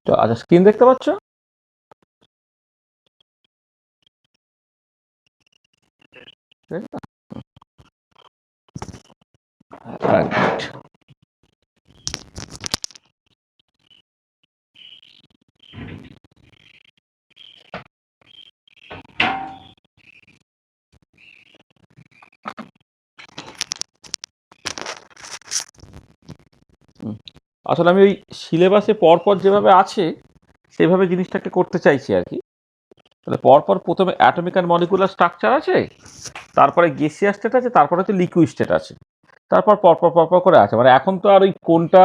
তো আচ্ছা, স্ক্রিন দেখতে পাচ্ছ? রাইট। আসলে আমি ওই সিলেবাসে পরপর যেভাবে আছে সেভাবে জিনিসটাকে করতে চাইছি আর কি। তাহলে পরপর প্রথমে অ্যাটমিক অ্যান্ড মলিকুলার স্ট্রাকচার আছে, তারপরে গেসিয়াস স্টেট আছে, তারপরে হচ্ছে লিকুইড স্টেট আছে, তারপর পরপর পরপর করে আছে। মানে এখন তো আর ওই কোনটা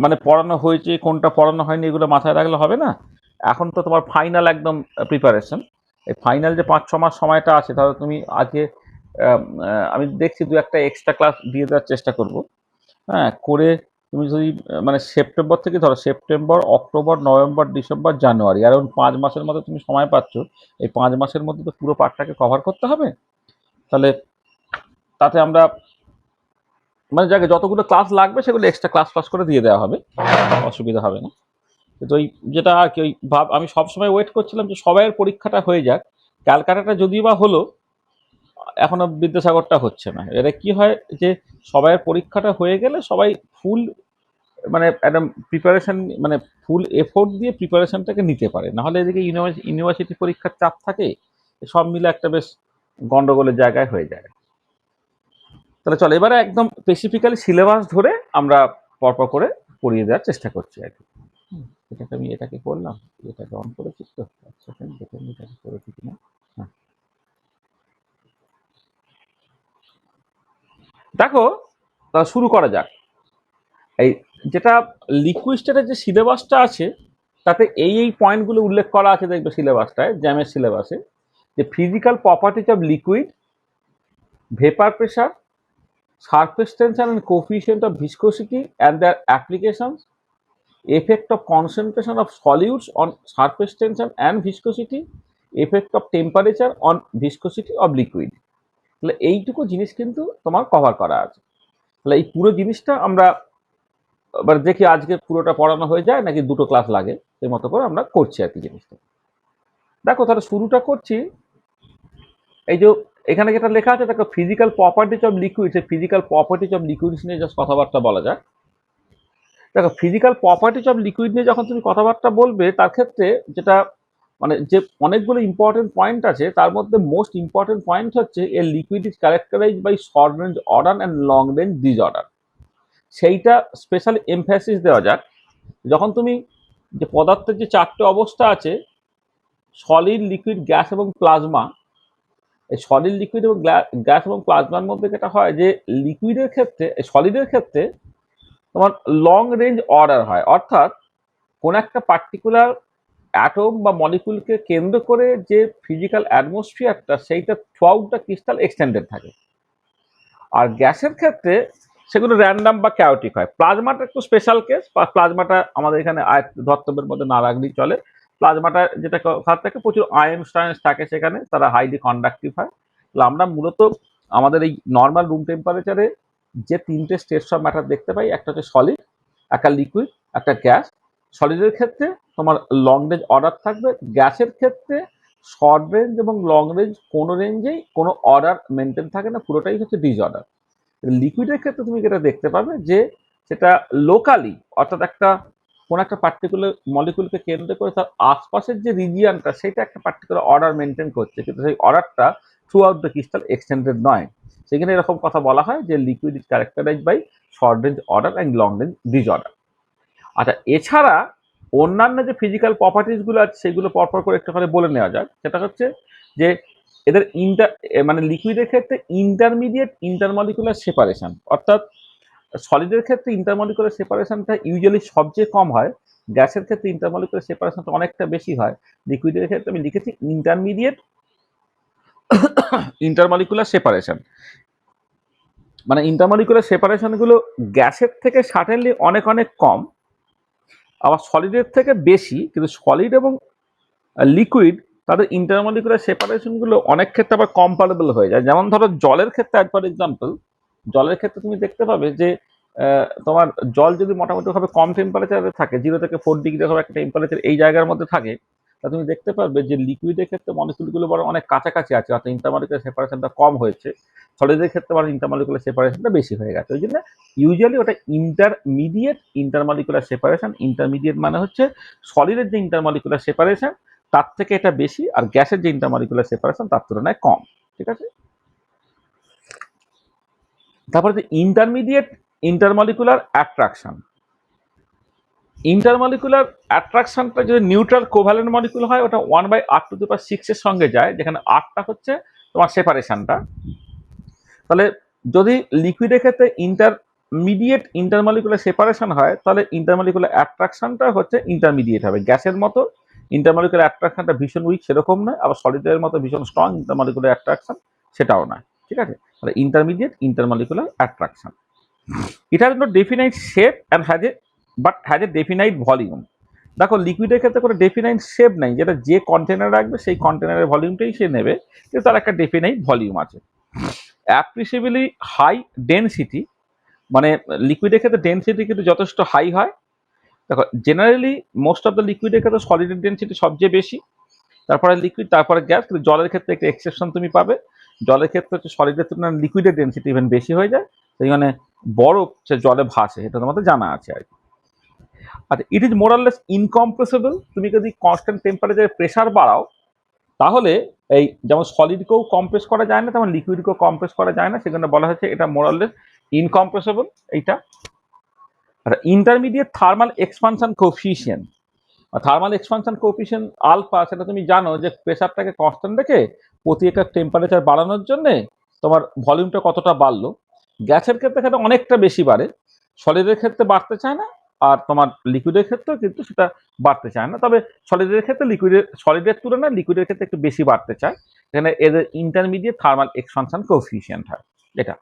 মানে পড়ানো হয়েছে কোনটা পড়ানো হয়নি এগুলো মাথায় রাখলে হবে না। এখন তো তোমার ফাইনাল একদম প্রিপারেশন। এই ফাইনাল যে 5-6 মাস সময়টা আছে, তাহলে তুমি আজকে আমি দেখছি দু একটা এক্সট্রা ক্লাস দিয়ে দেওয়ার চেষ্টা করব। হ্যাঁ, করে তুমি যদি মানে সেপ্টেম্বর থেকে ধরো, সেপ্টেম্বর, অক্টোবর, নভেম্বর, ডিসেম্বর, জানুয়ারি, আর 5 মাসের মধ্যে তুমি সময় পাচ্ছ। এই 5 মাসের মধ্যে তো পুরো পার্টটাকে কভার করতে হবে। তাহলে তাতে আমরা মানে যাকে যতগুলো ক্লাস লাগবে সেগুলো এক্সট্রা ক্লাস ক্লাস করে দিয়ে দেওয়া হবে, অসুবিধা হবে না। কিন্তু ওই যেটা আর কি, ওই ভাব আমি সবসময় ওয়েট করছিলাম যে সবাইয়ের পরীক্ষাটা হয়ে যাক। ক্যালকাটাটা যদিও বা হলো, এখনো বিদ্যাসাগরটা হচ্ছে না। এটা কি হয় যে সবাইয়ের পরীক্ষাটা হয়ে গেলে সবাই ফুল মানে একটা প্রিপারেশন, মানে ফুল এফোর্ট দিয়ে প্রিপারেশনটাকে নিতে পারে। নাহলে এদিকে ইউনিভার্সিটি পরীক্ষার চাপ থাকে, সব মিলে একটা বেশ গন্ডগোলের জায়গায় হয়ে যায়। তাহলে চলো এবারে একদম স্পেসিফিক্যালি সিলেবাস ধরে আমরা পরপর করে পড়িয়ে দেওয়ার চেষ্টা করছি আর কি। এটাকে আমি এটাকে করলাম, এটাকে অন করেছি তো, এক সেকেন্ড দেখে আমি এটাকে করেছি কিনা। হ্যাঁ, দেখো, শুরু করা যাক। এই যেটা লিকুইড স্টেটের যে সিলেবাসটা আছে, তাতে এই পয়েন্টগুলো উল্লেখ করা আছে, দেখবে সিলেবাসটায়, জ্যামের সিলেবাসে, যে physical properties of liquid, vapour pressure, surface tension and coefficient of viscosity and their applications, effect of concentration of solutes on surface tension and viscosity, effect of temperature on viscosity of liquid। তাহলে এইটুকু জিনিস কিন্তু তোমার cover করা আছে। তাহলে এই পুরো জিনিসটা আমরা এবার দেখি আজকে পুরোটা পড়ানো হয়ে যায় নাকি দুটো ক্লাস লাগে, সেই মতো করে আমরা করছি আর কি জিনিসটা। দেখো তাহলে শুরুটা করছি। এই যে এখানে যেটা লেখা আছে দেখো, ফিজিক্যাল প্রপার্টিজ অফ লিকুইড, সেই ফিজিক্যাল প্রপার্টিজ অফ লিকুইডস নিয়ে জাস্ট কথাবার্তা বলা যাক। দেখো, ফিজিক্যাল প্রপার্টিজ অফ লিকুইড নিয়ে যখন তুমি কথাবার্তা বলবে, তার ক্ষেত্রে যেটা মানে যে অনেকগুলো ইম্পর্টেন্ট পয়েন্ট আছে, তার মধ্যে মোস্ট ইম্পর্টেন্ট পয়েন্ট হচ্ছে a liquid is characterise by short range order and long range disorder. সেইটা স্পেশাল এমফ্যাসিস দেওয়া যাক। যখন তুমি যে পদার্থের যে 4টে অবস্থা আছে, সলিড, লিকুইড, গ্যাস এবং প্লাজমা, এই সলিড, লিকুইড এবং গ্যাস এবং প্লাজমার মধ্যে যেটা হয় যে লিকুইডের ক্ষেত্রে, সলিডের ক্ষেত্রে তোমার লং রেঞ্জ অর্ডার হয়, অর্থাৎ কোন একটা পার্টিকুলার অ্যাটম বা মলিকুলকে কেন্দ্র করে যে ফিজিক্যাল অ্যাটমসফিয়ারটা, সেইটা through out the crystal extended থাকে। আর গ্যাসের ক্ষেত্রে সেগুলো র্যান্ডাম বা ক্যাওটিক হয়। প্লাজমাটা একটু স্পেশাল কেস, বা প্লাজমাটা আমাদের এখানে ধর্তব্যের মধ্যে না রাখলেই চলে। প্লাজমাটা যেটা থাকে, প্রচুর আয়ন্স টায়ন্স থাকে সেখানে, তারা হাইলি কন্ডাক্টিভ হয়। তাহলে আমরা মূলত আমাদের এই নর্মাল রুম টেম্পারেচারে যে 3টে স্টেটস অফ ম্যাটার দেখতে পাই, একটা হচ্ছে সলিড, একটা লিকুইড, একটা গ্যাস। সলিডের ক্ষেত্রে তোমার লং রেঞ্জ অর্ডার থাকবে, গ্যাসের ক্ষেত্রে শর্ট রেঞ্জ এবং লং রেঞ্জ কোনো রেঞ্জেই কোনো অর্ডার মেনটেন থাকে না, পুরোটাই হচ্ছে ডিসঅর্ডার। লিকুইডের ক্ষেত্রে তুমি যেটা দেখতে পাবে যে সেটা লোকালি, অর্থাৎ একটা কোন একটা পার্টিকুলার মলিকুলকে কেন্দ্র করে তার আশপাশের যে রিজিয়ানটা, সেটা একটা পার্টিকুলার অর্ডার মেনটেন করছে, কিন্তু সেই অর্ডারটা throughout the crystal extended নয়। সেখানে এরকম কথা বলা হয় যে liquid is characterise by short range order and long range disorder. আচ্ছা, এছাড়া অন্যান্য যে ফিজিক্যাল প্রপার্টিসগুলো আছে সেগুলো পরপর করে একটুখানি বলে নেওয়া যাক। সেটা হচ্ছে যে এদের মানে লিকুইডের ক্ষেত্রে ইন্টারমিডিয়েট ইন্টারমলিকুলার সেপারেশন, অর্থাৎ সলিডের ক্ষেত্রে ইন্টারমলিকুলার সেপারেশনটা ইউজুয়ালি সবচেয়ে কম হয়, গ্যাসের ক্ষেত্রে ইন্টারমলিকুলার সেপারেশনটা অনেকটা বেশি হয়, লিকুইডের ক্ষেত্রে আমি লিখেছি ইন্টারমিডিয়েট ইন্টারমলিকুলার সেপারেশন। মানে ইন্টারমলিকুলার সেপারেশনগুলো গ্যাসের থেকে সার্টেনলি অনেক অনেক কম, আবার সলিডের থেকে বেশি, কিন্তু সলিড এবং লিকুইড তাদের ইন্টারমলিকুলার সেপারেশনগুলো অনেক ক্ষেত্রে আবার কম্পারেবল হয়ে যায়। যেমন ধরো জলের ক্ষেত্রে, ফর এক্সাম্পল, জলের ক্ষেত্রে তুমি দেখতে পাবে যে তোমার জল যদি মোটামুটিভাবে কম টেম্পারেচারে থাকে 0 থেকে 4 ডিগ্রি হবে একটা টেম্পারেচার এই জায়গার মধ্যে থাকে, তা তুমি দেখতে পারবে যে লিকুইডের ক্ষেত্রে মলিকুলগুলো বরং অনেক কাছাকাছি আছে, অর্থাৎ ইন্টারমলিকুলার সেপারেশনটা কম হয়েছে। সলিডের ক্ষেত্রে বরং ইন্টারমলিকুলার সেপারেশনটা বেশি হয়ে গেছে। ওই জন্য ইউজুয়ালি ওটা ইন্টারমলিকুলার সেপারেশন। ইন্টারমিডিয়েট মানে হচ্ছে সলিডের যে ইন্টারমলিকুলার সেপারেশন তার থেকে এটা বেশি, আর গ্যাসের যে ইন্টারমলিকুলার সেপারেশন তার তুলনায় কম। ঠিক আছে, তারপরে যে ইন্টারমিডিয়েট ইন্টারমলিকুলার অ্যাট্রাকশন। ইন্টারমলিকুলার অ্যাট্রাকশনটা যদি নিউট্রাল কোভ্যালেন্ট মলিকুল হয় ওটা 1/r⁶ এর সঙ্গে যায়, যেখানে আরটা হচ্ছে তোমার সেপারেশনটা। তাহলে যদি লিকুইডের ক্ষেত্রে ইন্টারমিডিয়েট ইন্টারমলিকুলার সেপারেশন হয় তাহলে ইন্টারমলিকুলার অ্যাট্রাকশনটা হচ্ছে ইন্টারমিডিয়েট হবে। গ্যাসের মতো ইন্টারমলিকুলার অ্যাট্রাকশনটা ভীষণ উইক সেরকম নয়, আবার সলিডের মতো ভীষণ স্ট্রং ইন্টারমলিকুলার অ্যাট্রাকশন সেটাও নয়। ঠিক আছে, তাহলে intermediate intermolecular attraction. It has no definite shape and has a definite volume. দেখো লিকুইডের ক্ষেত্রে কোনো ডেফিনাইট শেপ নাই, যেটা যে কন্টেনার রাখবে সেই কন্টেনারের ভলিউমটাই সে নেবে, কিন্তু তার একটা ডেফিনাইট ভলিউম আছে। অ্যাপ্রিসিয়েবলি হাই ডেনসিটি, মানে লিকুইডের ক্ষেত্রে ডেনসিটি কিন্তু যথেষ্ট হাই হয়। দেখো জেনারেলি মোস্ট অফ দ্য লিকুইডের ক্ষেত্রে সলিডের ডেনসিটি সবচেয়ে বেশি, তারপরে লিকুইড, তারপরে গ্যাস। কিন্তু জলের ক্ষেত্রে একটা এক্সেপশন তুমি পাবে, জলের ক্ষেত্রে হচ্ছে সলিডের তুলনায় লিকুইডের ডেনসিটি ইভেন বেশি হয়ে যায়, সেই মানে বরফ সে জলে ভাসে, এটা তোমাদের জানা আছে আর কি। আচ্ছা, ইট ইজ মোরাললেস ইনকম্প্রেসেবল। তুমি যদি কনস্ট্যান্ট টেম্পারেচারে প্রেসার বাড়াও তাহলে এই যেমন সলিডকেও কম্প্রেস করা যায় না তেমন লিকুইডকেও কম্প্রেস করা যায় না, সেখানে বলা হচ্ছে এটা মোরাললেস ইনকম্প্রেসেবল এইটা। আর intermediate thermal expansion coefficient, thermal expansion coefficient alpha, সেটা তুমি জানো যে প্রেসারটাকে কনস্ট্যান্ট রেখে প্রতি একক টেম্পারেচার বাড়ানোর জন্য তোমার ভলিউমটা কতটা বাড়লো। গ্যাসের ক্ষেত্রে সেটা অনেকটা বেশি বাড়ে, সলিডের ক্ষেত্রে বাড়তে চায় না, আর তোমার লিকুইডের ক্ষেত্রেও কিন্তু সেটা বাড়তে চায় না, তবে সলিডের ক্ষেত্রে সলিডের তুলনায় লিকুইডের ক্ষেত্রে একটু বেশি বাড়তে চায়, এখানে এদের ইন্টারমিডিয়েট থার্মাল এক্সপানশন কোফিশিয়েন্ট হয় এটা।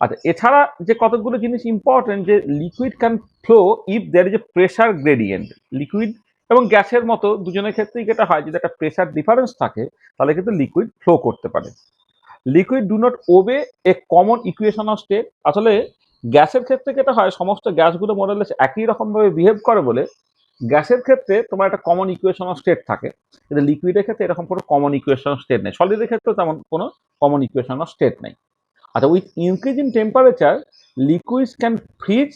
আচ্ছা, এছাড়া যে কতগুলো জিনিস ইম্পর্টেন্ট, যে liquid can flow if there is a pressure gradient. Liquid এবং গ্যাসের মতো দুজনের ক্ষেত্রেই যেটা হয়, যদি একটা প্রেসার ডিফারেন্স থাকে তাহলে কিন্তু লিকুইড ফ্লো করতে পারে। Liquid do not obey a common equation of state. আসলে গ্যাসের ক্ষেত্রে যেটা হয়, সমস্ত গ্যাসগুলো মোরালেস একই রকমভাবে বিহেভ করে বলে গ্যাসের ক্ষেত্রে তোমার একটা কমন ইকুয়েশন অফ স্টেট থাকে, কিন্তু লিকুইডের ক্ষেত্রে এরকম কোনো কমন ইকুয়েশন অফ স্টেট নেই। সলিডের ক্ষেত্রে তেমন কোনো কমন ইকুয়েশন অফ স্টেট নেই। আচ্ছা, with increase in temperature liquids can freeze,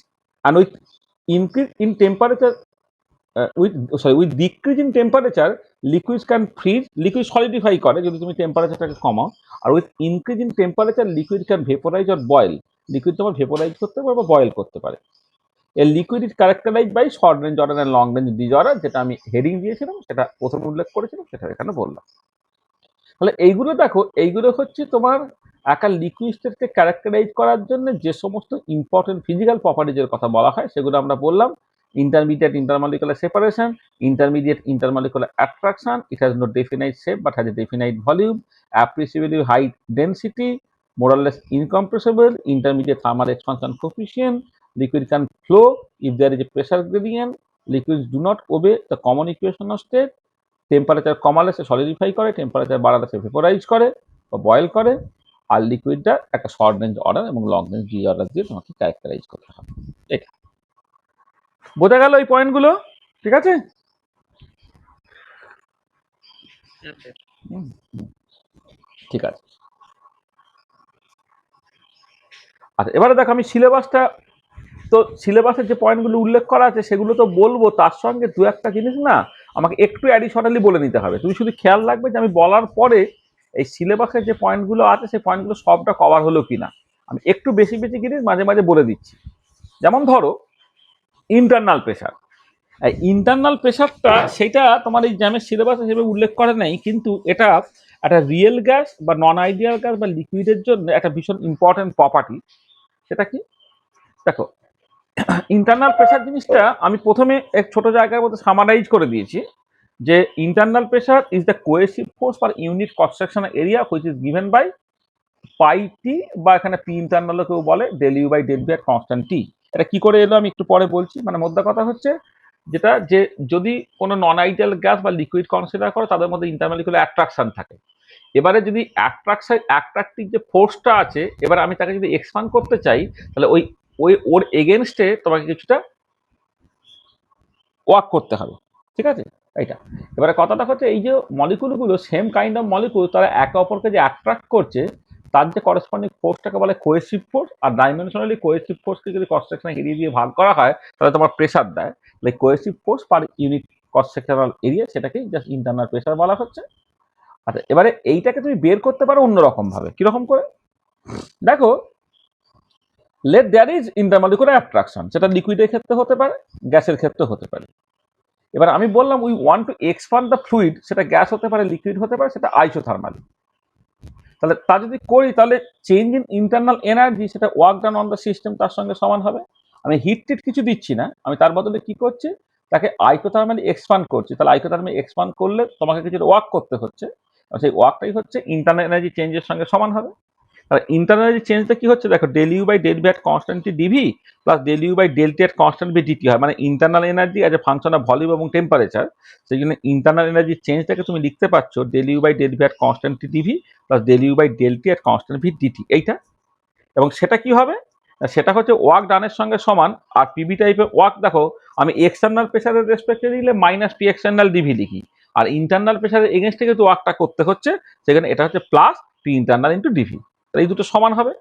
and with increase in temperature with decrease in temperature liquids can freeze. Liquid solidify করে যদি তুমি টেম্পারেচারটাকে কমাও, আর with increase in temperature liquid can vaporize or boil. Liquid তোমার vaporize করতে পারে বা বয়েল করতে পারে। এর liquid is characterise by short range order and long range disorder, যেটা আমি হেডিং দিয়েছিলাম, সেটা প্রথমে উল্লেখ করেছিলাম, সেটা এখানে বললাম। তাহলে এইগুলো দেখো, এইগুলো হচ্ছে তোমার একটা লিকুইড স্টেটকে ক্যারেক্টারাইজ করার জন্য যে সমস্ত ইম্পর্টেন্ট ফিজিক্যাল প্রপার্টিজের কথা বলা হয় সেগুলো আমরা বললাম। Intermediate intermolecular separation, intermediate intermolecular attraction, it has no definite shape but has a definite volume, appreciably high density, more or less incompressible, intermediate thermal expansion coefficient, liquid can flow if there is a pressure gradient, liquids do not obey the common equation of state, temperature কমালে সে solidify করে, temperature বাড়ালে সে ভেপোরাইজ করে বা boil করে, আর লিকুইডটা একটা short range order এবং long range D order দিয়ে তোমাকে ক্যারেক্টারাইজ করতে হবে। এটা বোঝা গেল এই পয়েন্টগুলো? ঠিক আছে, ঠিক আছে। আচ্ছা, এবারে দেখো আমি সিলেবাসটা, তো সিলেবাসের যে পয়েন্টগুলো উল্লেখ করা আছে সেগুলো তো বলবো, তার সঙ্গে দু একটা জিনিস না আমাকে একটু অ্যাডিশনালি বলে নিতে হবে। তুমি শুধু খেয়াল রাখবে যে আমি বলার পরে এই সিলেবাসের যে পয়েন্টগুলো আছে সেই পয়েন্টগুলো সবটা কভার হলো কিনা। আমি একটু বেশি বেশি জিনিস মাঝে মাঝে বলে দিচ্ছি। যেমন ধরো ইন্টারনাল প্রেশার। ইন্টারনাল প্রেশারটা সেটা তোমার এই জ্যামের সিলেবাসে সেভাবে উল্লেখ করে নাই, কিন্তু এটা একটা রিয়েল গ্যাস বা নন আইডিয়াল গ্যাস বা লিকুইডের জন্য একটা ভীষণ ইম্পর্টেন্ট প্রপার্টি। সেটা কি দেখো, ইন্টারনাল প্রেশার জিনিসটা আমি প্রথমে এক ছোট জায়গার মধ্যে সামারাইজ করে দিয়েছি, যে internal pressure is the cohesive force per unit cross sectional area which is given by pi T, বা এখানে পি ইন্টারনালও কেউ বলে, del you by del V at constant T. এটা কি করে এলো আমি একটু পরে বলছি। মানে মোদ্দা কথা হচ্ছে যেটা, যে যদি কোনো নন আইডিয়াল গ্যাস বা লিকুইড কনসিডার করো তাদের মধ্যে ইন্টারমলিকুলার অ্যাট্রাকশন থাকে। এবারে যদি অ্যাট্রাকটিভ যে ফোর্সটা আছে, এবার আমি তাকে যদি এক্সপান্ড করতে চাই তাহলে ওই ওর এগেনস্টে তোমাকে কিছুটা ওয়ার্ক করতে হবে, ঠিক আছে? এইটা এবারে কথাটা হচ্ছে এই যে মলিকুলগুলো সেম কাইন্ড অফ মলিকুল, তারা একে অপরকে যে অ্যাট্রাক্ট করছে তার যে করসপন্ডিং ফোর্সটাকে বলে কোহেসিভ ফোর্স। আর ডাইমেনশনালি কোহেসিভ ফোর্সকে যদি ক্রস সেকশনাল এরিয়া দিয়ে ভাগ করা হয় তাহলে তোমার প্রেসার দেয়, like cohesive force per unit cross sectional area, সেটাকেই জাস্ট ইন্টারনাল প্রেসার বলা হচ্ছে। আচ্ছা, এবারে এইটাকে তুমি বের করতে পারো অন্যরকম ভাবে। কিরকম করে? দেখো, let there is intermolecular attraction, সেটা লিকুইডের ক্ষেত্রে হতে পারে, গ্যাসের ক্ষেত্রে হতে পারে। এবার আমি বললাম we want to expand the fluid, সেটা গ্যাস হতে পারে, লিকুইড হতে পারে, সেটা আইসোথার্মাল। তাহলে তা যদি করি তাহলে চেঞ্জ ইন ইন্টারনাল এনার্জি, সেটা work done on the system, তার সঙ্গে সমান হবে। আমি হিট টিট কিছু দিচ্ছি না, আমি তার বদলে কি করছি, তাকে আইসোথার্মালি এক্সপান্ড করছি। তাহলে আইসোথার্মালি এক্সপান্ড করলে তোমাকে কিছু ওয়ার্ক করতে হচ্ছে, সেই ওয়ার্কটাই হচ্ছে ইন্টারনাল এনার্জি চেঞ্জের সঙ্গে সমান হবে। ইন্টারনাল চেঞ্জটা কি হচ্ছে, দেখো del you by del V at constant dv plus del you by del T at constant v dt হয়, মানে internal energy as a function of volume এবং টেম্পারেচার। সেই জন্য ইন্টারনাল এনার্জি চেঞ্জটাকে তুমি লিখতে পারছো del you by del V at constant dv plus del you by del T at constant v dt, এইটা। এবং সেটা কি হবে, সেটা হচ্ছে ওয়ার্ক ডানের সঙ্গে সমান। আর পিবি টাইপের ওয়ার্ক দেখো, আমি এক্সটার্নাল প্রেসারের রেসপেক্টে দিলে মাইনাস পি এক্সটার্নাল ডিভি লিখি, আর ইন্টারনাল প্রেসারের এগেনস্টে কিন্তু ওয়ার্কটা করতে হচ্ছে, সেখানে এটা হচ্ছে plus p internal into dv. এই দুটো সমান হবে।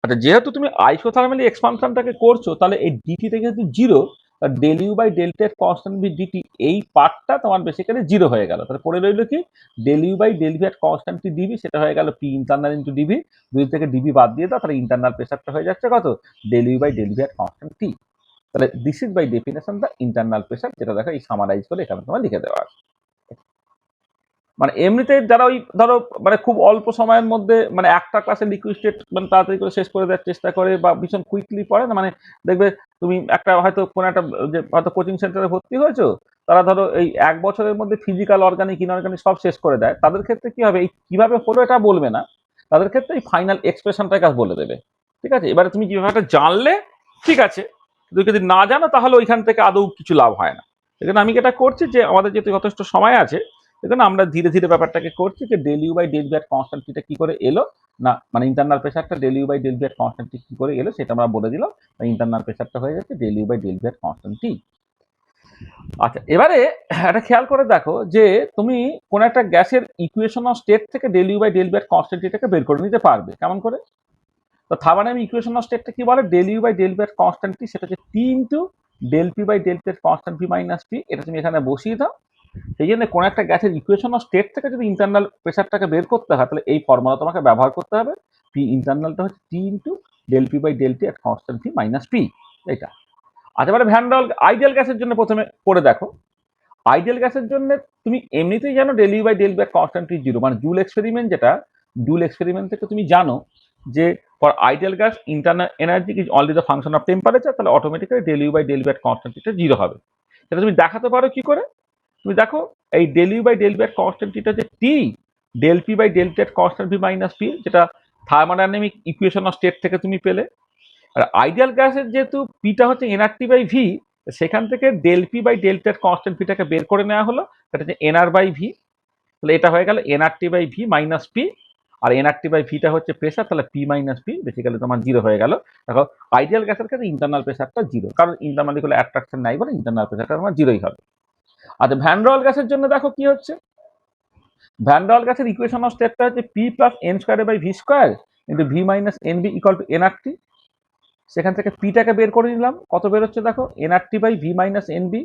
আচ্ছা, যেহেতু তুমি আইসোথার্মালি এক্সপানশনটাকে করছো তাহলে এই ডিটিটা যেহেতু zero, del you by del t constant v dt, এই পার্টটা তোমার বেসিক্যালি জিরো হয়ে গেল। তাহলে পড়ে রইল কি, del you by del V at constant dv, সেটা হয়ে গেল পি ইন্টারনাল ইন্টু ডিবি। দুই থেকে ডিবি বাদ দিয়ে দাও, তাহলে ইন্টারনাল প্রেসারটা হয়ে যাচ্ছে কত, del you by del V at constant T. তাহলে this is by definition the internal pressure, যেটা দেখো এই সামারাইজ করে এখানে তোমার লিখে দেওয়া আছে। মানে এমনিতে যারা ওই ধরো মানে খুব অল্প সময়ের মধ্যে মানে একটা ক্লাসে লিকুইড স্টেট মানে তাড়াতাড়ি করে শেষ করে দেওয়ার চেষ্টা করে বা ভীষণ কুইকলি পড়ে না, মানে দেখবে তুমি একটা হয়তো কোনো একটা যে হয়তো কোচিং সেন্টারে ভর্তি হয়েছো, তারা ধরো এই 1 বছরের মধ্যে ফিজিক্যাল অর্গানিক ইনঅর্গানিক সব শেষ করে দেয়, তাদের ক্ষেত্রে কি হবে, এই কিভাবে হলো এটা বলবে না, তাদের ক্ষেত্রে এই ফাইনাল এক্সপ্রেশনটাকে বলে দেবে। ঠিক আছে, এবারে তুমি যেভাবে জানলে ঠিক আছে, তুমি যদি না জানো তাহলে ওইখান থেকে আদৌ কিছু লাভ হয় না। এখানে আমি যেটা করছি যে আমাদের যেহেতু যথেষ্ট সময় আছে, এখানে আমরা ধীরে ধীরে ব্যাপারটাকে করছি যে del you by del V at constant টিটা কি করে এলো, না মানে ইন্টারনাল প্রেসারটা del you by del V at constant T কি করে এলো সেটা আমরা বলে দিলাম। ইন্টারনাল প্রেসারটা হয়ে যাচ্ছে del you by del V at constant T. আচ্ছা, এবারে একটা খেয়াল করে দেখো যে তুমি কোন একটা গ্যাসের ইকুয়েশন অফ স্টেট থেকে del you by del V at constant টিটাকে বের করে নিতে পারবে কেমন করে। তো থার্মোডাইনামিক ইকুয়েশন অফ স্টেটটা কি বলে, del you by del V at constant T, সেটা হচ্ছে T into del P by del T at constant P minus P. এটা তুমি এখানে বসিয়ে দাও। সেই জন্য কোনো একটা গ্যাসের ইকুয়েশন অফ স্টেট থেকে যদি ইন্টারনাল প্রেসারটাকে বের করতে হয় তাহলে এই ফর্মুলা তোমাকে ব্যবহার করতে হবে। পি ইন্টারনালটা হচ্ছে T into del P by del T at constant P minus P, এটা। আচ্ছা, এবারে ভ্যান ডাল আইডিয়াল গ্যাসের জন্য প্রথমে পড়ে দেখো। আইডিয়াল গ্যাসের জন্য তুমি এমনিতেই জানো del you by del V at constant T zero, মানে জুল এক্সপেরিমেন্ট, যেটা জুল এক্সপেরিমেন্ট থেকে তুমি জানো যে for ideal gas internal energy is only the function of temperature, তাহলে automatically del you by del V at constant টিটা zero হবে। সেটা তুমি দেখাতে পারো কি করে, তুমি দেখো এই del you by del V এর কনস্ট্যান্ট টিটা যে T, del P by del টি এর কনস্ট্যান্ট ভি মাইনাস পি, যেটা থার্মোডাইনামিক ইকুয়েশন অফ স্টেট থেকে তুমি পেলে। আর আইডিয়াল গ্যাসের যেহেতু পিটা হচ্ছে এনআরটি বাই ভি, সেখান থেকে ডেল পি বাই ডেল টি এর কনস্ট্যান্ট ভিটাকে বের করে নেওয়া হলো, সেটা হচ্ছে এনআর বাই ভি। তাহলে এটা হয়ে গেল NRT by V minus P, আর এনআরটি বাই ভিটা হচ্ছে প্রেসার, তাহলে পি মাইনাস পি বেসিক্যালি তোমার জিরো হয়ে গেল। দেখো আইডিয়াল গ্যাসের ক্ষেত্রে ইন্টারনাল প্রেসারটা জিরো, কারণ ইন্টারনাল অ্যাট্রাকশন নাই বলে ইন্টারনাল প্রেসারটা তোমার জিরোই হবে। আচ্ছা, ভ্যান ডর ওয়াল গ্যাসের জন্য দেখো কি হচ্ছে, ভ্যান ডর ওয়াল গ্যাসের ইকুয়েশন অফ স্টেটটা হচ্ছে P plus N square by V square into v minus N b equal to nRT. সেখান থেকে পিটাকে বের করে নিলাম, কত বের হচ্ছে দেখো, NRT by V minus N B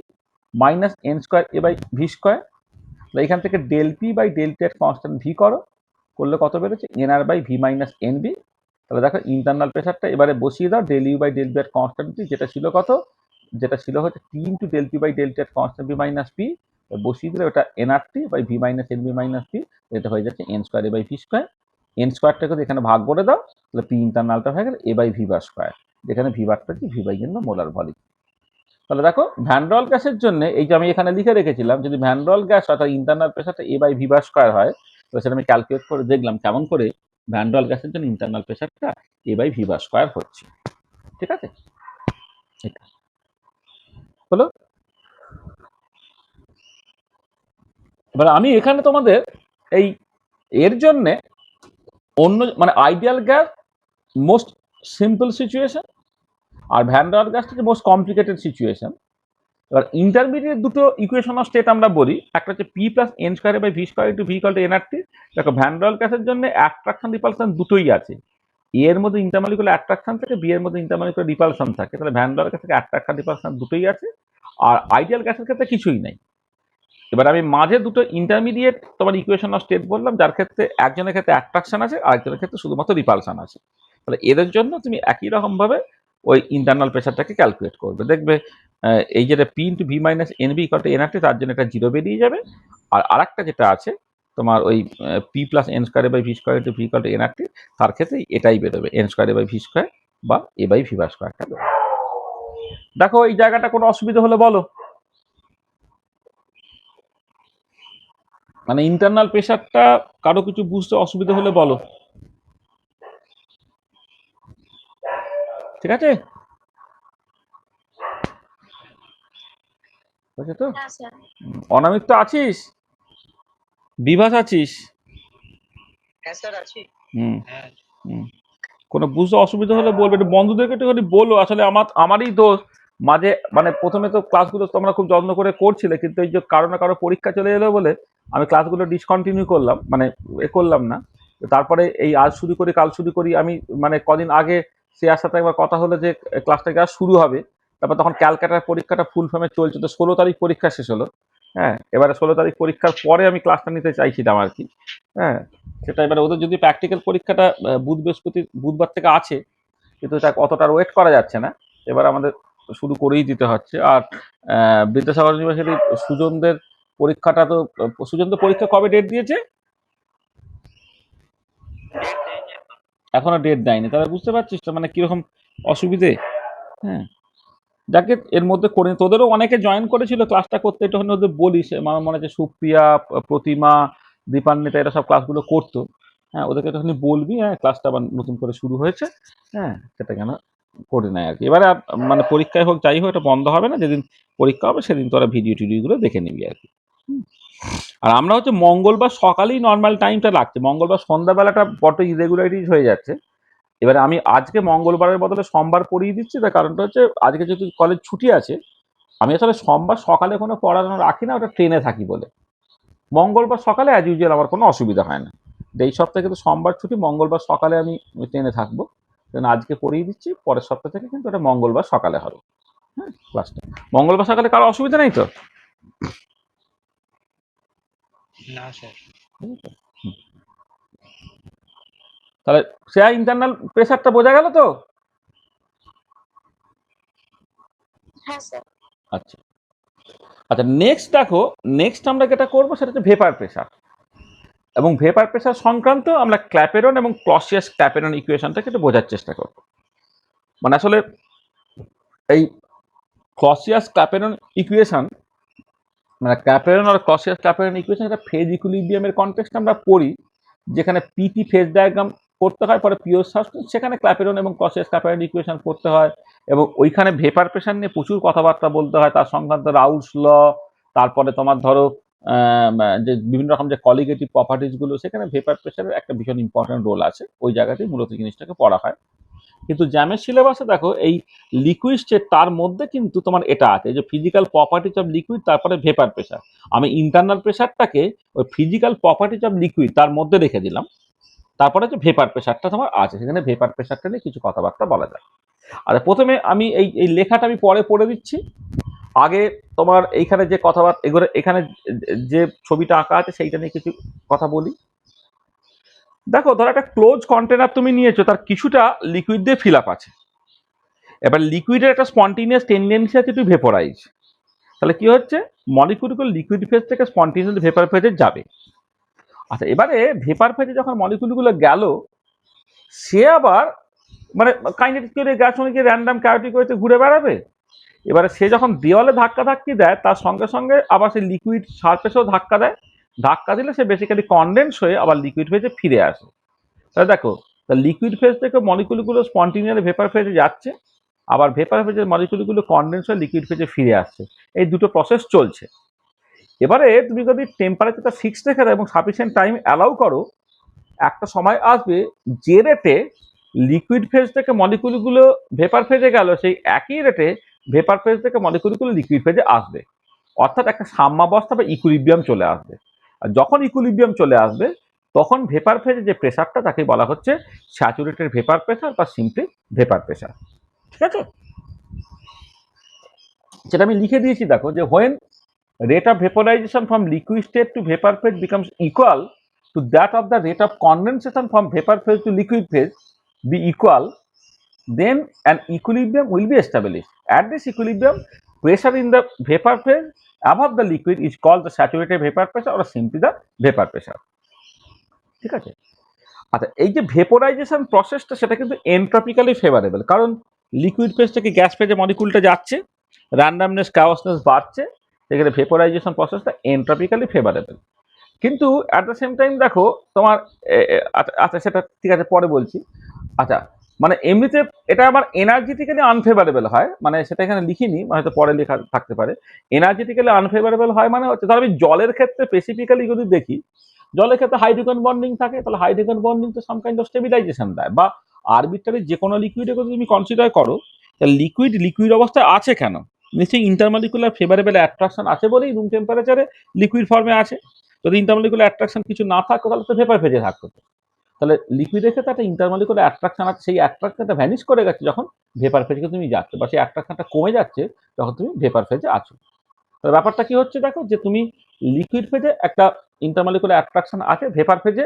minus N square A by V square. এখান থেকে ডেল পি বাই ডেল টি এর কনস্ট্যান্ট ভি করো, করলে কত বেরোচ্ছে, NR by V minus N B. তাহলে দেখো ইন্টারনাল প্রেসারটা এবারে বসিয়ে দাও, del you by del V এর কনস্ট্যান্ট যেটা ছিল কত, যেটা ছিল হচ্ছে T into del P by del টি এর কনস্ট্যান্ট বি মাইনাস পি, বসিয়ে দিলে ওটা NRT by V minus N B minus P, এটা হয়ে যাচ্ছে N square A by V square. N স্কোয়ারটাকে এখানে ভাগ করে দাও, তাহলে পি ইন্টারনালটা হয়ে গেল A by V bar square, যেখানে ভি বারটা কি ভি বাই জন্য মোলার ভলিউম। তাহলে দেখো ভ্যান ডর ওয়াল গ্যাসের জন্য এই যে আমি এখানে লিখে রেখেছিলাম, যদি ভ্যান ডর ওয়াল গ্যাস অর্থাৎ ইন্টারনাল প্রেসারটা A by V bar square হয়, তো সেটা আমি ক্যালকুলেট করে দেখলাম কেমন করে ভ্যান ডর ওয়াল গ্যাসের জন্য ইন্টারনাল প্রেসারটা A by V bar square হচ্ছে। ঠিক আছে, হলো। এবার আমি এখানে তোমাদের এই এর জন্যে অন্য মানে ideal gas most simple situation, আর ভ্যান ডার গ্যাসটা হচ্ছে মোস্ট কমপ্লিকেটেড সিচুয়েশন। এবার ইন্টারমিডিয়েট দুটো ইকুয়েশন অফ স্টেট আমরা বলি, একটা হচ্ছে P plus N square by V square into V equal to NRT. দেখো ভ্যান ডার গ্যাসের জন্য অ্যাট্রাকশন রিপালশন দুটোই আছে, এ এর মধ্যে ইন্টারমলিকুলার অ্যাট্রাকশন থাকে, বি এর মধ্যে ইন্টারমলিকুলার রিপালশন থাকে, তাহলে ভ্যান ডার গ্যাসের অ্যাট্রাকশন রিপালশন দুটোই আছে। আর আইডিয়াল গ্যাসের ক্ষেত্রে কিছুই নাই। এবার আমি মাঝে দুটো ইন্টারমিডিয়েট তোমার ইকুয়েশন অফ স্টেট বললাম, যার ক্ষেত্রে একজনের ক্ষেত্রে অ্যাট্রাকশন আছে, আরেকজনের ক্ষেত্রে শুধুমাত্র রিপালশন আছে। তাহলে এদের জন্য তুমি একই রকম ভাবে ওই ইন্টারনাল প্রেশারটাকে ক্যালকুলেট করবে। দেখবে এই যেটা p into v minus N b equal to nRT, তার জন্য একটা জিরো বেরিয়ে যাবে। আর আরেকটা যেটা আছে তোমার ওই p plus N square by V square into V equal to nRT, তার ক্ষেত্রে এটাই বেরোবে, n square by V square বা এ বাই ভি বার স্কোয়ারটা বেরোবে। দেখো এই জায়গাটা কোনো অসুবিধা হলে বলো। মানে ইন্টারনাল প্রেশারটা কারো কিছু বুঝতে অসুবিধা হলে বলো, ঠিক আছে? বুঝছো তো? অনামিক তো আছিস, বিভাস আছিস? হুম হুম। কোনো বুঝতে অসুবিধা হলে বলবে, একটু বন্ধুদেরকে একটুখানি বলো। আসলে আমারই দোষ মাঝে, মানে প্রথমে তো ক্লাসগুলো তোমরা খুব যত্ন করে করছিলে, কিন্তু এই যে কারো না কারো পরীক্ষা চলে এলো বলে আমি ক্লাসগুলো ডিসকন্টিনিউ করলাম, মানে করলাম না। তারপরে এই আজ শুরু করি কাল শুরু করি, আমি মানে কদিন আগে শ্রেয়ার সাথে একবার কথা হলো যে ক্লাসটা আজ শুরু হবে। তারপর তখন ক্যালকাটার পরীক্ষাটা ফুল ফর্মে চলছে, তো 16 তারিখ পরীক্ষা শেষ হলো। হ্যাঁ, এবারে 16 তারিখ পরীক্ষার পরে আমি ক্লাসটা নিতে চাইছিলাম আর কি। হ্যাঁ, সেটা এবারে ওদের যদি প্র্যাকটিক্যাল পরীক্ষাটা বুধবার থেকে আছে, কিন্তু এটা অতটা ওয়েট করা যাচ্ছে না, এবার আমাদের শুরু করেই দিতে হচ্ছে। আর বিদ্যাসাগর ইউনিভার্সিটির সুজনদের পরীক্ষাটা তো, সুজন তো পরীক্ষা কবে ডেট দিয়েছে? এখনো ডেট দেয়নি, তাহলে বুঝতে পারছিস তো মানে কিরকম অসুবিধে। হ্যাঁ, যাকে এর মধ্যে করে তোদেরও অনেকে জয়েন করেছিল ক্লাসটা করতে, একটুখানি ওদের বলিস। আমার মনে হচ্ছে সুপ্রিয়া, প্রতিমা, দীপান্বিতা এরা সব ক্লাসগুলো করতো। হ্যাঁ, ওদেরকে একটুখানি বলবি, হ্যাঁ ক্লাসটা আবার নতুন করে শুরু হয়েছে, হ্যাঁ সেটা কেন করে নেয় আর কি। এবারে মানে পরীক্ষায় হোক যাই হোক, এটা বন্ধ হবে না, যেদিন পরীক্ষা হবে সেদিন তোরা ভিডিও টিডিওগুলো দেখে নিবি আর কি। আর আমরা হচ্ছে মঙ্গলবার সকালেই নর্মাল টাইমটা লাগছে, মঙ্গলবার সন্ধ্যাবেলাটা বড্ড ইরেগুলারিটিস হয়ে যাচ্ছে। এবারে আমি আজকে মঙ্গলবারের বদলে সোমবার পড়িয়ে দিচ্ছি, তার কারণটা হচ্ছে আজকে যেহেতু কলেজ ছুটি আছে, আমি আসলে সোমবার সকালে কোনো পড়ানো রাখি না, ওটা ট্রেনে থাকি বলে। মঙ্গলবার সকালে অ্যাজ ইউজুয়াল আমার কোনো অসুবিধা হয় না। এই সপ্তাহে কিন্তু সোমবার ছুটি, মঙ্গলবার সকালে আমি ট্রেনে থাকবো, কারণ আজকে পড়িয়ে দিচ্ছি, পরের সপ্তাহ থেকে কিন্তু ওটা মঙ্গলবার সকালে হবে। হ্যাঁ, ক্লাসটা মঙ্গলবার সকালে কারো অসুবিধা নেই তো? না স্যার। তাহলে সে ইন্টারনাল প্রেসারটা বোঝা গেল তো? হ্যাঁ স্যার। আচ্ছা আচ্ছা, নেক্সট দেখো, নেক্সট আমরা যেটা করবো সেটা হচ্ছে ভেপার প্রেসার। এবং ভেপার প্রেসার সংক্রান্ত আমরা ক্ল্যাপেরন এবং ক্লসিয়াস ক্ল্যাপেরন ইকুয়েশনটাকে একটু বোঝার চেষ্টা করবো। মানে আসলে এই ক্লসিয়াস ক্ল্যাপেরন ইকুয়েশন, মানে ক্ল্যাপেরন আর ক্লসিয়াস ক্ল্যাপেরন ইকুয়েশন, এটা ফেজ ইকুইলিব্রিয়ামের কনটেক্সটে আমরা পড়ি, যেখানে পিটি ফেজ ডায়াগ্রাম করতে হয়, পরে পিওর সাবস্টেন্স, সেখানে ক্ল্যাপেরন এবং ক্লসিয়াস ক্ল্যাপেরন ইকুয়েশন করতে হয়। এবং ওইখানে ভেপার প্রেসার নিয়ে প্রচুর কথাবার্তা বলতে হয়, তার সংক্রান্ত রাউলস ল, তারপরে তোমার ধরো যে বিভিন্ন রকম যে কলিগেটিভ প্রপার্টিসগুলো, সেখানে ভেপার প্রেসারের একটা ভীষণ ইম্পর্টেন্ট রোল আছে, ওই জায়গাতেই মূলত জিনিসটাকে পড়া হয়। কিন্তু জ্যামের সিলেবাসে দেখো এই লিকুইড স্টেট, তার মধ্যে কিন্তু তোমার এটা আছে যে ফিজিক্যাল প্রপার্টিজ অফ লিকুইড, তারপরে ভেপার প্রেসার। আমি ইন্টারনাল প্রেসারটাকে ওই ফিজিক্যাল প্রপার্টিজ অফ লিকুইড তার মধ্যে রেখে দিলাম, তারপরে যে ভেপার প্রেসারটা তোমার আছে, সেখানে ভেপার প্রেসারটা নিয়ে কিছু কথাবার্তা বলা যায়। আর প্রথমে আমি এই লেখাটা আমি পরে পড়ে দিচ্ছি। আগে তোমার এইখানে যে কথাবার্তা, এগুলো এখানে যে ছবিটা আঁকা আছে সেইটা নিয়ে কিছু কথা বলি। দেখো, ধরো একটা ক্লোজ কন্টেনার তুমি নিয়েছো, তার কিছুটা লিকুইড দিয়ে ফিল আপ আছে। এবার লিকুইডের একটা স্পন্টিনিয়াস টেন্ডেন্সি আছে টু ভেপোরাইজ। তাহলে কি হচ্ছে, মলিকুলগুলো লিকুইড ফেজ থেকে স্পন্টিনিয়াস ভেপার ফেজে যাবে। আচ্ছা, এবারে ভেপার ফেজে যখন মলিকুলগুলো গেল, সে আবার মানে কাইনেটিক করে গ্যাস সঙ্গে কি র্যান্ডাম ক্যাভিটি করতে ঘুরে বেড়াবে। এবারে সে যখন দেওয়ালে ধাক্কা ধাক্কি দেয়, তার সঙ্গে সঙ্গে আবার সে লিকুইড সারফেসেও ধাক্কা দেয়। ধাক্কা দিলে সে বেসিক্যালি কনডেন্স হয়ে আবার লিকুইড ফেজে ফিরে আসে। তাহলে দেখো, লিকুইড ফেজ থেকে মলিকুলগুলো স্পন্টিনিয়াস ভেপার ফেজে যাচ্ছে, আবার ভেপার ফেজের মলিকুলগুলো কনডেন্স হয়ে লিকুইড ফেজে ফিরে আসছে। এই দুটো প্রসেস চলছে। এবারে তুমি যদি টেম্পারেচারটা ফিক্সড রেখে দাও এবং সাফিসিয়েন্ট টাইম অ্যালাউ করো, একটা সময় আসবে যে রেটে লিকুইড ফেজ থেকে মলিকুলগুলো ভেপার ফেজে গেল, সেই একই রেটে ভেপার ফেজ থেকে মলিকুলগুলো লিকুইড ফেজে আসবে, অর্থাৎ একটা সাম্যাবস্থা বা ইকুইলিব্রিয়াম চলে আসবে। আর যখন ইকুইলিব্রিয়াম চলে আসবে তখন ভেপার ফেজে যে প্রেসারটা তাকে বলা হচ্ছে স্যাচুরেটেড ভেপার প্রেসার বা সিম্পলি ভেপার প্রেসার। ঠিক আছে, যেটা আমি লিখে দিয়েছি দেখো, যে when rate of vaporization from liquid state to vapor phase becomes equal to that of the rate of condensation from vapor phase to liquid phase be equal, then an equilibrium will be established. At this equilibrium, pressure in the vapor phase above the liquid is called the saturated vapor pressure or simply the vapor pressure. ঠিক আছে, আচ্ছা এই যে vaporisation প্রসেসটা সেটা কিন্তু entropically favourable, কারণ liquid phase থেকে গ্যাস ফেজে মলিকুলটা যাচ্ছে, র্যান্ডামনেস কাওয়াসনেস বাড়ছে, সেখানে ভেপোরাইজেশন প্রসেসটা এন্ট্রপিক্যালি ফেভারেবল। কিন্তু অ্যাট দ্য সেম টাইম দেখো তোমার আচ্ছা সেটা ঠিক আছে পরে বলছি। আচ্ছা মানে এমনিতে এটা আবার এনার্জেটিক্যালি আনফেভারেবল হয়, মানে সেটা এখানে লিখিনি, হয়তো পরে লেখা থাকতে পারে। এনার্জেটিক্যালি আনফেভারেবল হয় মানে হচ্ছে, ধর আমি জলের ক্ষেত্রে স্পেসিফিক্যালি যদি দেখি, জলের ক্ষেত্রে হাইড্রোজেন বন্ডিং থাকে, তাহলে হাইড্রোজেন বন্ডিং তো সাম কাইন্ড অফ স্টেবিলাইজেশন দেয়, বা আরবিট্রারি যে কোনো লিকুইডের কথা তুমি কনসিডার করো, তাহলে লিকুইড অবস্থায় আছে কেন, নিশ্চয়ই ইন্টারমলিকুলার ফেভারেবল অ্যাট্রাকশন আছে বলেই রুম টেম্পারেচারে লিকুইড ফর্মে আছে। যদি ইন্টারমলিকুলার অ্যাট্রাকশন কিছু না থাকতো তাহলে তো ভেপার ফেজে থাকতো। তাহলে লিকুইডের ক্ষেত্রে একটা ইন্টারমলিকুলার অ্যাট্রাকশন আছে, সেই অ্যাট্রাকশনটা ভ্যানিশ করে গেছে যখন ভেপার ফেজে তুমি যাচ্ছ, বা সেই অ্যাট্রাকশনটা কমে যাচ্ছে যখন তুমি ভেপার ফেজে আছো। তো ব্যাপারটা কি হচ্ছে দেখো, যে তুমি লিকুইড ফেজে একটা ইন্টারমলিকুলার অ্যাট্রাকশন আছে, ভেপার ফেজে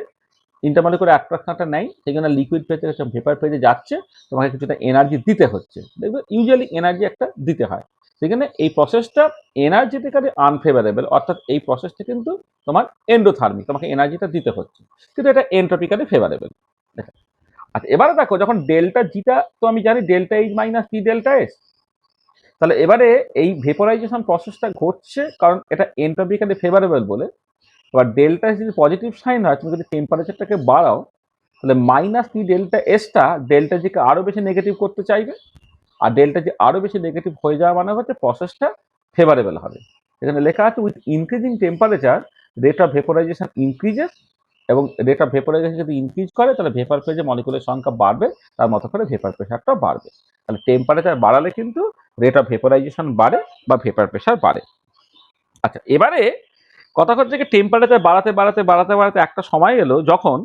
ইন্টারমলিকুলার অ্যাট্রাকশনটা নেই, সেই জন্য লিকুইড ফেজে ভেপার ফেজে যাচ্ছে, তোমাকে কিছুটা এনার্জি দিতে হচ্ছে, দেখবে ইউজুয়ালি এনার্জি একটা দিতে হয়। সেখানে এই প্রসেসটা এনার্জেটিক্যালি আনফেভারেবল, অর্থাৎ এই প্রসেসটা কিন্তু তোমার এন্ডোথার্মিক, তোমাকে এনার্জিটা দিতে হচ্ছে, কিন্তু এটা এন্ট্রপিক্যালি ফেভারেবল। আচ্ছা এবারে দেখো, যখন ডেল্টা জিটা তো আমি জানি ডেল্টা এইচ মাইনাস টি ডেল্টা এস, তাহলে এবারে এই ভেপোরাইজেশন প্রসেসটা ঘটছে কারণ এটা এন্ট্রপিক্যালি ফেভারেবল বলে। এবার ডেল্টা এস যদি পজিটিভ সাইন হয়, তুমি যদি টেম্পারেচারটাকে বাড়াও, তাহলে মাইনাস টি ডেল্টা এসটা ডেল্টা জিকে আরো বেশি নেগেটিভ করতে চাইবে, আর ডেল্টা জি আরো বেশি নেগেটিভ হয়ে যাওয়া মানে হচ্ছে প্রসেসটা ফেভারেবল হবে। এখানে লেখা আছে with increasing temperature rate of vaporisation increases, এবং রেট অফ ভেপোরাইজেশন যদি ইনক্রিজ করে তাহলে ভেপার ফেজে মলিকুলের সংখ্যা বাড়বে, তার মতো করে ভেপার প্রেশারটাও বাড়বে। তাহলে টেম্পারেচার বাড়ালে কিন্তু রেট অফ ভেপোরাইজেশন বাড়ে বা ভেপার প্রেশার বাড়ে। আচ্ছা এবারে কথা হচ্ছে যে টেম্পারেচার বাড়াতে বাড়াতে বাড়াতে বাড়াতে একটা সময় এলো যখন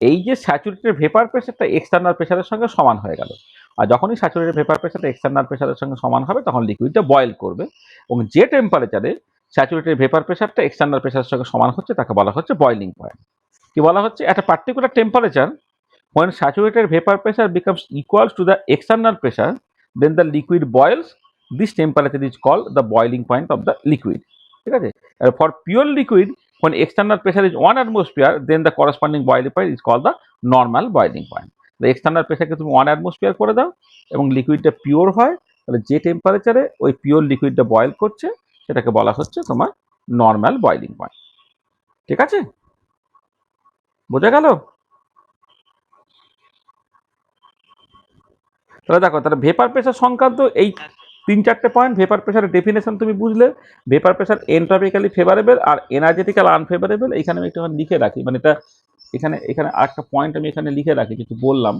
এই যে স্যাচুরেটেড ভেপার প্রেশারটা এক্সটার্নাল প্রেশারের সঙ্গে সমান হয়ে গেল, আর যখনই স্যাচুরেটেড ভেপার প্রেশারটা এক্সটার্নাল প্রেশারের সঙ্গে সমান হবে তখন লিকুইডটা বয়েল করবে, এবং যে টেম্পারেচারে স্যাচুরেটেড ভেপার প্রেশারটা এক্সটার্নাল প্রেশারের সঙ্গে সমান হচ্ছে তাকে বলা হচ্ছে বয়েলিং পয়েন্ট। কি বলা হচ্ছে, একটা particular temperature when saturated vapor pressure becomes equal to the external pressure, then the liquid boils. This temperature is called the boiling point of the liquid. ঠিক আছে, for pure liquid when external pressure is 1 atmosphere, then the corresponding boiling point is called the normal boiling point. The external pressure কে তুমি 1 atmosphere করে দাও এবং লিকুইডটা pure হয়, তাহলে যে টেম্পারেচারে ওই পিওর লিকুইডটা বয়েল করছে সেটাকে বলা হচ্ছে তোমার নর্মাল বয়েলিং পয়েন্ট। ঠিক আছে, বোঝা গেল? তাহলে দেখো, তাহলে ভেপার প্রেশার সংক্রান্ত এই 3-4টে পয়েন্ট, ভেপার প্রেশারের ডেফিনেশন তুমি বুঝলে, ভেপার প্রেশার এন্ট্রপিক্যালি ফেভারেবল আর এনার্জেটিক্যাল আনফেভারেবল। এইখানে আমি একটু লিখে রাখি, মানে এটা এখানে এখানে আরেকটা পয়েন্ট আমি এখানে লিখে রাখি, কিছু বললাম।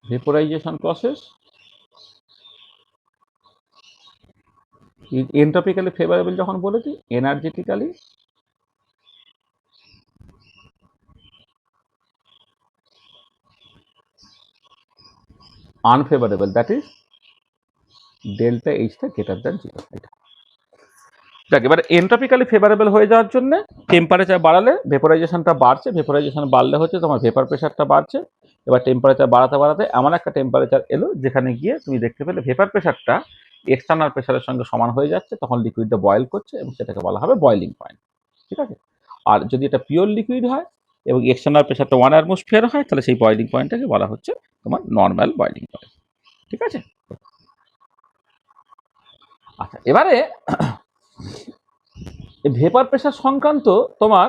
ভেপোরাইজেশন প্রসেস এন্ট্রপিক্যালি ফেভারেবল যখন বলেছি, energetically unfavourable, that is delta এইচটা গ্রেটার দ্যান 0। এটা দেখ, এবার এন্ট্রপিক্যালি ফেভারেবল হয়ে যাওয়ার জন্য টেম্পারেচার বাড়ালে ভেপোরাইজেশনটা বাড়ছে, ভেপোরাইজেশন বাড়লে হচ্ছে তোমার ভেপার প্রেশারটা বাড়ছে। এবার টেম্পারেচার বাড়াতে বাড়াতে এমন একটা টেম্পারেচার এলো যেখানে গিয়ে তুমি দেখতে পেলে ভেপার প্রেশারটা এক্সটার্নাল প্রেশারের সঙ্গে সমান হয়ে যাচ্ছে, তখন লিকুইডটা বয়েল করছে এবং সেটাকে বলা হবে বয়েলিং পয়েন্ট। ঠিক আছে, আর যদি এটা পিওর লিকুইড হয় এবং এক্সটার্নাল প্রেশারটা 1 অ্যাটমসফিয়ার হয়, তাহলে সেই বয়েলিং পয়েন্টটাকে বলা হচ্ছে তোমার নর্মাল বয়েলিং পয়েন্ট। ঠিক আছে, আচ্ছা এবারে ভেপার প্রেশার সংক্রান্ত তোমার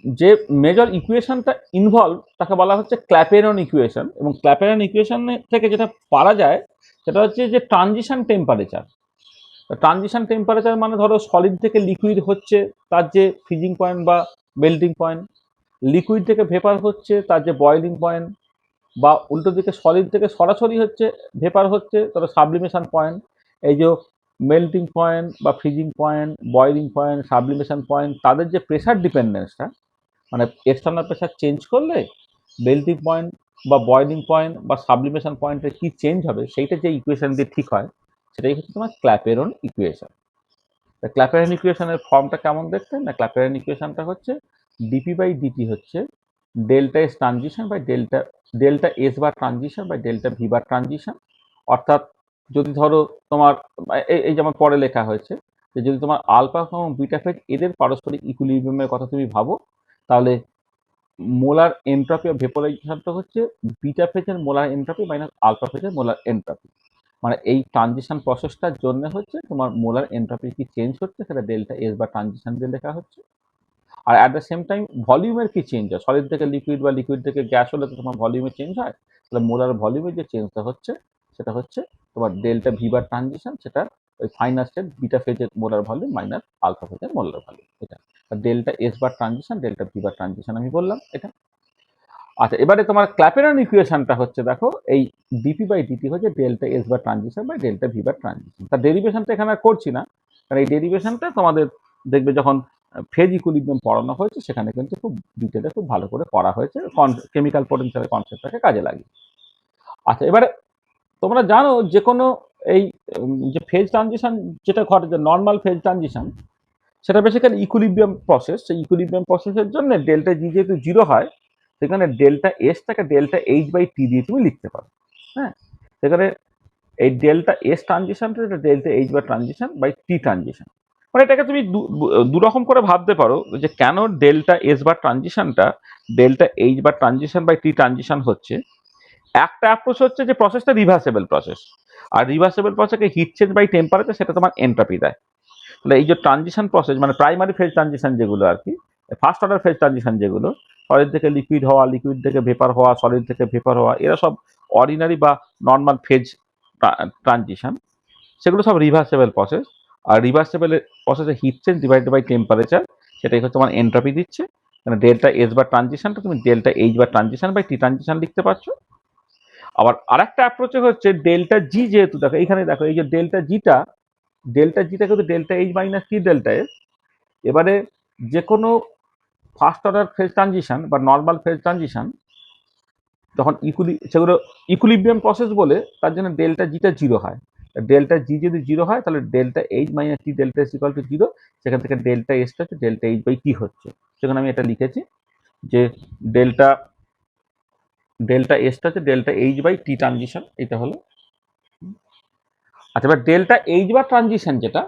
যে মেজর ইকুয়েশনটা ইনভলভ তাকে বলা হচ্ছে ক্ল্যাপেরন ইকুয়েশন, এবং ক্ল্যাপেরন ইকুয়েশন থেকে যেটা পারা যায় সেটা হচ্ছে যে ট্রানজিশন টেম্পারেচার, ট্রানজিশন টেম্পারেচার মানে ধরো সলিড থেকে লিকুইড হচ্ছে তার যে ফ্রিজিং পয়েন্ট বা মেল্টিং পয়েন্ট, লিকুইড থেকে ভেপার হচ্ছে তার যে বয়েলিং পয়েন্ট, বা উল্টো দিকে সলিড থেকে সরাসরি হচ্ছে ভেপার হচ্ছে তাহলে সাবলিমেশন পয়েন্ট। এই যে মেল্টিং পয়েন্ট বা freezing point, boiling point, sublimation point, তাদের যে প্রেশার ডিপেন্ডেন্সটা, মানে এক্সটার্নাল প্রেশার চেঞ্জ করলে মেল্টিং পয়েন্ট বা বয়েলিং পয়েন্ট বা সাবলিমেশন পয়েন্টে কি চেঞ্জ হবে, সেইটা যে ইকুয়েশন দিয়ে ঠিক হয়, সেটাই হচ্ছে তোমার ক্ল্যাপেরন ইকুয়েশন। ক্ল্যাপেরন ইকুয়েশনের ফর্মটা কেমন দেখতে না, ক্ল্যাপেরন ইকুয়েশনটা হচ্ছে ডিপি বাই ডিটি হচ্ছে delta s transition by delta s bar transition by delta v bar transition. অর্থাৎ যদি ধরো তোমার এই যেমন পরে লেখা হয়েছে যে যদি তোমার আলফা এবং বিটা ফেজ এদের পারস্পরিক ইকুইলিব্রিয়ামের কথা তুমি ভাবো, তাহলে মোলার এন্ট্রপি অফ ভেপোরাইজেশনটা হচ্ছে বিটা ফেজের মোলার এন্ট্রপি মাইনাস আলফা ফেজের মোলার এন্ট্রপি। মানে এই ট্রানজিশন প্রসেসটার জন্য হচ্ছে তোমার মোলার এন্ট্রপি কি চেঞ্জ হচ্ছে সেটা ডেল্টা এস বা ট্রানজিশন দিয়ে লেখা হচ্ছে। আর অ্যাট দ্য সেম টাইম ভলিউমের কি চেঞ্জ হয়, সলিড থেকে লিকুইড বা লিকুইড থেকে গ্যাস হলে তো তোমার ভলিউমের চেঞ্জ হয়, তাহলে মোলার ভলিউমের যে চেঞ্জটা হচ্ছে সেটা হচ্ছে তোমার ডেল্টা ভি বার ট্রানজিশন, সেটা ওই ফাইনাল স্টেট বিটা ফেজের মোলার ভলিউম মাইনাস আলফা ফেজের মোলার ভলিউম, এটা delta s bar transition delta v bar transition আমি বললাম এটা। আচ্ছা, এবারে তোমার ক্ল্যাপেরন ইকুয়েশনটা হচ্ছে দেখো এই ডিপি বাই ডিটি হচ্ছে delta s bar transition by delta v bar transition. তার ডেরিভেশনটা এখানে আর করছি না, কারণ এই ডেরিভেশনটা তোমাদের দেখবে যখন ফেজ ইকুইলিব্রিয়াম পড়ানো হয়েছে সেখানে কিন্তু খুব ডিটেলে খুব ভালো করে করা হয়েছে কেমিক্যাল পোটেনশিয়ালের কনসেপ্টটাকে কাজে লাগিয়ে। আচ্ছা, এবারে তোমরা জানো যে কোনো এই যে ফেজ ট্রানজিশন যেটা ঘটে, যে নর্মাল ফেজ ট্রানজিশন, সেটা বেসিক্যালি ইকুইলিব্রিয়াম প্রসেস। সেই ইকুইলিব্রিয়াম প্রসেসের জন্য ডেল্টা জি যেহেতু জিরো হয়, সেখানে ডেল্টা এসটাকে ডেল্টা এইচ বাই টি দিয়ে তুমি লিখতে পারো। হ্যাঁ, সেখানে এই ডেল্টা এস ট্রানজিশনটা ডেল্টা এইচ বা ট্রানজিশন বাই টি ট্রানজিশন। মানে এটাকে তুমি দু রকম করে ভাবতে পারো যে কেন ডেল্টা এস বা ট্রানজিশনটা ডেল্টা এইচ বা ট্রানজিশন বাই টি ট্রানজিশন হচ্ছে। একটা অ্যাপ্রোচ হচ্ছে যে প্রসেসটা রিভার্সেবল প্রসেস, আর রিভার্সেবল প্রসেসকে হিট চেঞ্জ বাই টেম্পারেচার সেটা তোমার এন্ট্রপি দেয়। তাহলে এই যে ট্রানজিশন প্রসেস মানে প্রাইমারি ফেজ ট্রানজিশন যেগুলো আর কি, ফার্স্ট অর্ডার ফেজ ট্রানজিশন যেগুলো, সলিড থেকে লিকুইড হওয়া, লিকুইড থেকে ভেপার হওয়া, সলিড থেকে ভেপার হওয়া, এরা সব অর্ডিনারি বা নর্মাল ফেজ ট্রানজিশন, সেগুলো সব রিভার্সেবল প্রসেস। আর রিভার্সেবল প্রসেসে heat change divided by temperature, সেটাই হচ্ছে তোমার এন্ট্রপি দিচ্ছে। মানে ডেল্টা এস বা ট্রানজিশনটা তুমি ডেল্টা এইচ বা ট্রানজিশন বাই টি ট্রানজিশন লিখতে পারছো। আবার আরেকটা অ্যাপ্রোচে হচ্ছে ডেল্টা জি, যেহেতু দেখো এইখানে দেখো এই যে ডেল্টা জিটা কিন্তু ডেল্টা এইচ মাইনাস টি ডেল্টা এস। এবারে যে কোনো ফার্স্ট অর্ডার ফেজ ট্রানজিশন বা নর্মাল ফেজ ট্রানজিশন যখন সেগুলো ইকুইলিব্রিয়াম প্রসেস বলে, তার জন্য ডেল্টা জিটা জিরো হয়। ডেল্টা জি যদি জিরো হয় তাহলে delta H minus T delta S equal to zero. সেখান থেকে ডেল্টা এসটা হচ্ছে ডেল্টা এইচ বাই টি হচ্ছে। সেখানে আমি এটা লিখেছি যে ডেল্টা ডেল্টা এসটা হচ্ছে delta h by T transition, এটা হলো। আচ্ছা, এবার ডেল্টা এইচ বা ট্রানজিশন যেটা,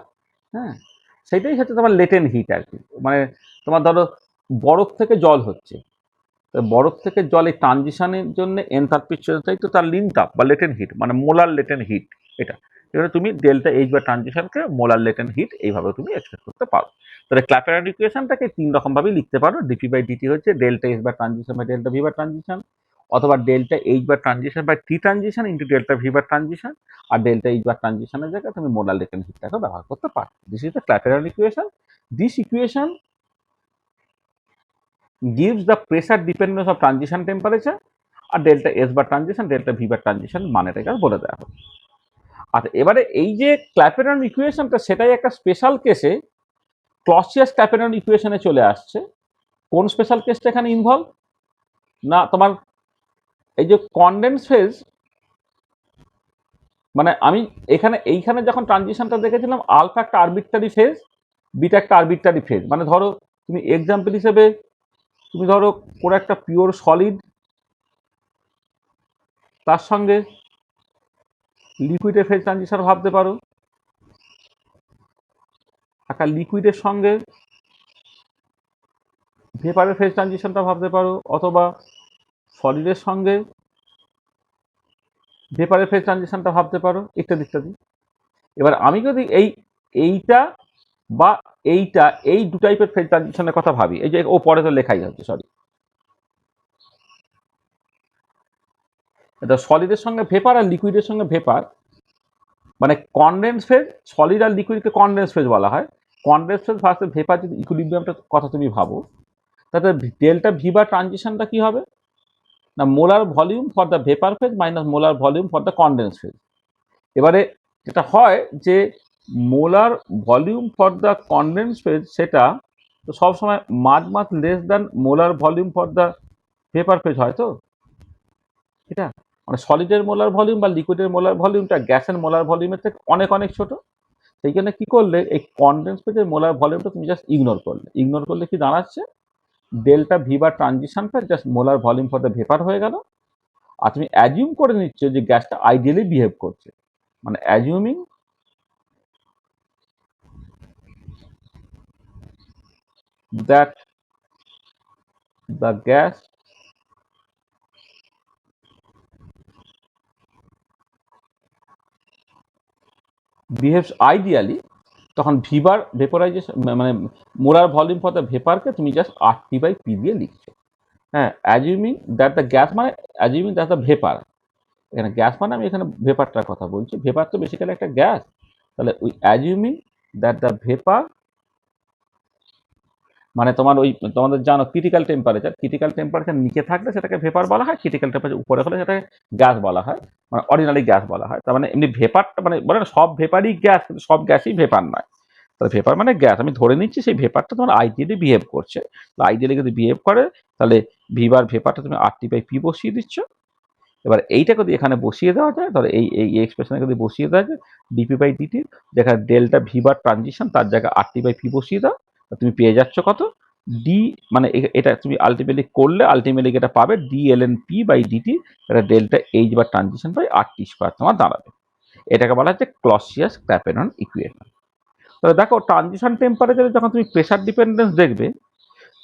হ্যাঁ, সেটাই হচ্ছে তোমার লেটেন্ট হিট আর কি। মানে তোমার ধরো বরফ থেকে জল হচ্ছে, তো বরফ থেকে জল এই ট্রানজিশনের জন্য এনথালপির চেঞ্জটাই তো তার লিন তাপ বা লেটেন্ট হিট, মানে মোলার লেটেন্ট হিট এটা। এবারে তুমি ডেল্টা এইচ বা ট্রানজিশনকে মোলার লেটেন্ট হিট এইভাবে তুমি এক্সপ্রেস করতে পারো। তাহলে ক্ল্যাপেরন ইকুয়েশনটাকে তিন রকম ভাবে লিখতে পারো। ডিপি বাই ডিটি হচ্ছে ডেল্টা এইচ বা ট্রানজিশন বা ডেল্টা ভি বা ট্রানজিশন, অথবা ডেল্টা এইচ বা transition by T transition into delta V বা ট্রানজিশন। আর ডেল্টা এইচ বা ট্রানজিশনের জায়গায় তুমি মোলার লেটেন্ট হিটটাকে ব্যবহার করতে পারো। This is the Clapeyron equation. This equation gives the pressure dependence of transition temperature, আর ডেল্টা এস বা ট্রানজিশন ডেল্টা ভি বা ট্রানজিশন মানেটাকে বলে দেওয়া হবে। আচ্ছা, এবারে এই যে ক্ল্যাপেরন ইকুয়েশনটা সেটাই একটা স্পেশাল কেসে ক্লসিয়াস ক্ল্যাপেরন ইকুয়েশনে চলে আসছে। কোন স্পেশাল কেসটা এখানে ইনভলভ না, তোমার এই যে কনডেন্স ফেজ, মানে আমি এইখানে যখন ট্রানজিশনটা দেখেছিলাম আলফা একটা আরবিট্রারি ফেজ, বিটা একটা আরবিট্রারি ফেজ। মানে ধরো তুমি এক্সাম্পল হিসেবে তুমি ধরো কোনো একটা পিওর সলিড, তার সঙ্গে লিকুইডের ফেজ ট্রানজিশন ভাবতে পারো, একটা লিকুইডের সঙ্গে ভেপারের ফেজ ট্রানজিশনটা ভাবতে পারো, অথবা সলিডের সঙ্গে ভেপারের ফেজ ট্রানজিশনটা ভাবতে পারো, ইত্যাদি ইত্যাদি। এবার আমি যদি এইটা বা এইটা, এই দু টাইপের ফেজ ট্রানজিশনের কথা ভাবি, এই যে ও পরে তো লেখাই হচ্ছে, সরি, এটা সলিডের সঙ্গে ভেপার আর লিকুইডের সঙ্গে ভেপার, মানে কনডেন্স ফেজ, সলিড আর লিকুইডকে কনডেন্স ফেজ বলা হয়। কনডেন্স ফেজ ভার্সেস ভেপার যদি ইকুইলিব্রিয়ামটা কথা তুমি ভাবো, তাহলে ডেল্টা ভি বা ট্রানজিশনটা কি হবে না, molar volume for the vapour phase minus molar volume for the condense phase. এবারে যেটা হয় যে molar volume for the condense phase সেটা তো সবসময় much less than molar volume for the vapour phase হয়, তো এটা মানে সলিডের মোলার ভলিউম বা লিকুইডের মোলার ভলিউমটা গ্যাসের মোলার ভলিউমের থেকে অনেক অনেক ছোট। সেই জন্য কি করলে এই কনডেন্স ফেজের মোলার ভলিউমটা তুমি জাস্ট ইগনোর করলে কি দাঁড়াচ্ছে, ডেল্টা ভি বা ট্রানজিশনটা just molar volume for the vapour হয়ে গেল। আর তুমি অ্যাজিউম করে নিচ্ছ যে গ্যাসটা আইডিয়ালি বিহেভ করছে, মানে assuming that the gas behaves ideally, তখন ভিবার ভেপোরাইজেশন মানে মোলার ভলিউম ফর দ্য ভেপারকে তুমি জাস্ট RT বাই পি দিয়ে লিখছো। হ্যাঁ, অ্যাজিউমিং দ্যাট দ্য গ্যাস মানে অ্যাজিউমিং দ্যাট দ্য ভেপার, এখানে গ্যাস মানে আমি এখানে ভেপারটার কথা বলছি, ভেপার তো বেসিক্যালি একটা গ্যাস। তাহলে ওই অ্যাজিউমিং দ্যাট দ্য ভেপার মানে তোমার ওই তোমাদের জানো ক্রিটিক্যাল টেম্পারেচার নিচে থাকলে সেটাকে ভেপার বলা হয়, ক্রিটিক্যাল টেম্পারেচার উপরে হলে সেটাকে গ্যাস বলা হয়, মানে অর্ডিনারি গ্যাস বলা হয়। তার মানে এমনি ভেপারটা মানে বলে না সব ভেপারই গ্যাস, কিন্তু সব গ্যাসই ভেপার নয়। তাহলে ভেপার মানে গ্যাস, আমি ধরে নিচ্ছি সেই ভেপারটা তোমার আইডিয়ালি বিহেভ করছে। আইডিয়ালি যদি বিহেভ করে তাহলে ভিবার ভেপারটা তুমি RT বাই পি বসিয়ে দিচ্ছ। এবার এইটা যদি এখানে বসিয়ে দেওয়া যায়, তাহলে এই এই এক্সপ্রেশনে যদি বসিয়ে দেওয়া যায় ডিপি বাই ডিটি, যেখানে ডেল্টা ভিবার ট্রানজিশন তার জায়গায় RT বাই পি বসিয়ে দাও, তুমি পেয়ে যাচ্ছ কত ডি, মানে এটা তুমি আলটিমেটলি করলে আলটিমেটলি এটা পাবে DlnP বাই ডিটি, এটা ডেল্টা এইচ বা ট্রানজিশন বাই RT স্কোয়ার তোমার দাঁড়াবে। এটাকে বলা হচ্ছে ক্লসিয়াস ক্ল্যাপেরন ইকুয়েশন। তাহলে দেখো ট্রানজিশন টেম্পারেচারে যখন তুমি প্রেসার ডিপেন্ডেন্স দেখবে,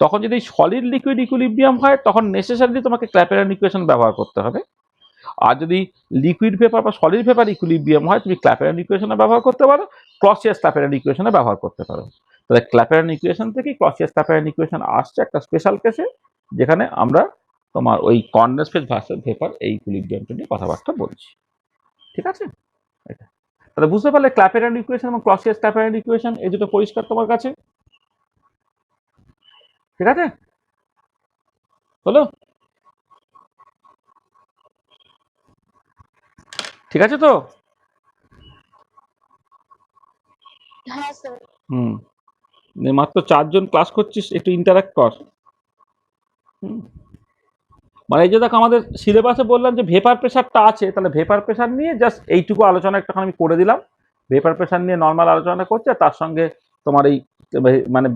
তখন যদি সলিড লিকুইড ইকুইলিব্রিয়াম হয় তখন নেসেসারিলি তোমাকে ক্ল্যাপেরন ইকুয়েশন ব্যবহার করতে হবে। আর যদি লিকুইড ভেপার বা সলিড ভেপার ইকুইলিব্রিয়াম হয় তুমি ক্ল্যাপেরন ইকুয়েশনে ব্যবহার করতে পারো, ক্লসিয়াস ক্ল্যাপেরন ইকুয়েশনে ব্যবহার করতে পারো। তাহলে ক্ল্যাপেরন ইকুয়েশন থেকে ক্লসিয়াস ক্ল্যাপেরন ইকুয়েশন আসছে একটা স্পেশাল কেসে, যেখানে আমরা তোমার ওই কনডেন্স ফেজ ভার্সেস ভেপার এই ইকুইলিব্রিয়ামটা নিয়ে কথাবার্তা বলছি। ঠিক আছে, এটা তাহলে বুঝতে পারলে ক্ল্যাপেরন ইকুয়েশন এবং ক্লসিয়াস ক্ল্যাপেরন ইকুয়েশন এই দুটো পরিষ্কার তোমার কাছে? ঠিক আছে, হলো? ঠিক আছে তো? হ্যাঁ স্যার। হুম, মাত্র 4 জন ক্লাস করছিস, একটু ইন্টারাক্ট কর। মানে এই যে দেখো আমাদের সিলেবাসে বললাম যে ভেপার প্রেশারটা আছে, তাহলে ভেপার প্রেশার নিয়ে জাস্ট এইটুকু আলোচনা একটুখানি আমি করে দিলাম। ভেপার প্রেশার নিয়ে নর্মাল আলোচনা করছে, তার সঙ্গে তোমার এই মানে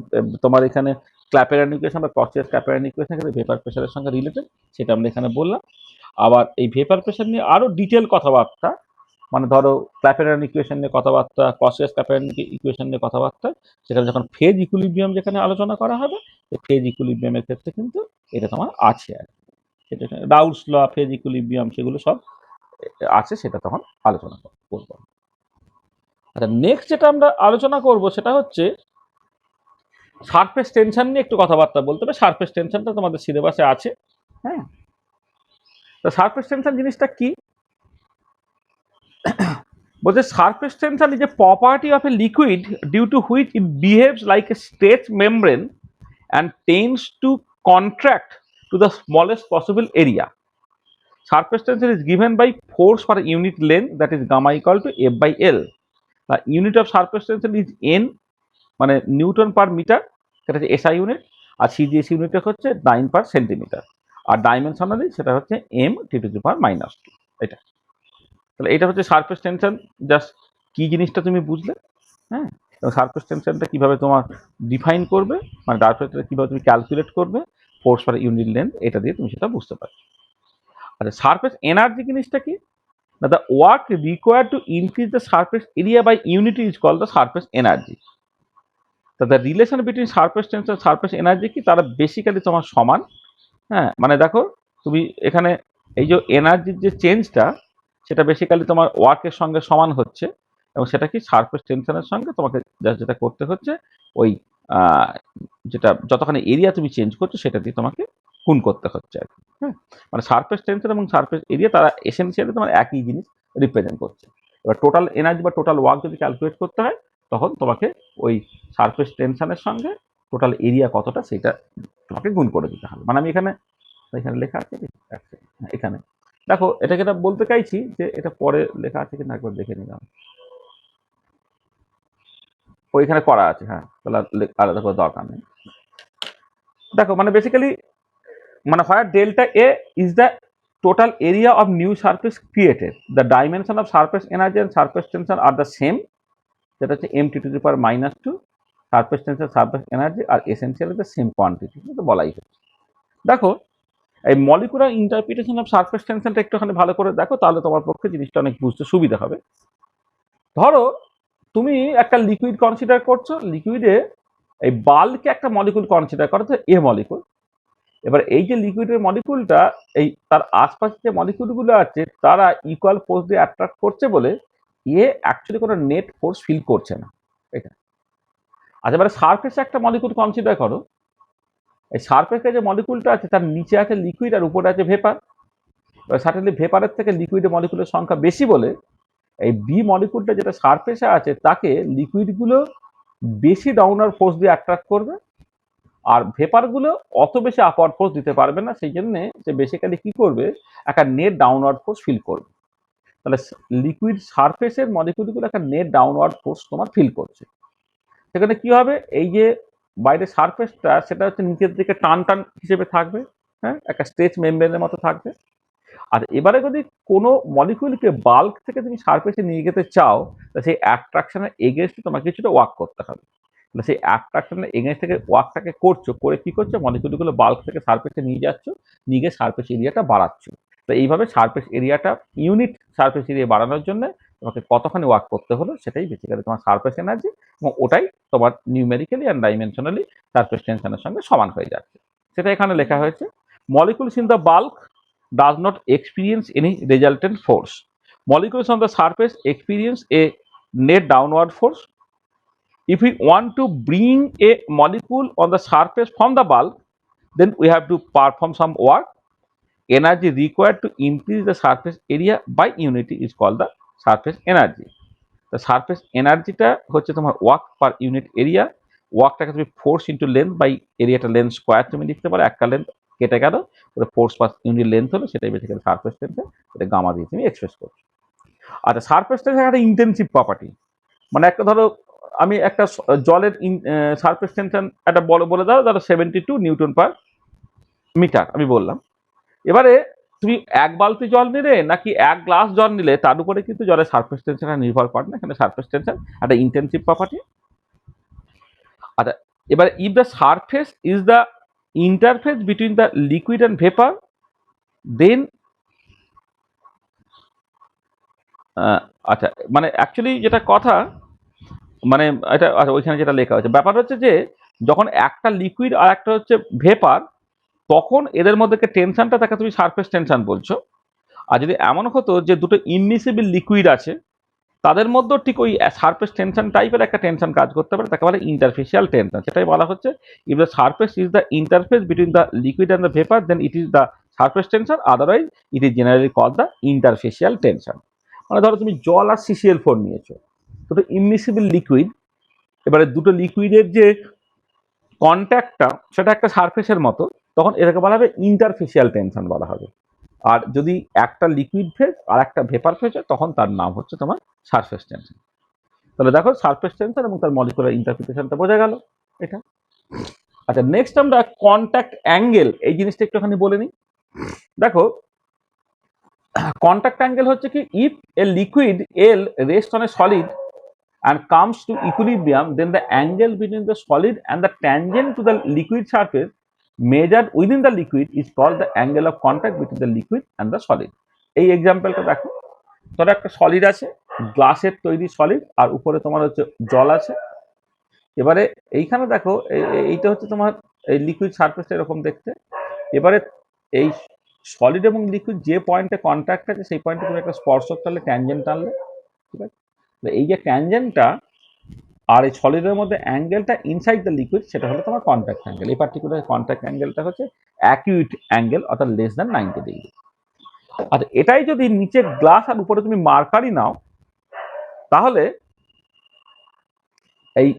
তোমার এখানে ক্ল্যাপেরন ইকুয়েশন বা ক্লসিয়াস ক্ল্যাপেরন ইকুয়েশন কিন্তু ভেপার প্রেশারের সঙ্গে রিলেটেড, সেটা আমরা এখানে বললাম। আবার এই ভেপার প্রেশার নিয়ে আরো ডিটেল কথাবার্তা, মানে ধরো ক্ল্যাপেরন ইকুয়েশন নিয়ে কথাবার্তা, ক্লসিয়াস ক্ল্যাপেরন ইকুয়েশন নিয়ে কথাবার্তা, সেখানে যখন ফেজ ইকুইলিব্রিয়াম যেখানে আলোচনা করা হবে, ফেজ ইকুইলিব্রিয়ামের ক্ষেত্রে কিন্তু এটা তোমার আছে আর সেটা রাউলস ল, ফেজ ইকুইলিব্রিয়াম, সেগুলো সব আছে, সেটা তখন আলোচনা করবো। আচ্ছা, নেক্সট যেটা আমরা আলোচনা করব সেটা হচ্ছে সারফেস টেনশন নিয়ে একটু কথাবার্তা বলতে হবে। সারফেস টেনশনটা তোমাদের সিলেবাসে আছে। হ্যাঁ, তো সারফেস টেনশন জিনিসটা কি বলছে, surface tension is a property of a liquid due to which it behaves like a stretch membrane and tends to contract to the smallest possible area. Surface tension is given by force per unit length, that is gamma equal to F by L. The unit of surface tension is N, মানে Newton per metre, সেটা হচ্ছে SI unit, আর CGS ইউনিটটা হচ্ছে 9 পার centimetre, আর dimensionally সেটা হচ্ছে M T⁻²। এটা তাহলে এটা হচ্ছে সারফেস টেনশন। জাস্ট কি জিনিসটা তুমি বুঝলে, হ্যাঁ, এবং সারফেস টেনশনটা কিভাবে তোমার ডিফাইন করবে, মানে ডায়াফ্রামটা কিভাবে তুমি ক্যালকুলেট করবে, ফোর্স পার ইউনিট লেন্থ, এটা দিয়ে তুমি সেটা বুঝতে পারবে। আচ্ছা, সারফেস এনার্জি জিনিসটা কি না, the work required to increase the surface area by unit is called the surface energy. তা the relation between surface tension surface energy কি, তারা বেসিক্যালি তোমার সমান। হ্যাঁ, মানে দেখো তুমি এখানে এই যে এনার্জির যে চেঞ্জটা, সেটা বেসিক্যালি তোমার ওয়ার্কের সঙ্গে সমান হচ্ছে, এবং সেটা কি সারফেস টেনশনের সঙ্গে তোমাকে যেটা করতে হচ্ছে ওই যেটা যতখানি এরিয়া তুমি চেঞ্জ করছো সেটা দিয়ে তোমাকে গুণ করতে হচ্ছে আর কি। হ্যাঁ, মানে সারফেস টেনশন এবং সারফেস এরিয়া তারা এসেনশিয়ালি তোমার একই জিনিস রিপ্রেজেন্ট করছে। এবার টোটাল এনার্জি বা টোটাল ওয়ার্ক যদি ক্যালকুলেট করতে হয় তখন তোমাকে ওই সারফেস টেনশনের সঙ্গে টোটাল এরিয়া কতটা সেটা তোমাকে গুণ করে দিতে হবে। মানে আমি এখানে এখানে লেখা আছে কি? আচ্ছা, হ্যাঁ, এখানে দেখো এটাকে এটা বলতে চাইছি যে এটা পরে লেখা আছে কিনা একবার দেখে নিলাম। ওইখানে করা আছে, হ্যাঁ, তাহলে আলাদা করে দরকার নেই। দেখো মানে বেসিক্যালি মানে হয় delta A is the total area of new surface created. The dimension of surface energy and surface tension are the same. যেটা হচ্ছে mt to the power -2 surface tension surface energy আর এসেনশিয়ালি দ্য সেম কোয়ান্টিটি, তো বলাই হচ্ছে। দেখো এই molecular interpretation of surface টেনশনটা একটুখানি ভালো করে দেখো, তাহলে তোমার পক্ষে জিনিসটা অনেক বুঝতে সুবিধা হবে। ধরো তুমি একটা লিকুইড কনসিডার করছো, লিকুইডে এই বাল্কে একটা মলিকুল কনসিডার করো, তো এ মলিকুল। এবার এই যে লিকুইডের মলিকুলটা এই তার আশপাশে যে মলিকুলগুলো আছে তারা ইকুয়াল ফোর্স দিয়ে অ্যাট্রাক্ট করছে বলে এ অ্যাকচুয়ালি কোনো নেট ফোর্স ফিল করছে না, এটা। আচ্ছা, এবারে সারফেসে একটা মলিকুল কনসিডার করো, এই সারফেসে যে মলিকুলটা আছে তার নিচে আছে লিকুইড আর উপরে আছে ভেপার। এবার সার্টেনলি ভেপারের থেকে লিকুইডের মলিকুলের সংখ্যা বেশি বলে এই বি মলিকুলটা যেটা সারফেসে আছে তাকে লিকুইডগুলো বেশি ডাউনার ফোর্স দিয়ে অ্যাট্রাক্ট করবে, আর ভেপারগুলো অত বেশি আপওয়ার্ড ফোর্স দিতে পারবে না, সেই জন্য সে বেসিক্যালি কি করবে, একটা নেট ডাউনওয়ার্ড ফোর্স ফিল করবে। তাহলে লিকুইড সারফেসের মলিকুলগুলো একটা নেট ডাউনওয়ার্ড ফোর্স তোমার ফিল করছে। সেখানে কি হবে, এই যে বাইরের সারফেসটা সেটা হচ্ছে নিচের দিকে টান টান হিসেবে থাকবে, হ্যাঁ, একটা স্ট্রেচ মেমব্রেনের মতো থাকবে। আর এবারে যদি কোনো মলিকুলকে বাল্ক থেকে তুমি সারফেসে নিয়ে যেতে চাও, তা সেই অ্যাট্রাকশনের এগেনস্টে তোমাকে কিছুটা ওয়ার্ক করতে হবে। তাহলে সেই অ্যাট্রাকশনের এগেনস্ট থেকে ওয়ার্কটাকে করছো, করে কি করছো, মলিকুলগুলো বাল্ক থেকে সারফেসে নিয়ে যাচ্ছ, নিয়ে গিয়ে সারফেস এরিয়াটা বাড়াচ্ছ। তো এইভাবে সারফেস এরিয়াটা ইউনিট সারফেস এরিয়া বাড়ানোর জন্য তোমাকে কতখানি ওয়ার্ক করতে হলো সেটাই বেসিক্যালি তোমার সারফেস এনার্জি, এবং ওটাই তোমার নিউমেরিক্যালি অ্যান্ড ডাইমেনশনালি সারফেস টেনশনের সঙ্গে সমান হয়ে যাচ্ছে। সেটা এখানে লেখা হয়েছে, molecules in the bulk does not experience any resultant force. Molecules on the surface experience a net downward force. If we want to bring a molecule on the surface from the bulk, then we have to perform some work. Energy required to increase the surface area by unit is called the surface energy. The surface energy টা হচ্ছে তোমার work per unit area. ওয়ার্কটাকে তুমি force into length by এরিয়াটা length square তুমি লিখতে পারো, একটা length কেটে গেল, ফোর্স পার ইউনিট লেন্থ হলো, সেটাই বেসিক্যালি সারফেস টেনশন, এটা গামা দিয়ে তুমি এক্সপ্রেস করছো। আচ্ছা, সারফেস টেনশন একটা ইন্টেনসিভ প্রপার্টি, মানে একটা ধরো আমি একটা জলের সারফেস টেনশন একটা বলে দাও, ধরো 72 নিউটন পার মিটার আমি বললাম। এবারে তুমি এক বালতি জল নিলে নাকি এক গ্লাস জল নিলে তার উপরে কিন্তু জলের সারফেস টেনশন নির্ভর করে না, এখানে সারফেস টেনশন একটা ইন্টেনসিভ প্রপার্টি। আচ্ছা, এবার if the surface is the interface between the liquid and vapour, then আচ্ছা মানে অ্যাকচুয়ালি যেটা কথা মানে এটা আচ্ছা ওইখানে যেটা লেখা হচ্ছে, ব্যাপার হচ্ছে যে যখন একটা লিকুইড আর একটা হচ্ছে ভেপার, তখন এদের মধ্যে টেনশনটা তাকে তুমি সারফেস টেনশন বলছো। আর যদি এমন হতো যে দুটো ইনমিসিবল লিকুইড আছে, তাদের মধ্যেও ঠিক ওই সারফেস টেনশন টাইপের একটা টেনশন কাজ করতে পারে, তাকে বলে ইন্টারফেসিয়াল টেনশন। সেটাই বলা হচ্ছে, if the surface is the interface between the liquid and the vapour, then it is the surface tension, otherwise it is generally call the interfacial tension. মানে ধরো তুমি জল আর CCl4 নিয়েছো, দুটো ইমমিসিবল লিকুইড, এবারে দুটো লিকুইডের যে কন্ট্যাক্টটা সেটা একটা সারফেসের মতো, তখন এটাকে বলা হবে ইন্টারফেসিয়াল টেনশন বলা হবে। আর যদি একটা লিকুইড ফেজ আর একটা ভেপার ফেজ হয়, তখন তার নাম হচ্ছে তোমার সারফেস টেনশন। তাহলে দেখো সারফেস টেনশন এবং তার মলিকুলার ইন্টারপ্রিটেশনটা বোঝা গেল এটা। আচ্ছা, নেক্সট আমরা কন্ট্যাক্ট অ্যাঙ্গেল এই জিনিসটা একটুখানি বলে নিই। দেখো কন্ট্যাক্ট অ্যাঙ্গেল হচ্ছে কি, if a liquid L rest on a solid and comes to equilibrium, then the angle between the solid and the tangent to the liquid surface measured within the liquid is called the angle of contact between the liquid and the solid. এই এক্সাম্পলটা দেখো, ধরো একটা solid আছে, গ্লাসের তৈরি solid, আর উপরে তোমার হচ্ছে জল আছে। এবারে এইখানে দেখো এইটা হচ্ছে তোমার এই লিকুইড সারফেসটা এরকম দেখতে। এবারে এই সলিড এবং লিকুইড যে পয়েন্টে কন্ট্যাক্ট আছে সেই পয়েন্টে তুমি একটা স্পর্শক টানলে, ট্যানজেন্ট টানলে, ঠিক আছে। এই যে ট্যানজেন্টটা আর এই সলিডের মধ্যে অ্যাঙ্গেলটা ইনসাইড দ্য লিকুইড, সেটা হলো তোমার কন্ট্যাক্ট অ্যাঙ্গেল। এই পার্টিকুলার কন্ট্যাক্ট অ্যাঙ্গেলটা হচ্ছে অ্যাকিউট অ্যাঙ্গেল, অর্থাৎ লেস দ্যান 90 ডিগ্রি। আচ্ছা, এটাই যদি নিচে গ্লাস আর উপরে তুমি মার্কারি নাও, তাহলে এই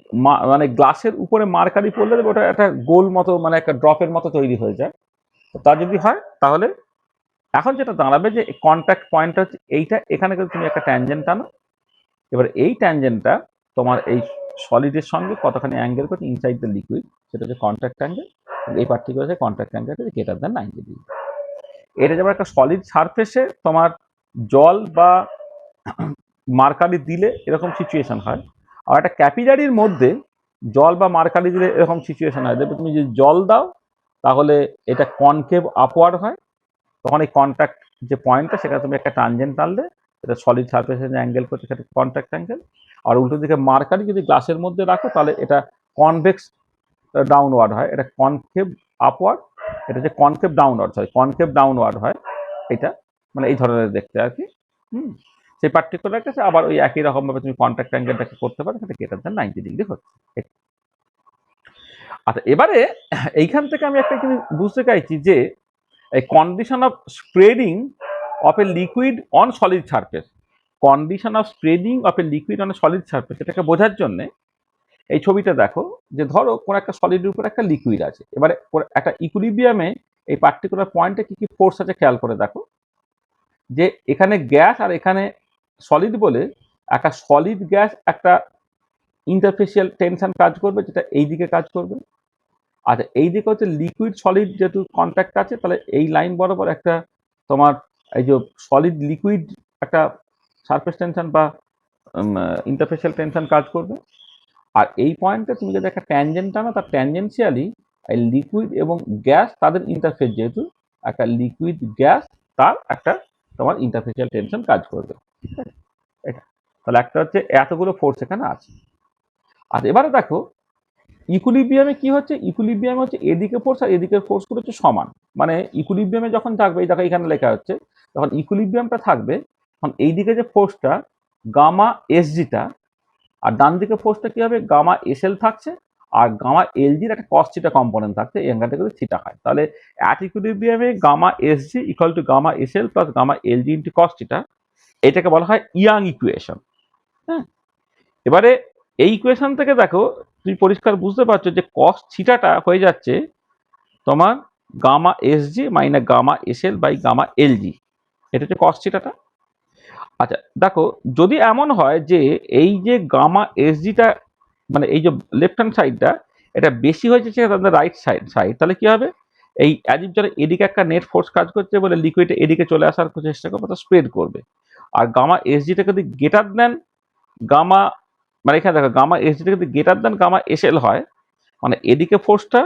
মানে গ্লাসের উপরে মার্কারি পড়লে ওটা একটা গোল মতো মানে একটা ড্রপের মতো তৈরি হয়ে যায়। তো তা যদি হয় তাহলে এখন যেটা দাঁড়াবে যে কন্ট্যাক্ট পয়েন্টটা হচ্ছে এইটা, এখানে কিন্তু তুমি একটা ট্যানজেন্ট টানো। এবার এই ট্যানজেন্টটা তোমার এই সলিডের সঙ্গে কতখানি অ্যাঙ্গেল করছে ইনসাইড দ্য লিকুইড, সেটা হচ্ছে কন্ট্যাক্ট অ্যাঙ্গেল। এই পার্টিকুলার কন্ট্যাক্ট অ্যাঙ্গেলটা গ্রেটার দ্যান 90 ডিগ্রি। এটা যেমন একটা সলিড সারফেসে তোমার জল বা মার্কারি দিলে এরকম সিচুয়েশন হয়, আর একটা ক্যাপিলারির মধ্যে জল বা মার্কারি দিলে এরকম সিচুয়েশন হয়। দেখবে তুমি যদি জল দাও তাহলে এটা কনকেভ আপওয়ার্ড হয়, তখন এই কন্ট্যাক্ট যে পয়েন্টটা সেখানে তুমি একটা টানজেন্ট টানলে এটা সলিড সারফেসের যে অ্যাঙ্গেল করছে সেটা কন্ট্যাক্ট অ্যাঙ্গেল। আর উল্টো দিকে মার্কারি যদি গ্লাসের মধ্যে রাখো তাহলে এটা কনভেক্স ডাউনওয়ার্ড হয়, এটা কনকেভ আপওয়ার্ড, এটা হচ্ছে concave downward, sorry concave downward হয় এটা, মানে এই ধরনের দেখতে আর কি। হুম, সেই পার্টিকুলার কেসে আবার ওই একই রকম ভাবে তুমি কন্ট্যাক্ট অ্যাঙ্গেলটাকে করতে পারো, সেটা গ্রেটার দ্যান 90 ডিগ্রি হচ্ছে। আচ্ছা, এবারে এইখান থেকে আমি একটা জিনিস বুঝতে চাইছি যে a condition of spreading of a liquid on solid surface, condition of spreading of a liquid on a solid surface, এটাকে বোঝার জন্য এই ছবিটা দেখো যে ধরো কোন একটা সলিডের উপর একটা লিকুইড আছে, এবারে একটা ইকুইলিব্রিয়ামে এই পার্টিকুলার পয়েন্টে কি কি ফোর্স আছে খেয়াল করে দেখো যে এখানে গ্যাস আর এখানে সলিড বলে একটা সলিড গ্যাস একটা ইন্টারফেসিয়াল টেনশন কাজ করবে, যেটা এই দিকে কাজ করবে। আচ্ছা, এই দিকে হচ্ছে লিকুইড সলিড যেহেতু কন্ট্যাক্ট আছে, তাহলে এই লাইন বরাবর একটা তোমার এই যে সলিড লিকুইড একটা সারফেস টেনশন বা ইন্টারফেসিয়াল টেনশন কাজ করবে। আর এই পয়েন্টে তুমি যদি একটা ট্যানজেন্ট টানো, তার ট্যানজেন্সিয়ালি এই লিকুইড এবং গ্যাস তাদের ইন্টারফেস, যেহেতু একটা লিকুইড গ্যাস তার একটা তোমার ইন্টারফেসিয়াল টেনশন কাজ করবে। এটা তাহলে একটা হচ্ছে এতগুলো ফোর্স এখানে আছে। আর এবারে দেখো ইকুইলিব্রিয়ামে কি হচ্ছে, ইকুইলিব্রিয়ামে হচ্ছে এদিকে ফোর্স আর এদিকের ফোর্সগুলো হচ্ছে সমান। মানে ইকুইলিব্রিয়ামে যখন থাকবে, এই দেখো এখানে লেখা হচ্ছে যখন ইকুইলিব্রিয়ামটা থাকবে তখন এইদিকে যে ফোর্সটা গামা এসজিটা, আর ডান দিকে ফোর্সটা কি হবে গামা এসএল থাকছে, আর গামা এলজির একটা কস থিটা কম্পোনেন্ট থাকছে, এই অ্যাঙ্গেলটা কিন্তু থিটা হয়। তাহলে অ্যাট ইকুইলিব্রিয়ামে gamma SG equal to gamma SL plus gamma LG into cos theta, এটাকে বলা হয় ইয়াং ইকুয়েশন। হ্যাঁ, এবারে এই ইকুয়েশন থেকে দেখো তুমি পরিষ্কার বুঝতে পারছো যে কস থিটাটা হয়ে যাচ্ছে তোমার gamma SG minus gamma SL by gamma LG, এটা হচ্ছে কস থিটাটা। আচ্ছা দেখো, যদি এমন হয় যে এই যে গামা এসজিটা মানে এই যে লেফট হ্যান্ড সাইডটা এটা বেশি হয়েছে তাদের রাইট সাইড, তাহলে কি হবে, এই অ্যাজিভ জলে এদিকে একটা নেট ফোর্স কাজ করছে বলে লিকুইড এদিকে চলে আসার চেষ্টা করবে, তো স্প্রেড করবে। আর গামা এসজিটাকে যদি গ্রেটার দেন গামা, মানে এখানে দেখো গামা এসজিটা যদি গ্রেটার দেন গামা এসএল হয়, মানে এদিকে ফোর্সটা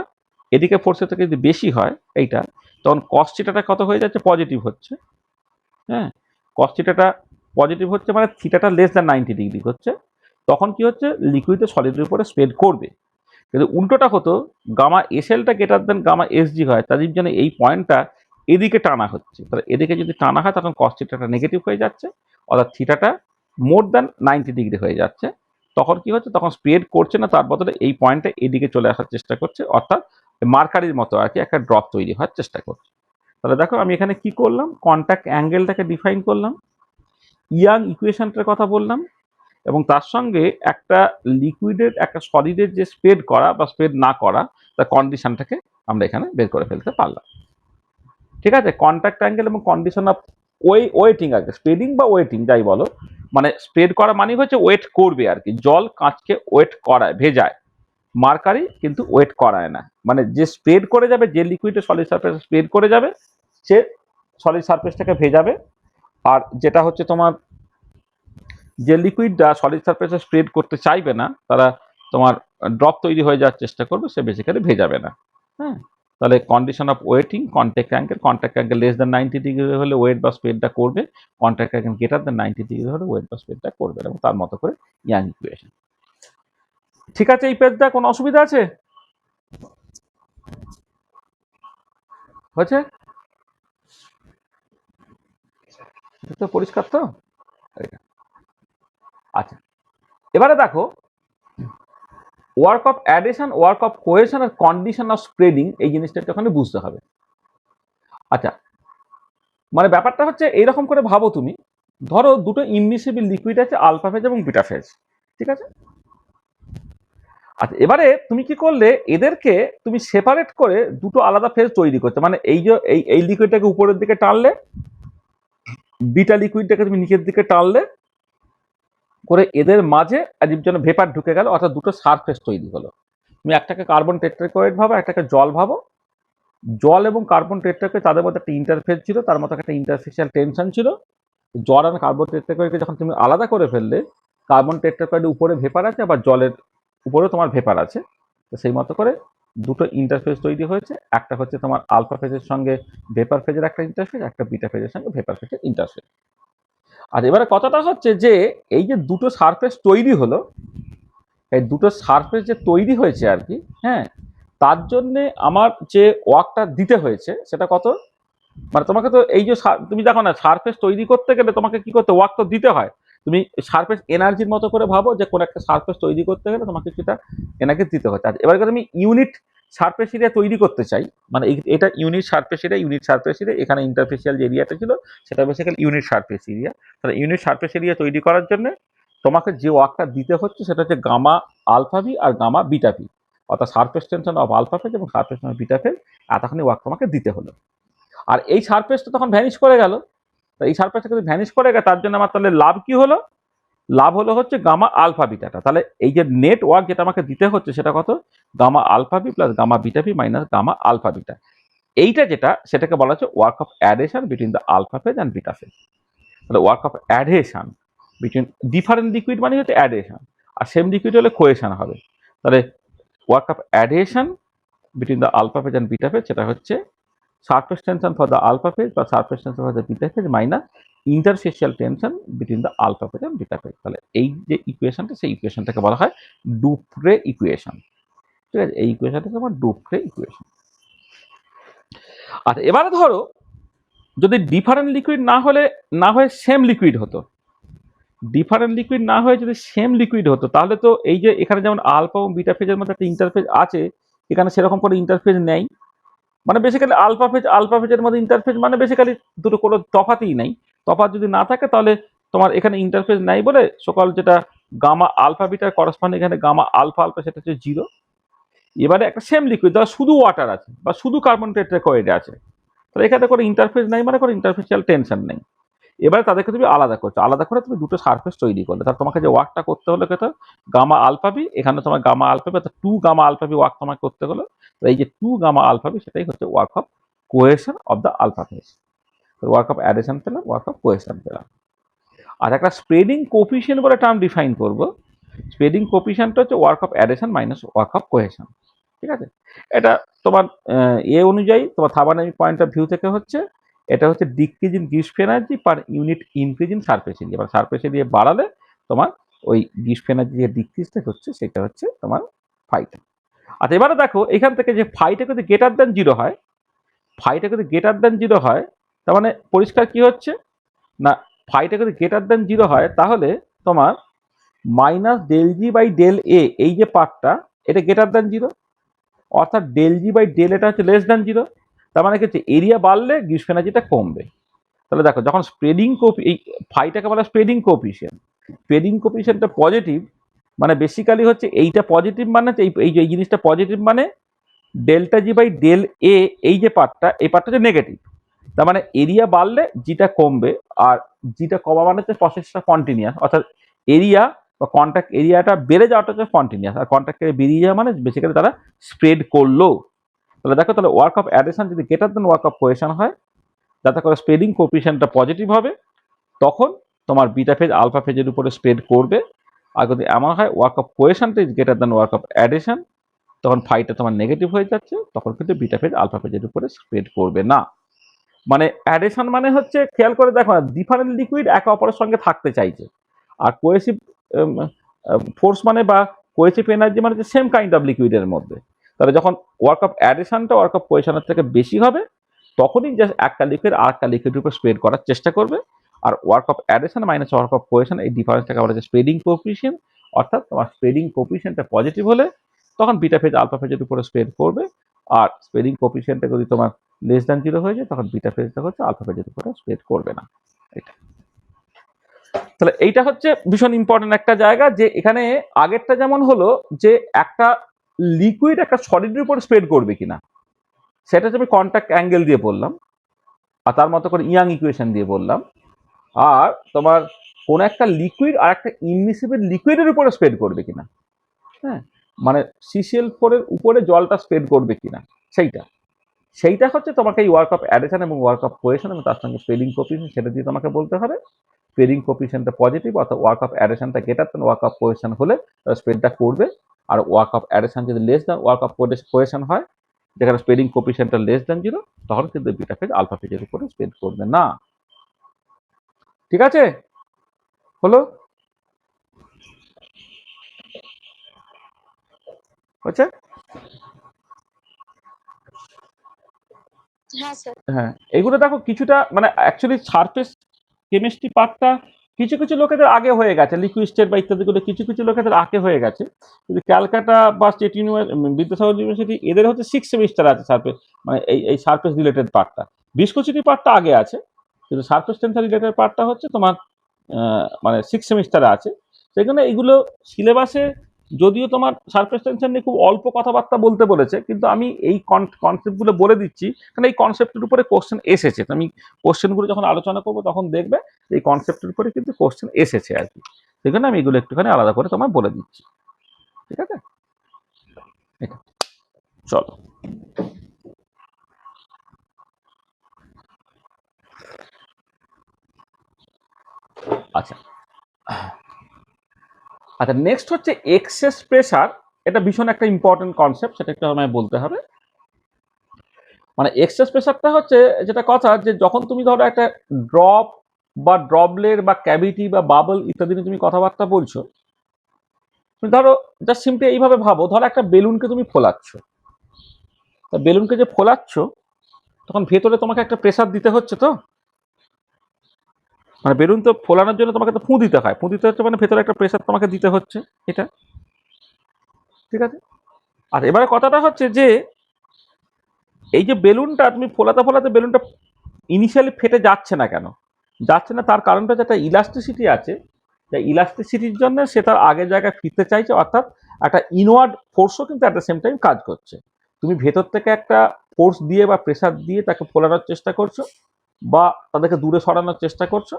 এদিকে ফোর্সের থেকে যদি বেশি হয় এইটা, তখন কস থিটাটা কত হয়ে যাচ্ছে, পজিটিভ হচ্ছে। হ্যাঁ, কস থিটাটা পজিটিভ হচ্ছে মানে থিটাটা লেস দ্যান 90 ডিগ্রি হচ্ছে, তখন কি হচ্ছে লিকুইডে সলিডের উপরে স্প্রেড করবে। কিন্তু উল্টোটা হতো গামা এসএলটা গ্রেটার দেন গামা এসজি হয়, তাদের জন্য এই পয়েন্টটা এদিকে টানা হচ্ছে, তাহলে এদিকে যদি টানা হয় তখন কস থিটাটা নেগেটিভ হয়ে যাচ্ছে, অর্থাৎ থিটাটা মোর দ্যান 90 ডিগ্রি হয়ে যাচ্ছে। তখন কি হচ্ছে, তখন স্প্রেড করছে না, তার বদলে এই পয়েন্টটা এদিকে চলে আসার চেষ্টা করছে, অর্থাৎ মার্কারির মতো আর কি একটা ড্রপ তৈরি হওয়ার চেষ্টা করছে। তাহলে দেখো আমি এখানে কি করলাম, কন্ট্যাক্ট অ্যাঙ্গেলটাকে ডিফাইন করলাম, ইয়াং ইকুয়েশনটার কথা বললাম, এবং তার সঙ্গে একটা লিকুইডের একটা সলিডের যে স্প্রেড করা বা স্প্রেড না করা তার কন্ডিশনটাকে আমরা এখানে বের করে ফেলতে পারলাম। ঠিক আছে, কন্ট্যাক্ট অ্যাঙ্গেল এবং কন্ডিশন অফ ওয়েটিং আর কি, স্প্রেডিং বা ওয়েটিং যাই বলো, মানে স্প্রেড করা মানে হচ্ছে ওয়েট করবে আর কি, জল কাঁচকে ওয়েট করায় ভেজায়, মার্কারি কিন্তু ওয়েট করায় না, মানে যে স্প্রেড করে যাবে, যে লিকুইডে সলিড সারফেস স্প্রেড করে যাবে সে সলিড সারফেসটাকে ভেজাবে, আর যেটা হচ্ছে তোমার যে লিকুইডটা সলিড সারফেসে স্প্রেড করতে চাইবে না, তারা তোমার ড্রপ তৈরি হয়ে যাওয়ার চেষ্টা করবে, সে বেসিক্যালি ভেজাবে না। হ্যাঁ, তাহলে condition of waiting, contact angle less than 90 degree হলে ওয়েট বা স্প্রেডটা করবে, contact angle greater than 90 degree হলে ওয়েট বা স্প্রেডটা করবে, এবং তার মতো করে ইয়াং ইকুয়েশন। ঠিক আছে, এই পেজটা কোনো অসুবিধা আছে? হয়েছে তো, পরিষ্কার তো? আচ্ছা, এবারে দেখো work of adhesion, work of cohesion আর কন্ডিশন অফ স্প্রেডিং, এই জিনিসটা ওখানে বুঝতে হবে। আচ্ছা, মানে ব্যাপারটা হচ্ছে এইরকম করে ভাবো তুমি ধরো দুটো ইমমিসিবল লিকুইড আছে, আলফা ফেজ এবং বিটা ফেজ, ঠিক আছে? আচ্ছা, এবারে তুমি কি করলে, এদেরকে তুমি সেপারেট করে দুটো আলাদা ফেজ তৈরি করতে, মানে এই যে এই লিকুইডটাকে উপরের দিকে টানলে, বিটা লিকুইডটাকে তুমি নিচের দিকে টানলে, করে এদের মাঝে যেন ভেপার ঢুকে গেল, অর্থাৎ দুটো সারফেস তৈরি হলো। তুমি একটাকে কার্বন টেট্রাক্লোরাইড ভাবো, একটাকে জল ভাবো। জল এবং কার্বন টেট্রাক্লোরাইড তাদের মধ্যে একটা ইন্টারফেস ছিল, তার মধ্যে একটা ইন্টারফেসিয়াল টেনশন ছিল। জল আর কার্বন টেট্রাক্লোরাইডকে যখন তুমি আলাদা করে ফেললে, কার্বন টেট্রাক্লোরাইডের উপরে ভেপার আছে, আবার জলের উপরেও তোমার ভেপার আছে, তো সেই মতো করে দুটো ইন্টারফেস তৈরি হয়েছে। একটা হচ্ছে তোমার আলফা ফেজের সঙ্গে ভেপার ফেজের একটা ইন্টারফেস, একটা বিটা ফেজের সঙ্গে ভেপার ফেজের ইন্টারফেস। আর এবারে কথাটা হচ্ছে যে এই যে দুটো সারফেস তৈরি হলো, এই দুটো সারফেস যে তৈরি হয়েছে আর কি, হ্যাঁ, তার জন্য আমার যে ওয়ার্কটা দিতে হয়েছে সেটা কত? মানে তোমাকে তো এই যে তুমি দেখো না, সারফেস তৈরি করতে গেলে তোমাকে কি করতে, ওয়ার্ক তো দিতে হয়। তুমি সারফেস এনার্জির মতো করে ভাবো যে কোন একটা সারফেস তৈরি করতে গেলে তোমাকে সেটা এনার্জি দিতে হচ্ছে। আর এবার তুমি ইউনিট সারফেস এরিয়া তৈরি করতে চাই, মানে এটা ইউনিট সারফেস এরিয়া, এখানে ইন্টারফেসিয়াল যে এরিয়াটা ছিল সেটা বেসিক্যালি ইউনিট সারফেস এরিয়া। তাহলে ইউনিট সারফেস এরিয়া তৈরি করার জন্য তোমাকে যে ওয়ার্কটা দিতে হচ্ছে সেটা হচ্ছে গামা আলফা ভি আর গামা বিটা ভি, অর্থাৎ surface tension of alpha phase এবং surface tension of beta phase, এতখানি ওয়ার্ক তোমাকে দিতে হলো। আর এই সারফেসটা তখন ভ্যানিশ করে গেল। তো এই সারফেসটা যদি ভ্যানিশ করে গেল, তার জন্য আমার তাহলে লাভ কি হলো? লাভ হলো হচ্ছে গামা আলফা বিটাটা। তাহলে এই যে নেট ওয়ার্ক যেটা আমাকে দিতে হচ্ছে সেটা কত? Gamma alpha B plus gamma beta B minus gamma alpha beta. এইটা যেটা, সেটাকে বলা হচ্ছে work of adhesion between the alpha phase and beta phase. তাহলে work of adhesion between different liquid মানে হচ্ছে অ্যাডহেশন, আর সেম লিকুইড হলে কোহেশন হবে। তাহলে work of adhesion between the alpha phase and beta phase, সেটা হচ্ছে surface tension for the alpha phase plus surface tension for the beta phase minus interfacial tension between the alpha phase and beta phase। তাহলে এই যে ইকুয়েশনটা, সেই ইকুয়েশনটাকে বলা হয় ডুপ্রে equation, ঠিক আছে? এই ইকুয়েশনটাকে আমার ডুপ্রে ইকুয়েশন। আচ্ছা, এবারে ধরো যদি ডিফারেন্ট লিকুইড না হয়ে সেম লিকুইড হতো, ডিফারেন্ট লিকুইড না হয়ে যদি সেম লিকুইড হতো, তাহলে তো এই যে এখানে যেমন আলফা এবং বিটা ফেজের মধ্যে একটা ইন্টারফেজ আছে, এখানে সেরকম কোনো ইন্টারফেজ নেই। মানে বেসিক্যালি আলফা ফেজের মধ্যে ইন্টারফেজ মানে বেসিক্যালি দুটো কোনো তফাতই নেই। তফাৎ যদি না থাকে তাহলে তোমার এখানে ইন্টারফেজ নাই বলে সকল যেটা গামা আলফা বিটার করসপন্ডিং এখানে গামা আলফা আলফা সেটা হচ্ছে 0। এবারে একটা সেম লিকুইড ধর শুধু ওয়াটার আছে বা শুধু কার্বন টেট্রাক্লোরাইড আছে, তাহলে এখানে কোনো ইন্টারফেজ নাই, মানে কোনো ইন্টারফেসিয়াল টেনশন নেই। এবারে তাদেরকে তুমি আলাদা করছো, আলাদা করে তুমি দুটো সারফেস তৈরি করলে, তার তোমাকে যে ওয়ার্কটা করতে হলো কত? গামা আলফা বি, এখানে তোমার গামা আলফা বি অর্থাৎ 2 গামা আলফা বি ওয়ার্ক তোমাকে করতে হলো। তো এই যে 2 গামা আলফা বি, সেটাই হচ্ছে work of cohesion of the alpha phase. Work of adhesion পেলাম, ওয়ার্ক অফ কোহেশন পেলাম। আর একটা স্প্রেডিং কোফিশিয়েন্ট বলে টার্ম ডিফাইন করব। স্প্রেডিং কোফিশিয়েন্টটা হচ্ছে work of adhesion minus work of cohesion, ঠিক আছে? এটা তোমার এ অনুযায়ী তোমার থার্মোডাইনামিক পয়েন্ট অফ ভিউ থেকে হচ্ছে, এটা হচ্ছে decrease in Gibbs energy per unit increase in surface area. এবার সারফেস এরিয়া বাড়ালে তোমার ওই গিবস এনার্জি যে ডিক্রিজটা হচ্ছে সেটা হচ্ছে তোমার ফাইটা। আচ্ছা, এবারে দেখো এখান থেকে যে ফাইটা যদি গ্রেটার দেন 0 হয়, ফাইটা যদি গ্রেটার দেন 0 হয়, তার মানে পরিষ্কার কি হচ্ছে না, ফাইটা যদি গ্রেটার দেন 0 হয় তাহলে তোমার minus del G by del A, এই যে পার্টটা, এটা গ্রেটার দেন 0, অর্থাৎ ডেল জি বাই ডেল এটা হচ্ছে লেস দেন 0। তার মানে কি হচ্ছে, এরিয়া বাড়লে গিবস এনার্জিটা কমবে। তাহলে দেখো যখন স্প্রেডিং এই ফাইটাকে বলা স্প্রেডিং কোফিশিয়েন্ট, স্প্রেডিং কোফিশিয়েন্টটা পজিটিভ, মানে বেসিক্যালি হচ্ছে এইটা পজিটিভ, মানে এই জিনিসটা পজিটিভ, মানে delta G by del A, এই যে পার্টটা, এই পার্টটা হচ্ছে নেগেটিভ। তার মানে এরিয়া বাড়লে জিটা কমবে, আর জিটা কমা মানে হচ্ছে প্রসেসটা কন্টিনিউয়াস, অর্থাৎ এরিয়া বা কন্ট্যাক্ট এরিয়াটা বেড়ে যাওয়াটা হচ্ছে কন্টিনিউয়াস, আর কন্ট্যাক্ট এরিয়া বেরিয়ে যাওয়া মানে বেসিক্যালি তারা স্প্রেড করলো। তাহলে দেখো, তাহলে ওয়ার্ক অফ অ্যাডিশন যদি greater than work of cohesion হয়, যাতে করে স্প্রেডিং কোফিশিয়েন্টটা পজিটিভ হবে, তখন তোমার বিটা ফেজ আলফা ফেজের উপরে স্প্রেড করবে। আর যদি এমন হয় ওয়ার্ক অফ কোহেশনটা is greater than work of adhesion, তখন ফাইটা তোমার নেগেটিভ হয়ে যাচ্ছে, তখন কিন্তু বিটা ফেজ আলফা ফেজের উপরে স্প্রেড করবে না। মানে অ্যাডিশন মানে হচ্ছে, খেয়াল করে দেখো না, ডিফারেন্ট লিকুইড একে অপরের সঙ্গে থাকতে চাইছে, আর কোয়েসিভ ফোর্স মানে বা কোয়েসিভ এনার্জি মানে হচ্ছে সেম কাইন্ড অফ লিকুইডের মধ্যে। তাহলে যখন ওয়ার্ক অফ অ্যাডিশনটা ওয়ার্ক অফ কোয়েশনের থেকে বেশি হবে, তখনই জাস্ট একটা লিকুইড আর একটা লিকুইডের উপর স্প্রেড করার চেষ্টা করবে। আর work of adhesion minus work of cohesion, এই ডিফারেন্সটাকে বলা হচ্ছে স্প্রেডিং কোফিশিয়েন্ট। অর্থাৎ তোমার স্প্রেডিং কোফিশিয়েন্টটা পজিটিভ হলে তখন বিটা ফেজ আলফা ফেজের উপরে স্প্রেড করবে, আর স্প্রেডিং কোফিশিয়েন্টটা যদি তোমার লেস দ্যান 0 হয়ে যায়, তখন বিটা ফেজটা হচ্ছে আলফা ফেজের উপরে স্প্রেড করবে না। এটা তাহলে এইটা হচ্ছে ভীষণ ইম্পর্টেন্ট একটা জায়গা, যে এখানে আগেরটা যেমন হলো যে একটা লিকুইড একটা সলিডের উপর স্প্রেড করবে কিনা, সেটা হচ্ছে আমি কন্ট্যাক্ট অ্যাঙ্গেল দিয়ে বললাম, আর তার মতো করে ইয়াং ইকুয়েশন দিয়ে বললাম। আর তোমার কোন একটা লিকুইড আর একটা ইনমিসিবল লিকুইডের উপরে স্প্রেড করবে কিনা, হ্যাঁ, মানে CCl4 এর উপরে জলটা স্প্রেড করবে কিনা, সেইটা হচ্ছে তোমাকে এই ওয়ার্ক অফ অ্যাডিশন এবং ওয়ার্ক অফ কোহেশন এবং তার সঙ্গে স্প্রেডিং কোফিশিয়েন্ট সেটা দিয়ে তোমাকে বলতে হবে। স্প্রেডিং কোফিশিয়েন্টটা পজিটিভ অর্থাৎ ওয়ার্ক অফ অ্যাডিশনটা greater than work of cohesion হলে স্প্রেডটা করবে, আর ওয়ার্ক অফ অ্যাডিশন যদি less than work of cohesion হয়, যেখানে স্প্রেডিং কোফিশিয়েন্টটা লেস দেন 0, তখন কিন্তু বিটা ফেজ আলফা ফেজের উপরে স্প্রেড করবে না। ঠিক আছে, হলো, হচ্ছে। হ্যাঁ স্যার। হ্যাঁ, এগুলো দেখো কিছুটা মানে অ্যাকচুয়ালি সারফেস কেমিস্ট্রি পার্টটা কিছু কিছু লোকেদের আগে হয়ে গেছে, লিকুইড স্টেট বা ইত্যাদিগুলো কিছু কিছু লোকেদের আগে হয়ে গেছে, কিন্তু ক্যালকাটা বা স্টেট বিদ্যাসাগর ইউনিভার্সিটি এদের হচ্ছে 6 সেমিস্টার আছে সারফেস, মানে এই সারফেস রিলেটেড পার্টটা, ভিসকোসিটি পার্টটা আগে আছে, কিন্তু সারফেস টেন্সার রিলেটেড পার্টটা হচ্ছে তোমার মানে 6 সেমিস্টারে আছে। সেখানে এগুলো সিলেবাসে যদিও তোমার সারফেস টেনশন নিয়ে খুব অল্প কথাবার্তা বলতে বলেছে, কিন্তু আমি এই কনসেপ্টগুলো বলে দিচ্ছি কারণ এই কনসেপ্টের উপরে কোশ্চেন এসেছে। আমি কোশ্চেনগুলো যখন আলোচনা করবো তখন দেখবে এই কনসেপ্টের উপরে কিন্তু কোশ্চেন এসেছে আর কি, সেই জন্য আমি এগুলো একটুখানি আলাদা করে তোমার বলে দিচ্ছি। ঠিক আছে, এটা চলো। আচ্ছা আচ্ছা, নেক্সট হচ্ছে এক্সেস প্রেসার। এটা ভীষণ একটা ইম্পর্টেন্ট কনসেপ্ট, সেটা একটু আমায় বলতে হবে। মানে এক্সেস প্রেসারটা হচ্ছে যেটা কথা, যে যখন তুমি ধরো একটা ড্রপ বা ড্রবলেট বা ক্যাভিটি বা বাবল ইত্যাদি নিয়ে তুমি কথাবার্তা বলছো, তুমি ধরো জাস্ট সিম্পলি এইভাবে ভাবো, ধরো একটা বেলুনকে তুমি ফোলাচ্ছ, তা বেলুনকে যে ফোলাচ্ছ তখন ভেতরে তোমাকে একটা প্রেসার দিতে হচ্ছে, তো মানে বেলুন তো ফোলানোর জন্য তোমাকে তো ফুঁ দিতে হয়, ফুঁ দিতে হচ্ছে মানে ভেতরে একটা প্রেসার তোমাকে দিতে হচ্ছে, এটা ঠিক আছে। আর এবারে কথাটা হচ্ছে যে এই যে বেলুনটা তুমি ফোলাতে ফোলাতে বেলুনটা ইনিশিয়ালি ফেটে যাচ্ছে না কেন, যাচ্ছে না তার কারণটা হচ্ছে একটা ইলাস্টিসিটি আছে, ইলাস্টিসিটির জন্য সে তার আগের জায়গায় ফিরতে চাইছে, অর্থাৎ একটা ইনওয়ার্ড ফোর্সও কিন্তু অ্যাট দ্য সেম টাইম কাজ করছে। তুমি ভেতর থেকে একটা ফোর্স দিয়ে বা প্রেসার দিয়ে তাকে ফোলানোর চেষ্টা করছো বা তাদেরকে দূরে সরানোর চেষ্টা করছো,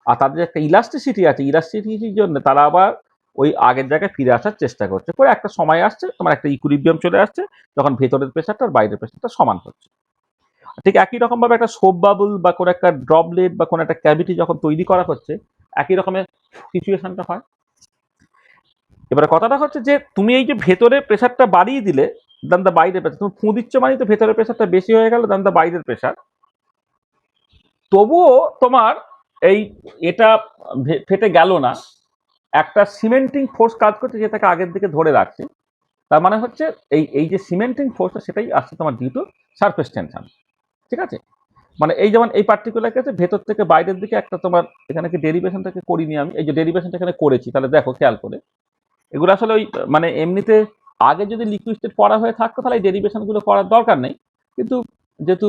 আর তাদের একটা ইলাস্টিসিটি আছে, ইলাস্টিসিটির জন্য তারা আবার ওই আগের জায়গায় ফিরে আসার চেষ্টা করছে, পরে একটা সময় আসছে তোমার একটা ইকুইলিব্রিয়াম চলে আসছে, তখন ভেতরের প্রেসারটা আর বাইরের প্রেসারটা সমান হচ্ছে। ঠিক একই রকম ভাবে একটা সোপ বাবল বা কোনো একটা ড্রপলেট বা কোনো একটা ক্যাভিটি যখন তৈরি করা হচ্ছে, একই রকমের সিচুয়েশনটা হয়। এবারে কথাটা হচ্ছে যে তুমি এই যে ভেতরে প্রেসারটা বাড়িয়ে দিলে দেন দা বাইরের প্রেসার, তুমি ফুঁ দিচ্ছ মানে তো ভেতরের প্রেসারটা বেশি হয়ে গেল দেন দা বাইরের প্রেসার, তবুও তোমার এই এটা ফেটে গেল না, একটা সিমেন্টিং ফোর্স কাজ করছে যেটাকে আগের দিকে ধরে রাখছে। তার মানে হচ্ছে এই যে সিমেন্টিং ফোর্সটা সেটাই আসছে তোমার ডিউ টু সারফেস টেনশন। ঠিক আছে, মানে এই যেমন এই পার্টিকুলার কেসে ভেতর থেকে বাইরের দিকে একটা তোমার এখানে কি ডেরিভেশনটাকে করিনি আমি, এই যে ডেরিভেশনটা এখানে করেছি, তাহলে দেখো খেয়াল করে এগুলো আসলে ওই মানে এমনিতে আগে যদি লিকুইড স্টেট পড়া হয়ে থাকতো তাহলে এই ডেরিভেশনগুলো করার দরকার নেই, কিন্তু যেহেতু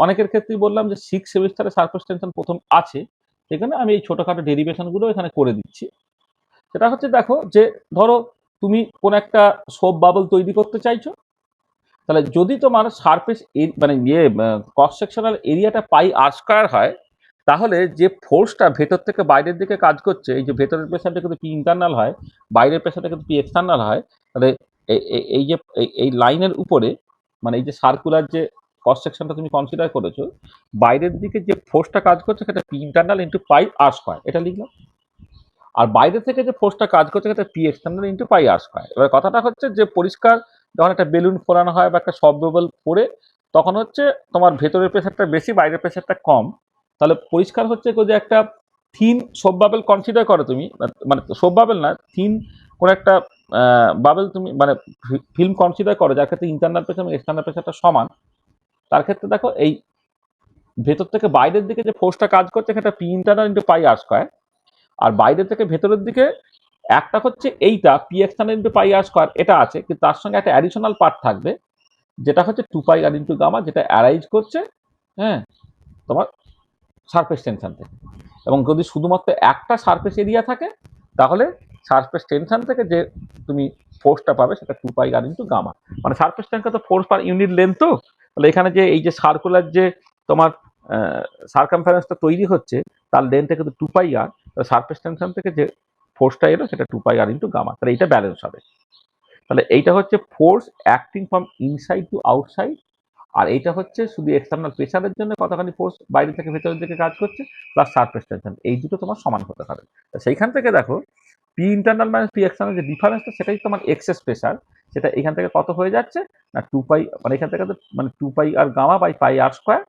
অনেকের ক্ষেত্রেই বললাম যে 6 সেমিস্টারে সারফেস টেনশন প্রথম আছে, সেখানে আমি এই ছোটখাটো ডেরিভেশনগুলো এখানে করে দিচ্ছি। সেটা হচ্ছে দেখো যে ধরো তুমি কোন একটা সোপ বাবল তৈরি করতে চাইছো, তাহলে যদি তোমার সারফেস মানে ইয়ে ক্রস সেকশনাল এরিয়াটা পাই আর স্কয়ার হয়, তাহলে যে ফোর্সটা ভেতর থেকে বাইরের দিকে কাজ করছে, এই যে ভেতরের প্রেসারটা কিন্তু পি ইন্টারনাল হয়, বাইরের প্রেসারটা কিন্তু পি এক্সটার্নাল হয়, তাহলে এই যে এই লাইনের উপরে মানে এই যে সার্কুলার যে ক্রস সেকশনটা তুমি কনসিডার করেছো, বাইরের দিকে যে ফোর্সটা কাজ করছে সেটা পি ইন্টারনাল ইন্টু পাই আর স্কয়ার, এটা লিখলাম। আর বাইরে থেকে যে ফোর্সটা কাজ করছে সেটা পি এক্সটার্নাল ইন্টু পাই আর স্কয়ার। এবার কথাটা হচ্ছে যে পরিষ্কার যখন একটা বেলুন ফোলানো হয় বা একটা সব বাবল পড়ে, তখন হচ্ছে তোমার ভেতরের প্রেসারটা বেশি বাইরের প্রেসারটা কম, তাহলে পরিষ্কার হচ্ছে যে একটা থিন সোপ বাবল কনসিডার করো তুমি, মানে সোপ বাবল না, থিন কোনো একটা বাবল তুমি মানে ফিল্ম কনসিডার করো যার ক্ষেত্রে ইন্টারনাল প্রেসার এবং এক্সটার্নাল প্রেসারটা সমান, তার ক্ষেত্রে দেখো এই ভেতর থেকে বাইরের দিকে যে ফোর্সটা কাজ করছে সেটা পি ইন্টারনাল ইন্টু পাই আর স্কয়ার, আর বাইরে থেকে ভেতরের দিকে একটা হচ্ছে এইটা পি এক্সটার্নাল ইন্টু পাই আর স্কয়ার, এটা আছে, কিন্তু তার সঙ্গে একটা অ্যাডিশনাল পার্ট থাকবে যেটা হচ্ছে 2 পাই আর ইন্টু গামা, যেটা অ্যারাইজ করছে হ্যাঁ তোমার সারফেস টেনশন থেকে। এবং যদি শুধুমাত্র একটা সারফেস এরিয়া থাকে তাহলে সারফেস টেনশন থেকে যে তুমি ফোর্সটা পাবে সেটা 2 পাই আর ইন্টু গামা। মানে সারফেস টেনশন তো ফোর্স পার ইউনিট লেন্থ, তো তাহলে এখানে যে এই যে সার্কুলার যে তোমার সার্কামফারেন্সটা তৈরি হচ্ছে তার লেন্থটা কিন্তু 2 পাই আর, সারফেস টেনশন থেকে যে ফোর্সটা এলো সেটা 2 পাই আর ইন্টু গামা, তাহলে এইটা ব্যালেন্স হবে। তাহলে এইটা হচ্ছে force acting from inside to outside, আর এইটা হচ্ছে শুধু এক্সটার্নাল প্রেসারের জন্য কতখানি ফোর্স বাইরে থেকে ভেতরের দিকে কাজ করছে, প্লাস সারফেস টেনশন, এই দুটো তোমার সমান হতে হবে। সেইখান থেকে দেখো P internal minus P external যে ডিফারেন্সটা সেটাই তোমার এক্সেস প্রেসার, সেটা এখান থেকে কত হয়ে যাচ্ছে না 2 পাই, মানে এখান থেকে মানে 2 pi r gamma by pi r square,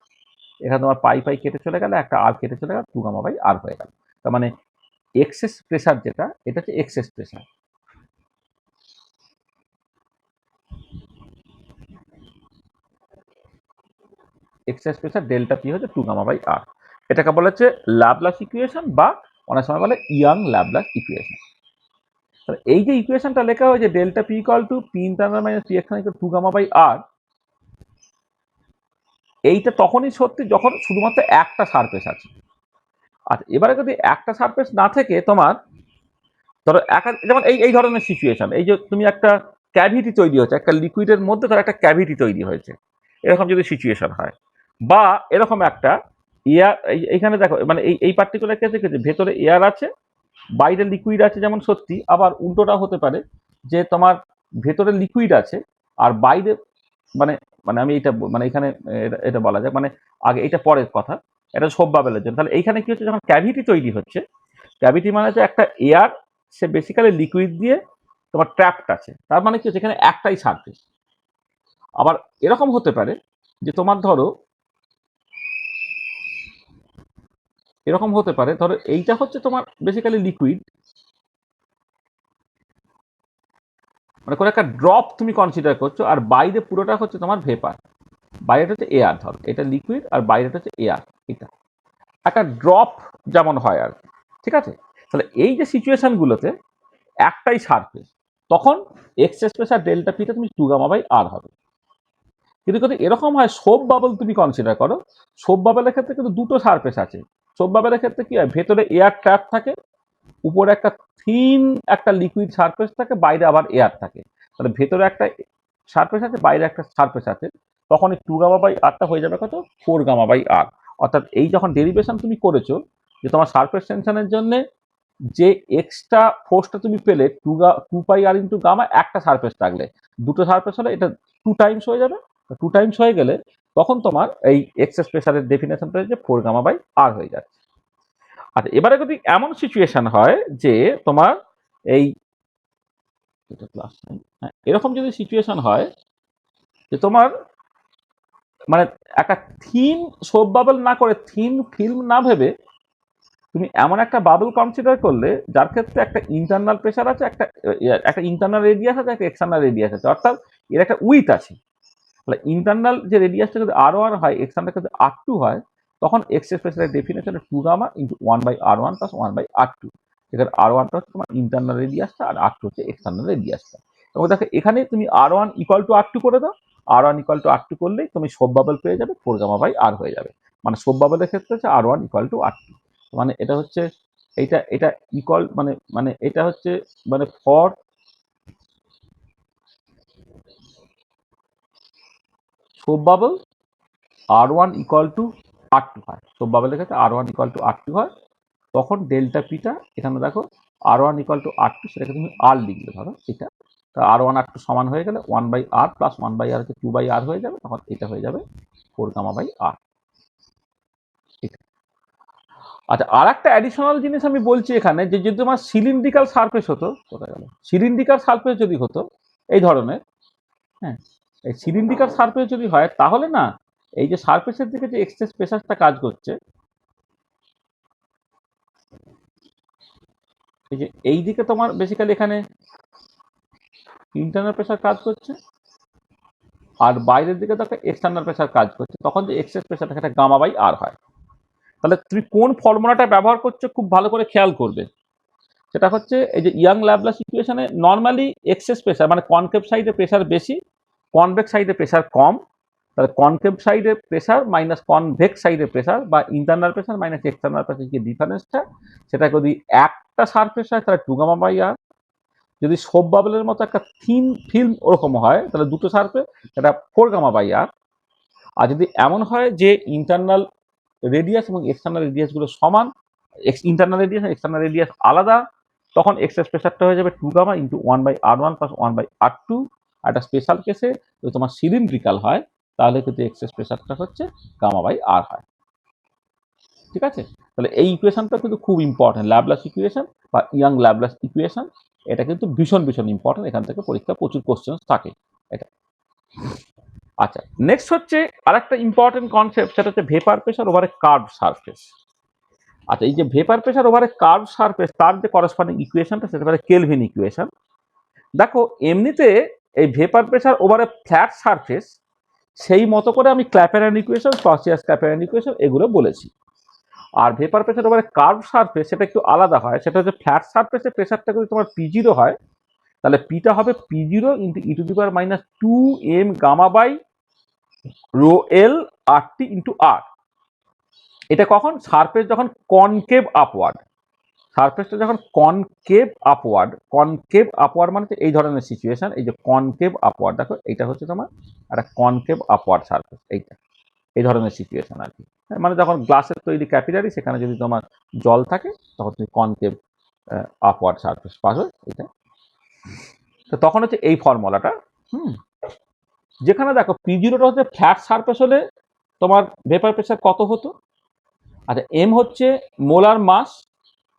এখানে তোমার পাই পাই কেটে চলে গেলে একটা আর কেটে চলে গেল 2 গামা বাই আর হয়ে গেল। তার মানে এক্সেস প্রেসার যেটা এটা হচ্ছে excess pressure. Excess pressure delta p হচ্ছে 2 গামা বাই আর, এটাকে বলা হচ্ছে ল্যাপ্লাস ইকুয়েশন বা অনেক সময় বলে ইয়াং ল্যাপ্লাস ইকুয়েশন। তাহলে এই যে ইকুয়েশনটা লেখা হয়েছে delta P equal to P internal minus P external equal 2 gamma by R, এইটা তখনই সত্যি যখন শুধুমাত্র একটা সারফেস আছে। আচ্ছা এবারে যদি একটা সারফেস না থেকে তোমার ধরো যেমন এই এই ধরনের সিচুয়েশন, এই যে তুমি একটা ক্যাভিটি তৈরি হচ্ছে একটা লিকুইডের মধ্যে, ধর একটা ক্যাভিটি তৈরি হয়েছে, এরকম যদি সিচুয়েশন হয়, বা এরকম একটা এয়ার, এইখানে দেখো মানে এই এই পার্টিকুলার কেসে যে ভেতরে এয়ার আছে বাইরে লিকুইড আছে, যেমন সত্যি আবার উল্টোটা হতে পারে যে তোমার ভেতরে লিকুইড আছে আর বাইরে মানে মানে আমি এটা মানে এখানে এটা বলা যায় মানে আগে এটা পরের কথা, এটা সব বাবেলের জন্য। তাহলে এইখানে কি হচ্ছে যখন ক্যাভিটি তৈরি হচ্ছে, ক্যাভিটি মানে হচ্ছে একটা এয়ার সে বেসিক্যালি লিকুইড দিয়ে তোমার ট্র্যাপড আছে, তার মানে কি হচ্ছে এখানে একটাই সারফেস। আবার এরকম হতে পারে যে তোমার ধরো এরকম হতে পারে, ধরো এইটা হচ্ছে তোমার বেসিক্যালি লিকুইড, মানে কোনো একটা ড্রপ তুমি কনসিডার করছো, আর বাইরে পুরোটা হচ্ছে তোমার ভেপার, বাইরেটা হচ্ছে এয়ার, ধরো এটা লিকুইড আর বাইরেটা হচ্ছে এয়ার, এটা একটা ড্রপ যেমন হয় আর কি, ঠিক আছে। তাহলে এই যে সিচুয়েশনগুলোতে একটাই সারফেস, তখন এক্সেস প্রেসার ডেল্টা পিটা তুমি 2 গামা বাই আর হবে। কিন্তু যদি এরকম হয় সোপ বাবল তুমি কনসিডার করো, সোপ বাবলের ক্ষেত্রে কিন্তু দুটো সারফেস আছে। সোপ বাবলের ক্ষেত্রে কি হয়, ভেতরে এয়ার ট্র্যাপ থাকে, উপরে একটা থিন একটা লিকুইড সারফেস থাকে, বাইরে আবার এয়ার থাকে। তাহলে ভেতরে একটা সারফেস আছে বাইরে একটা সারফেস আছে, তখন এই 2 গামা বাই আরটা হয়ে যাবে কত 4 গামা বাই আর। অর্থাৎ এই যখন ডেরিভেশন তুমি করেছো যে তোমার সারফেস টেনশনের জন্য যে এক্সট্রা ফোর্সটা তুমি পেলে 2 পাই আর ইন্টু গামা, একটা সারফেস থাকলে, দুটো সারফেস হলে এটা 2 টাইমস হয়ে যাবে, 2 টাইমস হয়ে গেলে তখন তোমার এই এক্সেস প্রেসারের ডেফিনেশনটা হচ্ছে 4 গামা বাই আর হয়ে যাচ্ছে। আচ্ছা এবারে যদি এমন সিচুয়েশন হয় যে তোমার এই এরকম যদি সিচুয়েশন হয় যে তোমার মানে একটা থিন সোপ বাবল না করে, থিন ফিল্ম না ভেবে তুমি এমন একটা বাবল কনসিডার করলে যার ক্ষেত্রে একটা ইন্টারনাল প্রেসার আছে, একটা একটা ইন্টারনাল রেডিয়াস আছে, একটা এক্সটার্নাল রেডিয়াস আছে, অর্থাৎ এর একটা উইথ আছে। তাহলে ইন্টারনাল যে রেডিয়াসটা যদি আর হয়, এক্সটার্নাল যদি আর হয়, তখন এক্সেস প্রেসারের definition 2 gamma into 1 by R plus 1 by R, যেখানে আর1টা হচ্ছে তোমার ইন্টারনাল রেডিয়াসটা আর আর হচ্ছে এক্সটার্নাল রেডিয়াসটা। এবং দেখো এখানে তুমি আর1 ইকুয়াল টু আর করে দাও, আর1 ইকুয়াল টু আর করলেই তুমি সোপ বাবল পেয়ে যাবে, 4 গামা বাই আর হয়ে যাবে। মানে সোপ বাবলের ক্ষেত্রে হচ্ছে আর1 ইকুয়াল টু আর, মানে এটা হচ্ছে এটা এটা ইকুয়াল মানে মানে এটা হচ্ছে মানে ফর সোপ বাবল আর1 ইকুয়াল টু আর হয়, সোপ বাবলের ক্ষেত্রে আর1 ইকুয়াল টু আর হয়, তখন ডেল্টা পিটা এখানে দেখো আর1 ইকুয়াল টু আর, সেটাকে তুমি আর লিখলে, ধরো এটা আর1 আর সমান হয়ে গেলে 1 বাই আর প্লাস 1 বাই আর হচ্ছে 2 বাই আর হয়ে যাবে, তখন এটা হয়ে যাবে 4 গামা বাই আর। আচ্ছা আর একটা অ্যাডিশনাল জিনিস আমি বলছি এখানে, যে যদি তোমার সিলিন্ড্রিক্যাল সারফেস হতো, কোথায় গেল, সিলিন্ড্রিক্যাল সারফেস যদি হতো এই ধরনের, হ্যাঁ এই সিলিন্ড্রিক্যাল সারফেস যদি হয় তাহলে না এই যে সারফেসের দিকে যে এক্সেস প্রেসারটা কাজ করছে, এই যে এই দিকে তোমার বেসিক্যালি এখানে ইন্টারনাল প্রেসার কাজ করছে, আর বাইরের দিকে তো একটা এক্সটার্নাল প্রেসার কাজ করছে, তখন যে এক্সেস প্রেসারটা সেটা গামা বাই আর হয়। তাহলে তুমি কোন ফর্মুলাটা ব্যবহার করছো খুব ভালো করে খেয়াল করবে, সেটা হচ্ছে এই যে ইয়াং ল্যাপ্লাস ইকুয়েশনে নর্মালি এক্সেস প্রেসার মানে কনকেভ সাইডে প্রেসার বেশি, কনভেক্স সাইডে প্রেসার কম, তাহলে কনকেভ সাইডের প্রেসার মাইনাস কনভেক্স সাইডের প্রেসার বা internal pressure minus external pressure যে ডিফারেন্সটা, সেটা যদি একটা সারফেস হয় তাহলে 2 গামা বাই আর, যদি সোপ বাবলের মতো একটা থিন ফিল্ম ওরকম হয় তাহলে দুটো সারফেস, সেটা 4 গামা বাই আর। আর যদি এমন হয় যে ইন্টারনাল রেডিয়াস এবং এক্সটার্নাল রেডিয়াসগুলো সমান, ইন্টারনাল রেডিয়াস আর এক্সটার্নাল রেডিয়াস আলাদা, তখন এক্সেস প্রেসারটা হয়ে যাবে 2 গামা ইন্টু 1 বাই আর1 প্লাস 1 বাই আর2। আর একটা স্পেশাল কেসে যদি তোমার সিলিন্ড্রিকাল হয় তাহলে কিন্তু এক্সেস প্রেসারটা হচ্ছে গামা বাই আর হয়। ঠিক আছে, তাহলে এই ইকুয়েশনটা কিন্তু খুব ইম্পর্টেন্ট, ল্যাবলাস ইকুয়েশন বা ইয়াং ল্যাবলাস ইকুয়েশন। এটা কিন্তু ভীষণ ভীষণ ইম্পর্টেন্ট, এখান থেকে পরীক্ষা প্রচুর কোশ্চেন থাকে এটা। আচ্ছা, নেক্সট হচ্ছে আরেকটা ইম্পর্টেন্ট কনসেপ্ট, সেটা হচ্ছে vapour pressure over a curve surface. আচ্ছা, এই যে vapour pressure over a curve surface, তার যে করেসপন্ডিং ইকুয়েশনটা সেটা হচ্ছে কেলভিন ইকুয়েশন। দেখো এমনিতে এই vapour pressure over a flat surface সেই মতো করে আমি ক্ল্যাপেরান ইকুয়েশন, ক্লসিয়াস ক্ল্যাপেরান ইকুয়েশন এগুলো বলেছি। আর vapour pressure over a curve surface সেটা একটু আলাদা হয়, সেটা হচ্ছে ফ্ল্যাট সারফেসে প্রেসারটা যদি তোমার P0 হয় তাহলে পিটা হবে P0 into E to the power minus 2m gamma by rho L R T into R. এটা কখন? সারফেস যখন কনকেভ আপওয়ার্ড, সারফেসটা যখন কনকেভ আপওয়ার্ড মানে এই ধরনের সিচুয়েশন, এই যে কনকেভ আপওয়ার্ড, দেখো এইটা হচ্ছে তোমার একটা কনকেভ আপওয়ার্ড সারফেস, এইটা এই ধরনের সিচুয়েশন আর কি। মানে যখন গ্লাসের তৈরি ক্যাপিলারি, সেখানে যদি তোমার জল থাকে তখন তুমি কনকেভ আপওয়ার্ড সারফেস পাবে এটা। তো তখন হচ্ছে এই ফর্মুলাটা, যেখানে দেখো P0টা হচ্ছে ফ্ল্যাট সারফেস হলে তোমার ভেপার প্রেসার কত হতো? আচ্ছা, এম হচ্ছে মোলার মাস,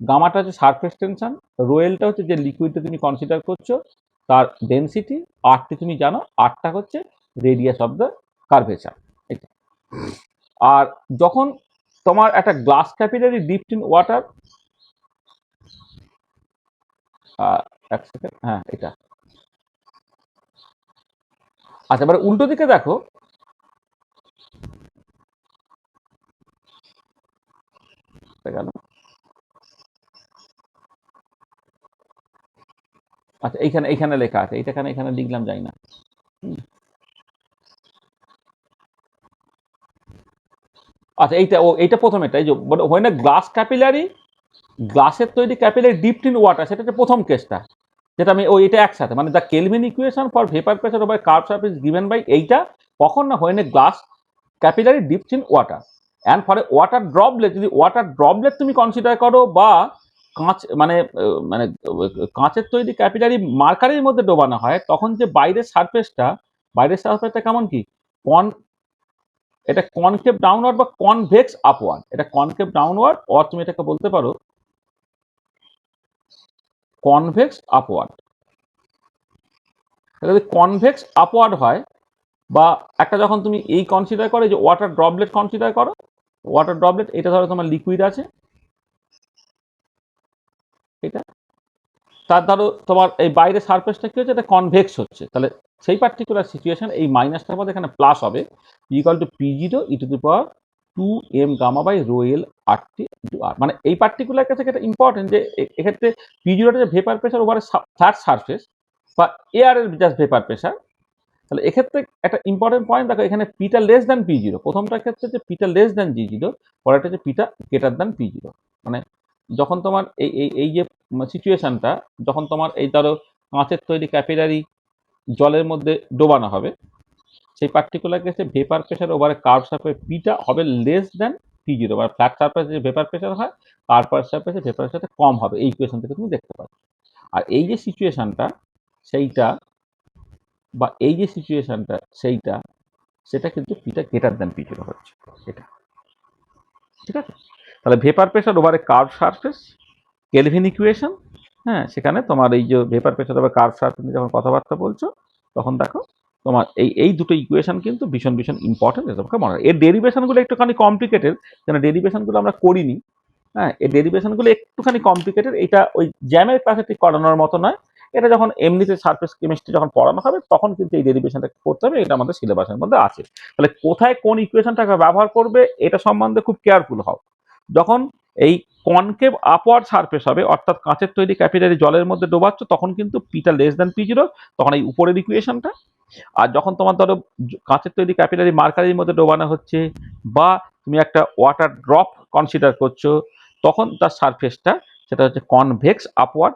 গামাটা হচ্ছে সারফেস টেনশন, রোয়েলটা হচ্ছে যে লিকুইডটা তুমি কনসিডার করছো তার ডেনসিটি, আরটি তুমি জানো, আরটা হচ্ছে রেডিয়াস অফ দ্য কার্ভেচার। এটা। আর যখন তোমার একটা glass capillary dipped in water, এক সেকেন্ড, হ্যাঁ এটা। আচ্ছা, এবার উল্টো দিকে দেখো, গেল। আচ্ছা, এইখানে এইখানে লেখা আছে, এইটা এখানে লিখলাম যাই না। আচ্ছা, এইটা প্রথম, এটা এই যে হয় না গ্লাস ক্যাপিলারি, গ্লাসের তৈরি ক্যাপিলারি ডিপড ইন ওয়াটার, সেটা হচ্ছে প্রথম কেসটা, যেটা আমি এটা একসাথে, মানে the Kelvin equation for vapour pressure over curve surface given by এইটা কখন না হয় না glass capillary dipped in water and for a water droplet, যদি ওয়াটার ড্রপলেট তুমি কনসিডার করো বা কাঁচ মানে মানে কাঁচের তৈরি ক্যাপিলারি মার্কারির মধ্যে ডোবানো হয়, তখন যে বাইরের সারফেসটা কেমন কি এটা কনকেভ ডাউনওয়ার্ড বা কনভেক্স আপওয়ার্ড, এটা কনকেভ ডাউনওয়ার্ড, অর তুমি এটাকে বলতে পারো কনভেক্স আপওয়ার্ড। যদি কনভেক্স আপওয়ার্ড হয়, বা একটা যখন তুমি এই কনসিডার করো যে ওয়াটার ড্রপলেট কনসিডার করো, ওয়াটার ড্রপলেট এটা ধরো তোমার লিকুইড আছে, এটা তার ধরো তোমার এই বাইরের সারফেসটা কি হচ্ছে, এটা কনভেক্স হচ্ছে, তাহলে সেই পার্টিকুলার সিচুয়েশন এই মাইনাসটার মধ্যে এখানে প্লাস হবে, equal to P0 E to the power 2m gamma by rho L R T into R. মানে এই পার্টিকুলার কেসে এটা ইম্পর্টেন্ট যে এক্ষেত্রে P0টা যে vapour pressure over flat surface বা এয়ারের জাস্ট ভেপার প্রেসার, তাহলে এক্ষেত্রে একটা ইম্পর্টেন্ট পয়েন্ট দেখো, এখানে পিটা লেস দ্যান P0, প্রথমটার ক্ষেত্রে যে পিটা লেস দ্যান G0, পরেরটা যে পিটা গ্রেটার দ্যান P0। মানে যখন তোমার এই যে সিচুয়েশনটা, যখন তোমার এই ধরো কাঁচের তৈরি ক্যাপিলারি জলের মধ্যে ডোবানো হবে, সেই পার্টিকুলার কেসে vapour pressure over curve surface পিটা হবে লেস দ্যান P0, বা ফ্ল্যাট সারফেসে যে ভেপার প্রেসার হয় কার্ভ সারফেসে ভেপার প্রেসারটা কম হবে, এই ইকুয়েশন থেকে তুমি দেখতে পাচ্ছ। আর এই যে সিচুয়েশনটা সেইটা, বা এই যে সিচুয়েশনটা সেইটা, সেটা কিন্তু পিটা গ্রেটার দ্যান P0 হচ্ছে এটা। ঠিক আছে, তাহলে vapour pressure over a curve surface kelvin equation, হ্যাঁ, সেখানে তোমার এই যে vapour pressure over curve surface যখন কথাবার্তা বলছো, তখন দেখো তোমার এই দুটো ইকুয়েশন কিন্তু ভীষণ ভীষণ ইম্পর্টেন্ট, তোমাকে মনে হয়। এর ডেরিভেশনগুলো একটুখানি কমপ্লিকেটেড, কেন ডেরিভেশনগুলো আমরা করিনি, হ্যাঁ, এই ডেরিভেশনগুলো একটুখানি কমপ্লিকেটেড, এটা ওই জ্যামের ক্লাসে ঠিক করানোর মতো নয়, এটা যখন এমনিতে সারফেস কেমিস্ট্রি যখন পড়ানো হবে তখন কিন্তু এই ডেরিভেশনটা করতে হবে, এটা আমাদের সিলেবাসের মধ্যে আছে। তাহলে কোথায় কোন ইকুয়েশনটাকে ব্যবহার করবে এটা সম্বন্ধে খুব কেয়ারফুল হও। যখন এই কনকেভ আপওয়ার্ড সারফেস হবে, অর্থাৎ কাঁচের তৈরি ক্যাপিলারি জলের মধ্যে ডোবাচ্ছ, তখন কিন্তু পিটা লেস দ্যান P0, তখন এই উপরের ইকুয়েশনটা, আর যখন তোমার ধরো কাঁচের তৈরি ক্যাপিলারি মার্কারির মধ্যে ডোবানো হচ্ছে বা তুমি একটা ওয়াটার ড্রপ কনসিডার করছো, তখন তার সারফেসটা সেটা হচ্ছে কনভেক্স আপওয়ার্ড,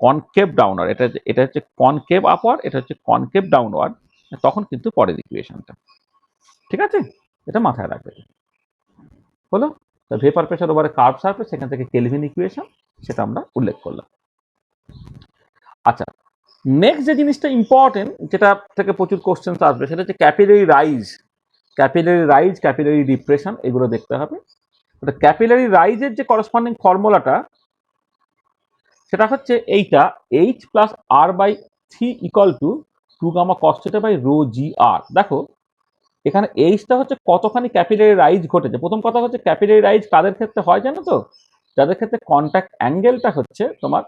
কনকেভ ডাউনওয়ার্ড। এটা হচ্ছে কনকেভ আপওয়ার্ড, এটা হচ্ছে কনকেভ ডাউনওয়ার্ড। তখন কিন্তু পরের ইকুয়েশনটা, ঠিক আছে, এটা মাথায় রাখবে। হলো ভেপার প্রেশার ওভারে কার্ভ সারফেস, সেখান থেকে কেলভিন ইকুয়েশন, সেটা আমরা উল্লেখ করলাম। আচ্ছা, নেক্সট যে জিনিসটা ইম্পর্টেন্ট, যেটা থেকে প্রচুর কোশ্চেন আসবে, সেটা হচ্ছে ক্যাপিলারি রাইজ। ক্যাপিলারি ডিপ্রেশন, এগুলো দেখতে হবে। ক্যাপিলারি রাইজের যে করসপন্ডিং ফর্মুলাটা, সেটা হচ্ছে এইটা, H plus R by three equal to 2 gamma cos theta by rho G R. দেখো এখানে এইচটা হচ্ছে কতখানি ক্যাপিলারি রাইজ ঘটেছে। প্রথম কথা হচ্ছে ক্যাপিলারি রাইজ কাদের ক্ষেত্রে হয় জানো তো? যাদের ক্ষেত্রে কন্ট্যাক্ট অ্যাঙ্গেলটা হচ্ছে তোমার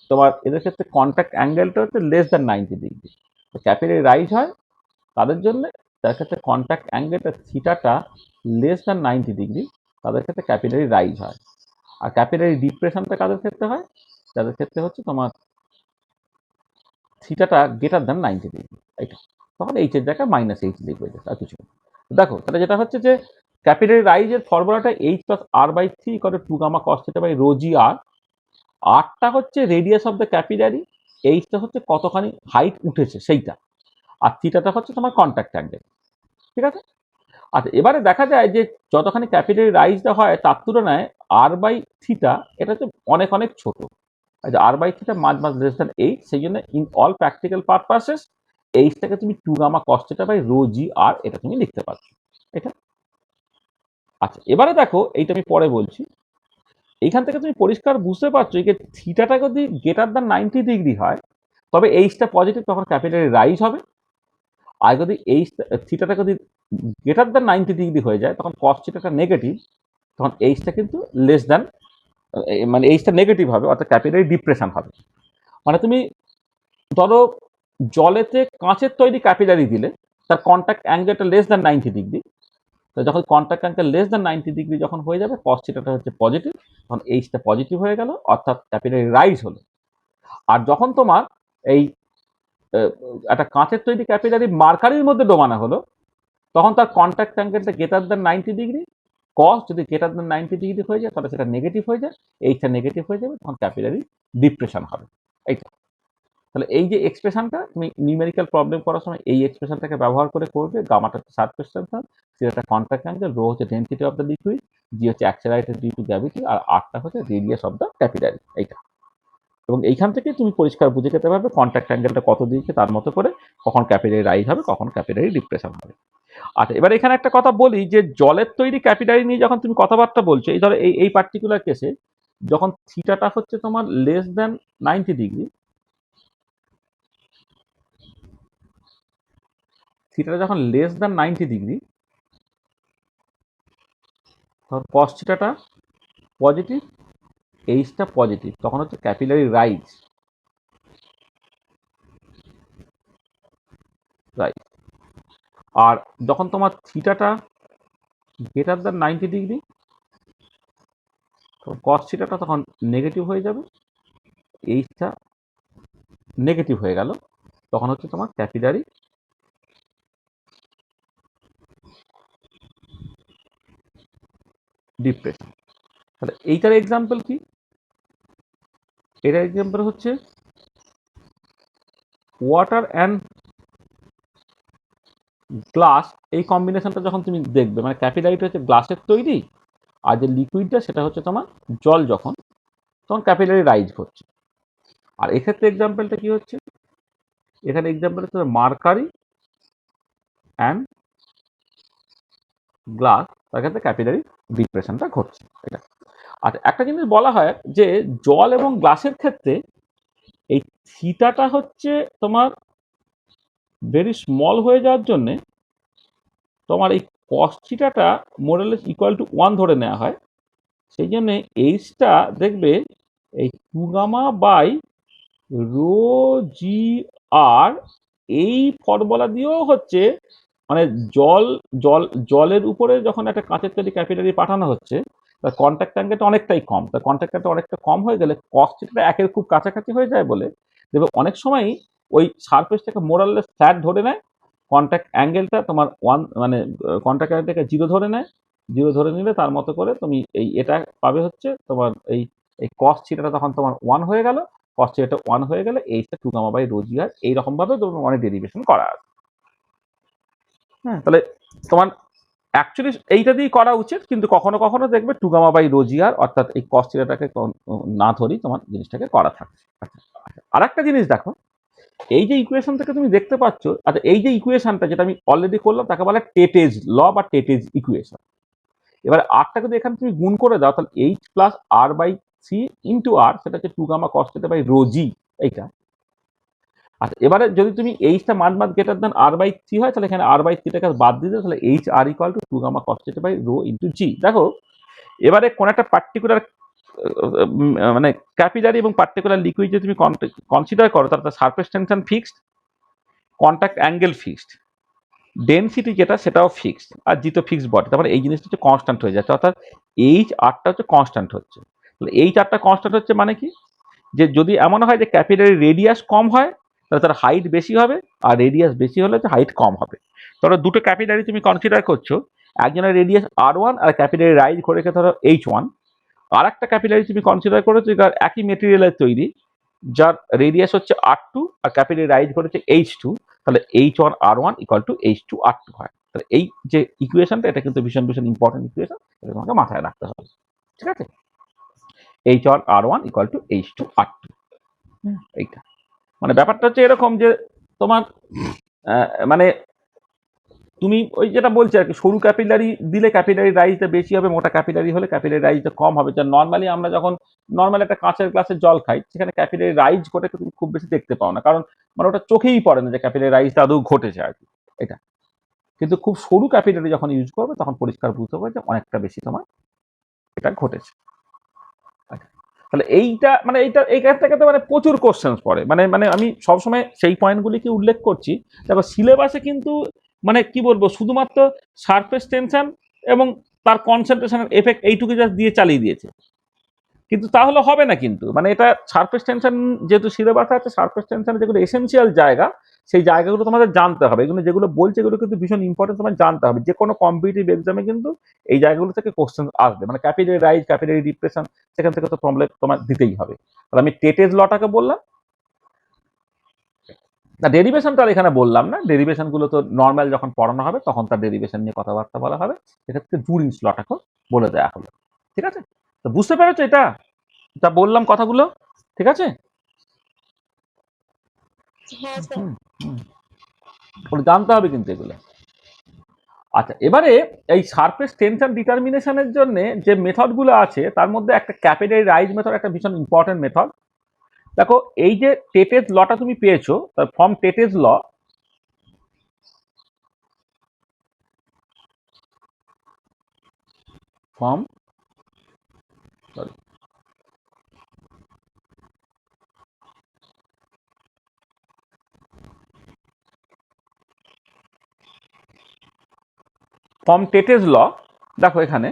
তোমার এদের ক্ষেত্রে কন্ট্যাক্ট অ্যাঙ্গেলটা হচ্ছে less than 90 degree. Capillary rise হয় তাদের জন্য যার ক্ষেত্রে কন্ট্যাক্ট অ্যাঙ্গেলটা থিটাটা লেস দ্যান 90 ডিগ্রি, তাদের ক্ষেত্রে ক্যাপিলারি রাইজ হয়। আর ক্যাপিলারি ডিপ্রেশনটা কাদের ক্ষেত্রে হয়? যাদের ক্ষেত্রে হচ্ছে তোমার থিটাটা গ্রেটার দ্যান 90 ডিগ্রি। এইটা তখন এইচ এর জায়গায় মাইনাস এইচ লিখবে, আর কিছু না। দেখো তাহলে যেটা হচ্ছে যে ক্যাপিলারি রাইজের ফর্মুলাটা H plus R by three করে 2 gamma cos theta by rho G R. আরটা হচ্ছে রেডিয়াস অফ দ্য ক্যাপিলারি, এইচটা হচ্ছে কতখানি হাইট উঠেছে সেইটা, আর থিটাটা হচ্ছে তোমার কন্ট্যাক্ট অ্যাঙ্গেল, ঠিক আছে। আচ্ছা, এবারে দেখা যায় যে যতখানি ক্যাপিলারি রাইজটা হয় তার তুলনায় আর বাই থিটা এটা হচ্ছে অনেক অনেক ছোট। আচ্ছা, আর বাই থিটা মাঝ মাঝ লেস দ্যান এইট, সেই জন্য ইন অল প্র্যাকটিক্যাল পারপাসেস এইচটাকে তুমি 2 gamma cos theta by rho G R এটা তুমি লিখতে পারছো, এটা। আচ্ছা, এবারে দেখো এইটা আমি পরে বলছি। এইখান থেকে তুমি পরিষ্কার বুঝতে পারছো যে থিটাটা যদি গ্রেটার দ্যান 90 ডিগ্রি হয় তবে এইচটা পজিটিভ, তখন ক্যাপিলারি রাইজ হবে। আর যদি এইচ থিটাটা যদি গ্রেটার দ্যান 90 ডিগ্রি হয়ে যায় তখন কস থিটাটা নেগেটিভ, তখন এইচটা কিন্তু লেস দ্যান, মানে এইচটা নেগেটিভ হবে, অর্থাৎ ক্যাপিলারি ডিপ্রেশন হবে। মানে তুমি ধরো জলেতে কাঁচের তৈরি ক্যাপিলারি দিলে তার কন্ট্যাক্ট অ্যাঙ্গেলটা লেস দ্যান 90 ডিগ্রি, তো যখন contact angle less than 90 degree যখন হয়ে যাবে, কস থিটাটা হচ্ছে পজিটিভ, তখন এইচটা পজিটিভ হয়ে গেল, অর্থাৎ ক্যাপিলারি রাইজ হলো। আর যখন তোমার এই একটা কাঁচের তৈরি ক্যাপিলারি মার্কারির মধ্যে ডোবানো হলো, তখন তার কন্ট্যাক্ট অ্যাঙ্গেলটা গ্রেটার দ্যান 90 ডিগ্রি, কস যদি গ্রেটার দ্যান 90 ডিগ্রি হয়ে যায় তাহলে সেটা নেগেটিভ হয়ে যায়, এইচটা নেগেটিভ হয়ে যাবে, তখন ক্যাপিলারি ডিপ্রেশন হবে। এইটা তাহলে এই যে এক্সপ্রেশনটা তুমি নিউমেরিক্যাল প্রবলেম করার সময় এই এক্সপ্রেশনটাকে ব্যবহার করে করবে। গামাটা হচ্ছে সারফেস টেনশন, সেটা কন্ট্যাক্ট অ্যাঙ্গেল, রো হচ্ছে ডেনসিটি অফ দ্য লিকুইড, জি হচ্ছে অ্যাক্সেলারেটেড ডিউ টু গ্র্যাভিটি, আর আরটা হচ্ছে রেডিয়াস অফ দ্য ক্যাপিলারি, এইটা। এবং এইখান থেকে তুমি পরিষ্কার বুঝে যেতে পারবে কন্ট্যাক্ট অ্যাঙ্গেলটা কত দিয়েছে তার মতো করে কখন ক্যাপিলারি রাইজ হবে, কখন ক্যাপিলারি ডিপ্রেশন হবে। আচ্ছা, এবার এখানে একটা কথা বলি যে জলের তৈরি ক্যাপিলারি নিয়ে যখন তুমি কথাবার্তা বলছো, এই ধরো এই পার্টিকুলার কেসে যখন থিটাটা হচ্ছে তোমার লেস দ্যান 90 ডিগ্রি, থিটাটা যখন লেস দ্যান 90 ডিগ্রি, তখন কস থিটাটা পজিটিভ, এইচটা পজিটিভ, তখন হচ্ছে ক্যাপিলারি রাইজ। রাইট। আর যখন তোমার থিটাটা গ্রেটার দ্যান 90 ডিগ্রি, কস থিটাটা তখন নেগেটিভ হয়ে যাবে, এইচটা নেগেটিভ হয়ে গেল, তখন হচ্ছে তোমার ক্যাপিলারি ডিপ্রেশন। তাহলে এইটার এক্সাম্পল কি? এটার এক্সাম্পল হচ্ছে ওয়াটার অ্যান্ড গ্লাস। এই কম্বিনেশনটা যখন তুমি দেখবে, মানে ক্যাপিলারিটা হচ্ছে গ্লাসের তৈরি, আর যে লিকুইডটা সেটা হচ্ছে তোমার জল, যখন তখন ক্যাপিলারি রাইজ করছে। আর এক্ষেত্রে এক্সাম্পলটা কি হচ্ছে? এখানে এক্সাম্পল হচ্ছে মার্কারি অ্যান্ড গ্লাস, তার ক্ষেত্রে ক্যাপিলারি ডিপ্রেশনটা ঘটছে, এটা। আর একটা জিনিস বলা হয় যে জল এবং গ্লাসের ক্ষেত্রে এই থিটাটা হচ্ছে তোমার ভেরি স্মল হয়ে যাওয়ার জন্যে তোমার এই কস থিটাটা মোরালেস ইকুয়াল টু 1 ধরে নেওয়া হয়। সেই জন্যে এইচটা দেখবে এই 2 গামা বাই রো জি আর, এই ফর্মুলা দিয়েও হচ্ছে, মানে জল জল জলের উপরে যখন একটা কাঁচের তৈরি ক্যাপিলারি পাঠানো হচ্ছে, তার কন্ট্যাক্ট অ্যাঙ্গেলটা অনেকটাই কম, তার কন্ট্যাক্ট অ্যাঙ্গেলটা অনেকটা কম হয়ে গেলে কস থিটাটা একের খুব কাছাকাছি হয়ে যায় বলে দেখবে অনেক সময়ই ওই সারফেসটাকে মোরাললেস ফ্ল্যাট ধরে নেয়, কন্ট্যাক্ট অ্যাঙ্গেলটা তোমার 1 মানে কন্ট্যাক্ট অ্যাঙ্গেলটাকে 0 ধরে নেয়, 0 ধরে নিলে তার মতো করে তুমি এটা পাবে হচ্ছে তোমার এই cos থিটাটা তখন তোমার 1 হয়ে গেল, cos থিটাটা 1 হয়ে গেলে এইটা 2 গামা বাই রো জি আর এইরকমভাবে তোমার অনেক ডেরিভেশন করা আছে। হ্যাঁ, তাহলে তোমার অ্যাকচুয়ালি এইটা দিয়েই করা উচিত, কিন্তু কখনো কখনো দেখবে 2 গামা বাই রো জি আর অর্থাৎ এই cos থিটাটাকে না ধরেই তোমার জিনিসটাকে করা থাকে। আর একটা জিনিস দেখো, এই যে ইকুয়েশন থেকে তুমি দেখতে পাচ্ছ, আচ্ছা এই যে ইকুয়েশনটা যেটা আমি অলরেডি করলাম তাকে বলে টেটেজ ল বা টেটেজ ইকুয়েশন। এবার আরটাকে যদি এখানে তুমি গুণ করে দাও তাহলে H plus R by C into R, সেটা হচ্ছে 2 gamma cos theta by rho G এইটা। আচ্ছা এবারে যদি তুমি এইচটা মান greater than R by C হয়, তাহলে এখানে আর বাই সিটাকে বাদ দিয়ে দাও, তাহলে H R equal to 2 gamma cos theta by rho into G. দেখো এবারে কোন একটা পার্টিকুলার মানে ক্যাপিলারি এবং পার্টিকুলার লিকুইড যদি তুমি কনসিডার করো, তার surface tension fixed, contact angle fixed, density যেটা সেটাও ফিক্সড, আর জি তো ফিক্সড বডি, তারপরে এই জিনিসটা হচ্ছে কনস্ট্যান্ট হয়ে যাচ্ছে, অর্থাৎ এইচ আরটা হচ্ছে কনস্ট্যান্ট হচ্ছে। তাহলে এইচ আরটা কনস্ট্যান্ট হচ্ছে মানে কি, যে যদি এমন হয় যে ক্যাপিলারি রেডিয়াস কম হয় তাহলে তার হাইট বেশি হবে, আর রেডিয়াস বেশি হলে হাইট কম হবে। ধরো দুটো ক্যাপিলারি তুমি কনসিডার করছো, একজনের রেডিয়াস আর1 আর ক্যাপিলারি রাইজ করে রেখে ধরো এইচ1, আর একটা ক্যাপিলারি তুমি কনসিডার করেছো যার একই মেটেরিয়ালের তৈরি, যার রেডিয়াস হচ্ছে আর2 আর ক্যাপিলারি রাইজ করেছে এইচ2, তাহলে এইচ1 আর1 ইকুয়াল টু এইচ2 আর2 হয়। তাহলে এই যে ইকুয়েশনটা এটা কিন্তু ভীষণ ভীষণ ইম্পর্টেন্ট ইকুয়েশন, এটা তোমাকে মাথায় রাখতে হবে, ঠিক আছে? এইচ1 আর1 ইকুয়াল টু এইচ2 আর2, এইটা মানে ব্যাপারটা হচ্ছে এরকম যে তোমার মানে তুমি ওই যেটা বলছি আর কি, সরু ক্যাপিলারি দিলে ক্যাপিলারি রাইজটা বেশি হবে, মোটা ক্যাপিলারি হলে ক্যাপিলারি রাইজটা কম হবে। যা নর্মালি আমরা যখন নর্মাল একটা কাঁচের গ্লাসে জল খাই, সেখানে ক্যাপিলারি রাইজ ঘটে তুমি খুব বেশি দেখতে পাও না, কারণ মানে ওটা চোখেই পড়ে না যে ক্যাপিলারি রাইজটা আদৌ ঘটেছে আর কি এটা। কিন্তু খুব সরু ক্যাপিলারি যখন ইউজ করবে তখন পরিষ্কার বুঝতে পারবে যে অনেকটা বেশি তোমার এটা ঘটেছে। তাহলে এইটা মানে এইখান থেকে তো মানে প্রচুর কোশ্চেন পড়ে, মানে মানে আমি সবসময় সেই পয়েন্টগুলিকে উল্লেখ করছি। দেখো সিলেবাসে কিন্তু মানে কি বলবো, শুধুমাত্র সারফেস টেনশন এবং তার কনসেন্ট্রেশনের এফেক্ট এইটুকু জাস্ট দিয়ে চালিয়ে দিয়েছে, কিন্তু তাহলে হবে না। কিন্তু মানে এটা সারফেস টেনশন যেহেতু সিলেবাসে আছে, সারফেস টেনশনের যেগুলো এসেন্সিয়াল জায়গা সেই জায়গাগুলো তোমাদের জানতে হবে। এগুলো যেগুলো বলছে এগুলো কিন্তু ভীষণ ইম্পর্টেন্ট, তোমার জানতে হবে। যে কোনো কম্পিটিটিভ এক্সামে কিন্তু এই জায়গাগুলো থেকে কোশ্চেন আসবে, মানে ক্যাপিলারি রাইজ, ক্যাপিলারি ডিপ্রেশন, সেখান থেকে তো প্রবলেম তোমার দিতেই হবে। তাহলে আমি টেটেজ লটাকে বললাম না, ডেরিভেশনটা আর এখানে বললাম না, ডেরিভেশনগুলো তো নর্মাল যখন পড়ানো হবে তখন তার ডেরিভেশন নিয়ে কথাবার্তা বলা হবে, সেক্ষেত্রে জুরিন্স লটাকেও বলে দেওয়া হলো, ঠিক আছে? তো বুঝতে পেরেছো এটা যা বললাম কথাগুলো, ঠিক আছে? হ্যাঁ স্যার। ওগুলো জানতে হবে কিন্তু এগুলো। আচ্ছা এবারে এই সারফেস টেনশন ডিটারমিনেশনের জন্য যে মেথডগুলো আছে তার মধ্যে একটা ক্যাপিলারি রাইজ মেথড একটা ভীষণ ইম্পর্টেন্ট মেথড। দেখো এই যে টেটেজ লটা তুমি পেয়েছো, from Tate's law from sorry from Tate's law, দেখো এখানে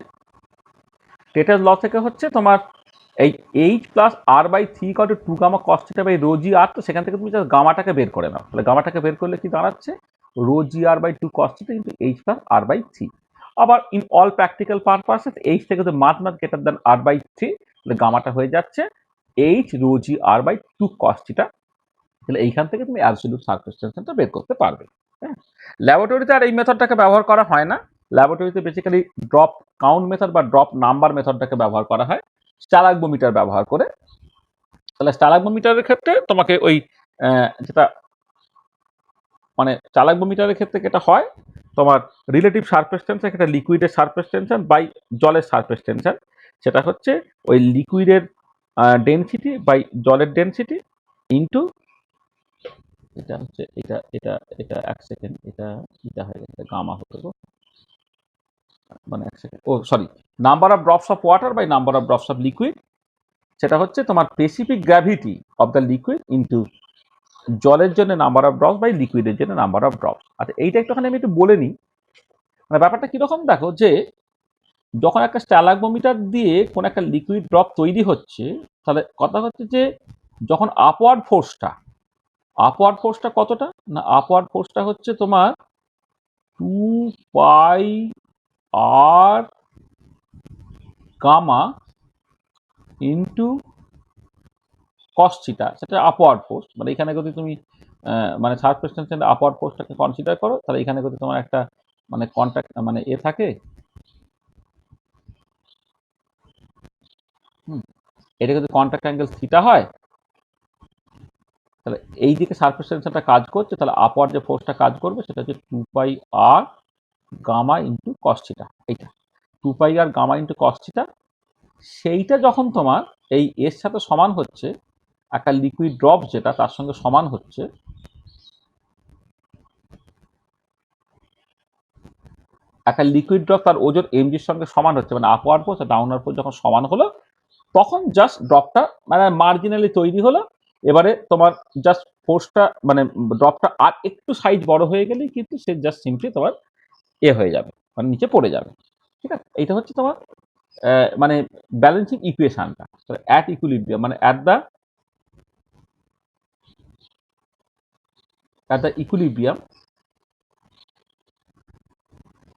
টেটেজ ল থেকে হচ্ছে তোমার এই H plus R by three equal to 2 gamma cos theta by rho G R, তো সেখান থেকে তুমি জাস্ট গামাটাকে বের করে নাও। তাহলে গামাটাকে বের করলে কি দাঁড়াচ্ছে, rho G R by 2 cos theta into H plus R by three. আবার in all practical purposes H থেকে তো much greater than R by three, তাহলে গামাটা হয়ে যাচ্ছে H rho G R by 2 cos theta. তাহলে এইখান থেকে তুমি অ্যাবসলিউট সারফেস টেনশনটা বের করতে পারবে। হ্যাঁ, ল্যাবরেটরিতে আর এই মেথডটাকে ব্যবহার করা হয় না। ল্যাবরেটরিতে বেসিক্যালি ড্রপ কাউন্ট মেথড বা ড্রপ নাম্বার মেথডটাকে ব্যবহার করা হয় স্টালাগমোমিটার ব্যবহার করে। তাহলে স্টালাগমোমিটারের ক্ষেত্রে তোমাকে ওই যেটা মানে স্টালাগমোমিটারের ক্ষেত্রে যেটা হয় তোমার রিলেটিভ সারফেস টেনশন, একটা লিকুইডের সারফেস টেনশন বাই জলের সারফেস টেনশন, সেটা হচ্ছে ওই লিকুইডের ডেনসিটি বাই জলের ডেনসিটি ইন্টু এটা হচ্ছে এটা এটা এটা এক সেকেন্ড, এটা এটা হয়ে গেছে গামা হতে গো, মানে এক second, oh sorry, number of drops of water by number of drops of liquid, সেটা হচ্ছে তোমার specific gravity of the liquid into জলের জন্য নাম্বার অফ ড্রপস বাই লিকুইডের জন্য নাম্বার অফ ড্রপস। আচ্ছা এইটা একটুখানি আমি একটু বলে নিই, মানে ব্যাপারটা কিরকম দেখো, যে যখন একটা স্টালাগমোমিটার দিয়ে কোন একটা লিকুইড ড্রপ তৈরি হচ্ছে, তাহলে কথা হচ্ছে যে যখন আপওয়ার্ড ফোর্সটা আপওয়ার্ড ফোর্সটা কতটা, না আপওয়ার্ড ফোর্সটা হচ্ছে তোমার 2 pi r gamma into cos theta, সেটা আপওয়ার্ড ফোর্স। মানে এখানে যদি তুমি মানে সারফেস টেনশন আপওয়ার্ড ফোর্সটাকে কনসিডার করো, তাহলে এখানে যদি তোমার একটা মানে কন্ট্যাক্ট মানে এ থাকে, এটা যদি কন্ট্যাক্ট অ্যাঙ্গেল থিটা হয়, তাহলে এই দিকে সারফেস টেনশনটা কাজ করছে, তাহলে আপওয়ার্ড যে ফোর্সটা কাজ করবে সেটা হচ্ছে 2 pi r gamma into cos theta. এইটা 2 pi r gamma into cos theta, সেইটা যখন তোমার এই এর সাথে সমান হচ্ছে, একটা লিকুইড ড্রপ যেটা তার সঙ্গে সমান হচ্ছে, একটা লিকুইড ড্রপ তার ওজন এমজির সঙ্গে সমান হচ্ছে, মানে আপওয়ার্ড ফোর্স আর ডাউনওয়ার্ড ফোর্স যখন সমান হলো, তখন জাস্ট ড্রপটা মানে মার্জিনালি তৈরি হলো। এবারে তোমার জাস্ট ফোর্সটা মানে ড্রপটা আর একটু সাইজ বড় হয়ে গেলেই কিন্তু সে জাস্ট সিম্পলি তোমার এ হয়ে যাবে, মানে নিচে পড়ে যাবে। ঠিক আছে, এইটা হচ্ছে তোমার মানে ব্যালেন্সিং ইকুয়েশনটা অ্যাট ইকুইলিব্রিয়াম, মানে অ্যাট দ্য ইকুইলিব্রিয়াম।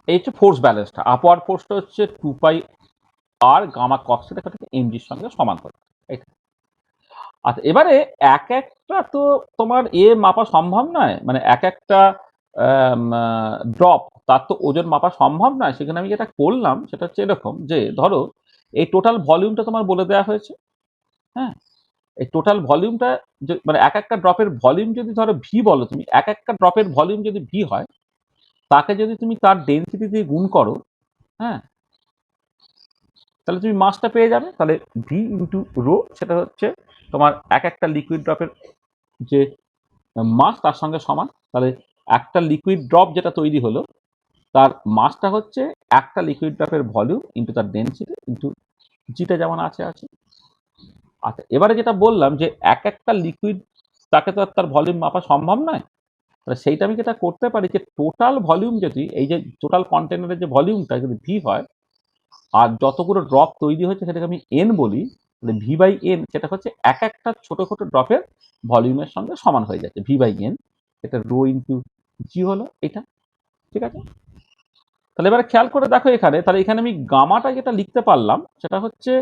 এই হচ্ছে ফোর্স ব্যালেন্সটা। আপওয়ার্ড ফোর্সটা হচ্ছে 2 pi r gamma cos theta থেকে এমজির সঙ্গে সমান হবে। এইটা আচ্ছা, এবারে এক একটা তো তোমার এ মাপা সম্ভব নয়, মানে এক একটা ড্রপ তার তো ওজন মাপা সম্ভব নয়। সেখানে আমি যেটা করলাম সেটা হচ্ছে এরকম যে, ধরো এই টোটাল ভলিউমটা তোমার বলে দেওয়া হয়েছে। হ্যাঁ, এই টোটাল ভলিউমটা মানে এক একটা ড্রপের ভলিউম যদি ধরো ভি বলো, তুমি এক একটা ড্রপের ভলিউম যদি ভি হয়, তাকে যদি তুমি তার ডেন্সিটি দিয়ে গুণ করো, হ্যাঁ, তাহলে তুমি মাসটা পেয়ে যাবে। তাহলে ভি ইন্টু রো, সেটা হচ্ছে তোমার এক একটা লিকুইড ড্রপের যে মাস তার সঙ্গে সমান। তাহলে একটা লিকুইড ড্রপ যেটা তৈরি হলো, তার মাসটা হচ্ছে একটা লিকুইড ড্রপের ভলিউম ইন্টু তার ডেন্সিটি ইন্টু জিটা যেমন আছে আছে। আচ্ছা, এবারে যেটা বললাম যে এক একটা লিকুইড তাকে তো আর তার ভলিউম মাপা সম্ভব নয়, তাহলে সেইটা আমি যেটা করতে পারি যে টোটাল ভলিউম যদি এই যে টোটাল কন্টেনারের যে ভলিউমটা যদি ভি হয়, আর যতগুলো ড্রপ তৈরি হচ্ছে সেটাকে আমি এন বলি, তাহলে ভি বাই এন সেটা হচ্ছে এক একটা ছোট ছোট ড্রপের ভলিউমের সঙ্গে সমান হয়ে যাচ্ছে। ভি বাই এন এটা রো ইন্টু জি হলো এটা। ঠিক আছে, তাহলে এবারে খেয়াল করে দেখো এখানে, তাহলে এখানে আমি গামাটা যেটা লিখতে পারলাম সেটা হচ্ছে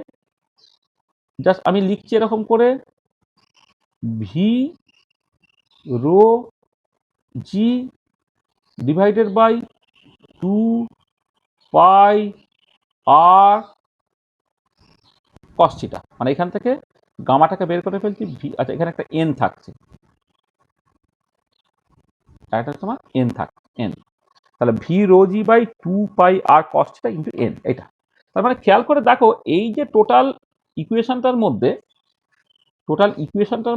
জাস্ট আমি লিখছি এরকম করে, v rho g divided by 2 pi r cos theta. মানে এখান থেকে গামাটাকে বের করে ফেলছি ভি। আচ্ছা, এখানে একটা এন থাকছে, এটা তোমার এন থাকছে এন, তাহলে v rho g by 2 pi r cos theta into n. এটা তার মানে খেয়াল করে দেখো এই যে টোটাল ইকুয়েশনটার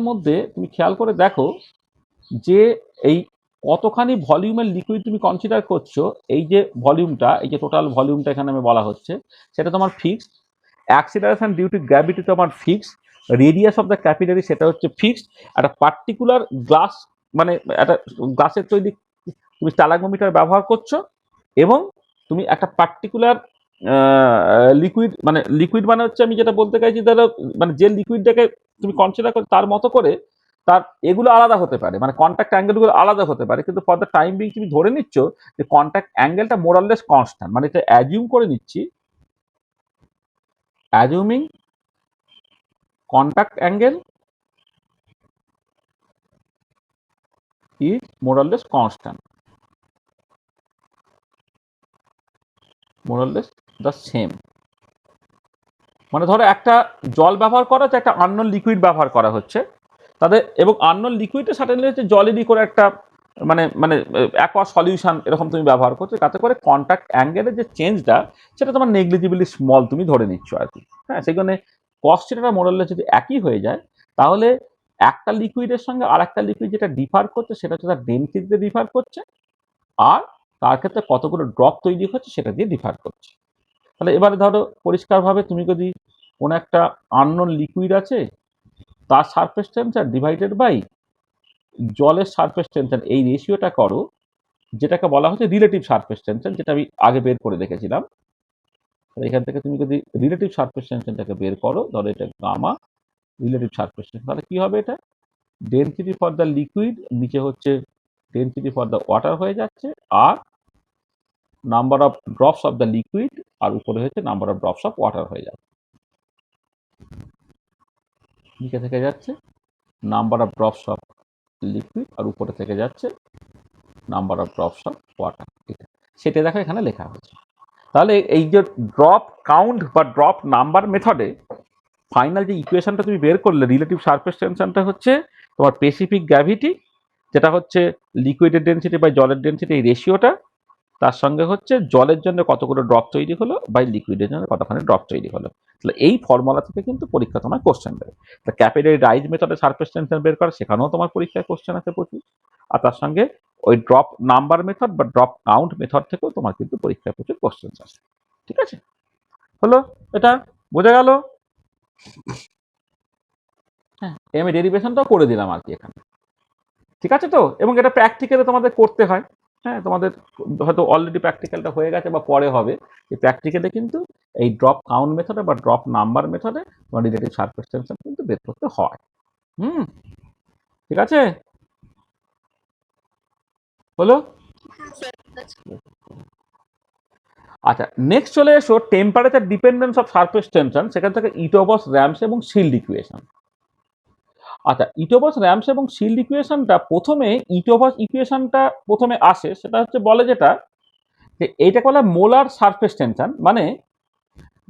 মধ্যে তুমি খেয়াল করে দেখো যে এই কতখানি ভলিউমের লিকুইড তুমি কনসিডার করছো। এই যে ভলিউমটা, এই যে টোটাল ভলিউমটা এখানে আমি বলা হচ্ছে, সেটা তোমার fixed. Acceleration due to gravity তোমার fixed. Radius of the capillary সেটা হচ্ছে ফিক্সড। একটা পার্টিকুলার গ্লাস মানে একটা গ্লাসের তৈরি তুমি স্টালাগমোমিটার ব্যবহার করছো, এবং তুমি একটা পার্টিকুলার লিকুইড মানে হচ্ছে আমি যেটা বলতে চাইছি, ধরো মানে যে লিকুইডটাকে তুমি কনসিডার করো তার মতো করে তার এগুলো আলাদা হতে পারে, মানে কন্ট্যাক্ট অ্যাঙ্গেলগুলো আলাদা হতে পারে, কিন্তু ফর দ্য টাইম বিং তুমি ধরে নিচ্ছ যে কন্ট্যাক্ট অ্যাঙ্গেলটা মোরাললেস কনস্ট্যান্ট। মানে এটা অ্যাজিউম করে নিচ্ছি, assuming contact angle is more or less constant, more or less the same. মানে ধরো একটা জল ব্যবহার করা হচ্ছে, একটা আননোন লিকুইড ব্যবহার করা হচ্ছে তাদের, এবং আননোন লিকুইডে সার্টেনলি হচ্ছে জলেরই করে একটা মানে মানে অ্যাকোয়া সলিউশন এরকম তুমি ব্যবহার করছো, তাতে করে কন্ট্যাক্ট অ্যাঙ্গেলের যে চেঞ্জটা সেটা তোমার নেগলিজিবলি স্মল তুমি ধরে নিচ্ছ আর কি। হ্যাঁ, সেখানে কস্ট সেটা মোরাললেস যদি একই হয়ে যায়, তাহলে একটা লিকুইডের সঙ্গে আর একটা লিকুইড যেটা ডিফার করছে সেটা হচ্ছে তার ডেনসিটিতে ডিফার করছে, আর তার ক্ষেত্রে কতগুলো ড্রপ তৈরি হচ্ছে সেটা দিয়ে ডিফার করছে। তাহলে এবারে ধরো পরিষ্কারভাবে তুমি যদি কোনো একটা আননোন লিকুইড আছে, তার সারফেস টেম্পারেচার ডিভাইডেড বাই জলের সারফেস টেম্পারেচার, এই রেশিওটা করো, যেটাকে বলা হচ্ছে রিলেটিভ সারফেস টেম্পারেচার, যেটা আমি আগে বের করে রেখেছিলাম। এখান থেকে তুমি যদি রিলেটিভ সারফেস টেম্পারেচারটাকে বের করো, ধরো এটা গামা রিলেটিভ সারফেস টেম্পারেচার, তাহলে কি হবে এটা ডেনসিটি ফর দ্য লিকুইড নিচে হচ্ছে ডেনসিটি ফর দ্য ওয়াটার হয়ে যাচ্ছে, আর number of drops of the liquid আর উপরে হচ্ছে number of drops of water হয়ে যাচ্ছে। নিচে থেকে যাচ্ছে number of drops of liquid আর উপরে থেকে যাচ্ছে number of drops of water. সেটা দেখো এখানে লেখা হয়েছে। তাহলে এই যে ড্রপ কাউন্ট বা ড্রপ নাম্বার মেথডে ফাইনাল যে ইকুয়েশনটা তুমি বের করলে রিলেটিভ সারফেস টেনশনটা হচ্ছে তোমার স্পেসিফিক গ্র্যাভিটি, যেটা হচ্ছে লিকুইডের ডেনসিটি বাই জলের ডেনসিটি, এই রেশিওটা, তার সঙ্গে হচ্ছে জলের জন্য কতগুলো ড্রপ তৈরি হলো বাই লিকুইডের জন্য কতখানি ড্রপ তৈরি হলো। তাহলে এই ফর্মুলা থেকে কিন্তু পরীক্ষা তোমার কোশ্চেন দেবে। তা ক্যাপিলারি রাইজ মেথডে সারফেস টেনশন বের করা, সেখানেও তোমার পরীক্ষায় কোশ্চেন আছে প্রচুর। আর তার সঙ্গে ওই ড্রপ নাম্বার মেথড বা ড্রপ কাউন্ট মেথড থেকেও তোমার কিন্তু পরীক্ষায় প্রচুর কোশ্চেন আছে। ঠিক আছে, হলো এটা বোঝা গেল? হ্যাঁ, আমি ডেরিভেশনটাও করে দিলাম আর কি এখানে। ঠিক আছে তো? এবং এটা প্র্যাকটিক্যালে তোমাদের করতে হয়। হ্যাঁ, তোমাদের হয়তো অলরেডি প্র্যাকটিক্যালটা হয়ে গেছে বা পরে হবে। এই প্র্যাকটিক্যালে কিন্তু এই ড্রপ কাউন্ট মেথডে বা ড্রপ নাম্বার মেথডে তোমার রিলেটিভ সারফেস টেনশন কিন্তু বের করতে হয়। ঠিক আছে, হলো? আচ্ছা, নেক্সট চলে এসো temperature dependence of surface tension, সেখান থেকে ইটোবস, র্যামস এবং শিল্ড ইকুয়েশন। আচ্ছা, ইটোবস, র্যামস এবং শিল্ড ইকুয়েশনটা প্রথমে ইটোবস ইকুয়েশনটা প্রথমে আসে, সেটা হচ্ছে বলে যেটা যে এইটাকে বলা মোলার সারফেস টেনশন। মানে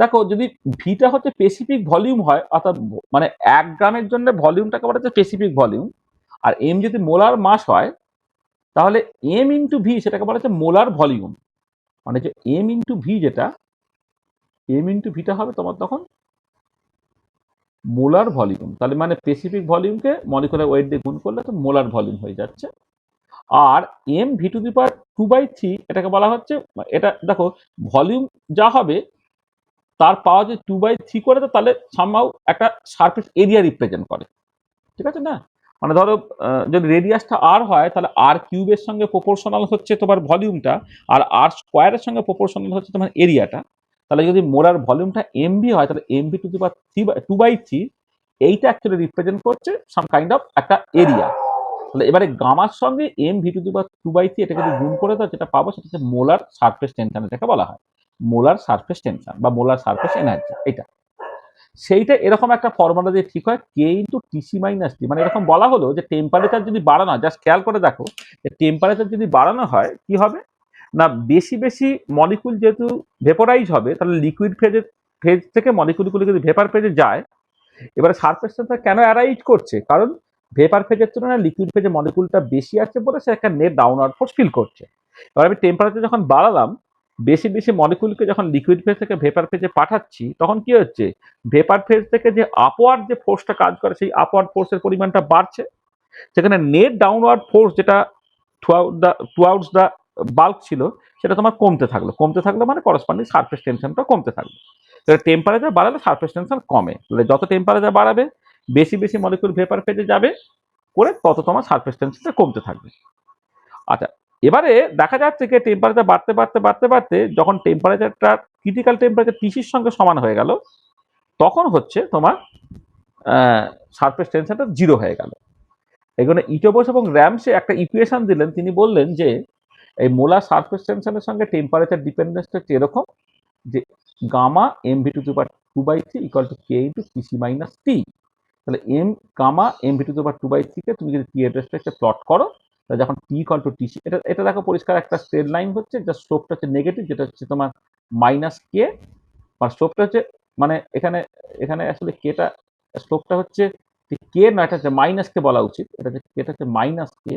দেখো, যদি ভিটা হচ্ছে স্পেসিফিক ভলিউম হয়, অর্থাৎ মানে 1 গ্রামের জন্য ভলিউমটাকে বলা হচ্ছে স্পেসিফিক ভলিউম, আর এম যদি মোলার মাস হয়, তাহলে এম ইন্টু ভি সেটাকে বলা হচ্ছে মোলার ভলিউম। মানে যে এম ইন্টু ভি, যেটা এম ইন্টু ভিটা হবে তোমার তখন মোলার ভলিউম। তাহলে মানে স্পেসিফিক ভলিউমকে মলিকুলার ওয়েট দিয়ে গুণ করলে তো মোলার ভলিউম হয়ে যাচ্ছে। আর M V to the power 2/3 এটাকে বলা হচ্ছে, এটা দেখো ভলিউম যা হবে তার পাওয়ার যদি 2/3 করে, তো তাহলে সামহাউ একটা সারফেস এরিয়া রিপ্রেজেন্ট করে। ঠিক আছে না? মানে ধরো যদি রেডিয়াসটা আর হয়, তাহলে আর কিউবের সঙ্গে প্রপোর্শনাল হচ্ছে তোমার ভলিউমটা, আর আর স্কোয়ারের সঙ্গে প্রপোর্শনাল হচ্ছে তোমার এরিয়াটা। তাহলে যদি মোলার ভলিউমটা এমভি হয়, তাহলে এমভি টু দি পাওয়ার 2/3 এইটা অ্যাকচুয়ালি রিপ্রেজেন্ট করছে সাম কাইন্ড অফ একটা এরিয়া। তাহলে এবারে গামার সঙ্গে M V to the power 2/3 এটাকে যদি গুণ করে দাও, যেটা পাবো সেটা হচ্ছে মোলার সারফেস টেনশন, এটাকে বলা হয় মোলার সারফেস টেনশন বা মোলার সারফেস এনার্জি। এটা সেইটা এরকম একটা ফর্মুলা দিয়ে ঠিক হয়, কে ইন্টু টিসি মাইনাস টি। মানে এরকম বলা হলো যে টেম্পারেচার যদি বাড়ানো হয়, জাস্ট খেয়াল করে দেখো, যে টেম্পারেচার যদি বাড়ানো হয় কি হবে না, বেশি বেশি মলিকুল যেহেতু ভেপোরাইজ হবে, তাহলে লিকুইড ফেজ থেকে মলিকুলগুলো যদি ভেপার ফেজে যায়, এবারে সারফেস টেনশন কেন অ্যারাইজ করছে, কারণ ভেপার ফেজের তুলনায় লিকুইড ফেজে মলিকুলটা বেশি আছে বলে সে একটা নেট ডাউনওয়ার্ড ফোর্স ফিল করছে। এবার আমি টেম্পারেচার যখন বাড়ালাম, বেশি বেশি মলিকুলকে যখন লিকুইড ফেজ থেকে ভেপার ফেজে পাঠাচ্ছি, তখন কি হচ্ছে, ভেপার ফেজ থেকে যে আপওয়ার্ড যে ফোর্সটা কাজ করে, সেই আপওয়ার্ড ফোর্সের পরিমাণটা বাড়ছে। সেখানে নেট ডাউনওয়ার্ড ফোর্স যেটা টুয়ার্ডস দ্য বাল্ক ছিল, সেটা তোমার কমতে থাকলো মানে করসপন্ডিং সারফেস টেনশনটা কমতে থাকবে। টেম্পারেচার বাড়ালে সারফেস টেনশন কমে, তাহলে যত টেম্পারেচার বাড়াবে বেশি বেশি মলিকুল ভেপার ফেজে যাবে করে, তত তোমার সারফেস টেনশনটা কমতে থাকবে। আচ্ছা, এবারে দেখা যাচ্ছে যে টেম্পারেচার বাড়তে বাড়তে বাড়তে বাড়তে যখন টেম্পারেচারটা ক্রিটিক্যাল টেম্পারেচার টিসির সঙ্গে সমান হয়ে গেল, তখন হচ্ছে তোমার সারফেস টেনশনটা 0 হয়ে গেল। এখানে ইটোবস এবং র্যামসে একটা ইকুয়েশন দিলেন, তিনি বললেন যে এই মোলার সারফেস টেনশনের সঙ্গে টেম্পারেচার ডিপেন্ডেন্সটা হচ্ছে এরকম, যে gamma M V to the power 2/3 equal to K into TC minus T. তাহলে gamma M V to the power 2/3 কে তুমি যদি টি এর রেসপেক্টে প্লট করো, তাহলে যখন টি ইকুয়াল টু টিসি, এটা এটা দেখো পরিষ্কার একটা স্ট্রেট লাইন হচ্ছে, যার স্লোপটা হচ্ছে নেগেটিভ, যেটা হচ্ছে তোমার মাইনাস কে, আর স্লোপটা হচ্ছে মানে এখানে এখানে আসলে কেটা স্লোপটা হচ্ছে কে না, এটা হচ্ছে মাইনাস কে বলা উচিত, এটা হচ্ছে মাইনাস কে।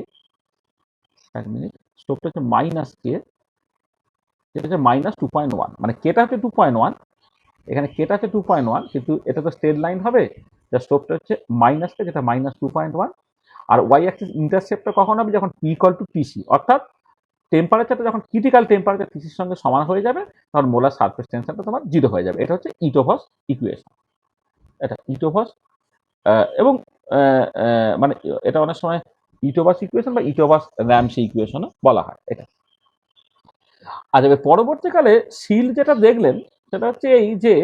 এক মিনিট, স্লোপটা হচ্ছে মাইনাস কে, যেটা হচ্ছে -2.1, মানে কেটা হচ্ছে 2.1, এখানে কেটা হচ্ছে 2.1, কিন্তু এটা তো স্ট্রেট লাইন হবে, যার স্লোপটা হচ্ছে মাইনাস কে, যেটা -2.1। আর ওয়াই অ্যাক্সিস ইন্টারসেপ্টটা কখন হবে, যখন টি ইকুয়াল টু টিসি, অর্থাৎ টেম্পারেচারটা যখন ক্রিটিক্যাল টেম্পারেচার টিসির সঙ্গে সমান হয়ে যাবে, তখন মোলার সারফেস টেনশনটা তোমার 0 হয়ে যাবে। এটা হচ্ছে ইটোভস ইকুয়েশন। এটা ইটোভস এবং মানে এটা অনেক সময় ইটোভাস ইকুয়েশন বা ইটোভাস র্যামসে ইকুয়েশনও বলা হয় এটা। আচ্ছা, পরবর্তীকালে শিল যেটা দেখলেন, সেটা হচ্ছে এই যে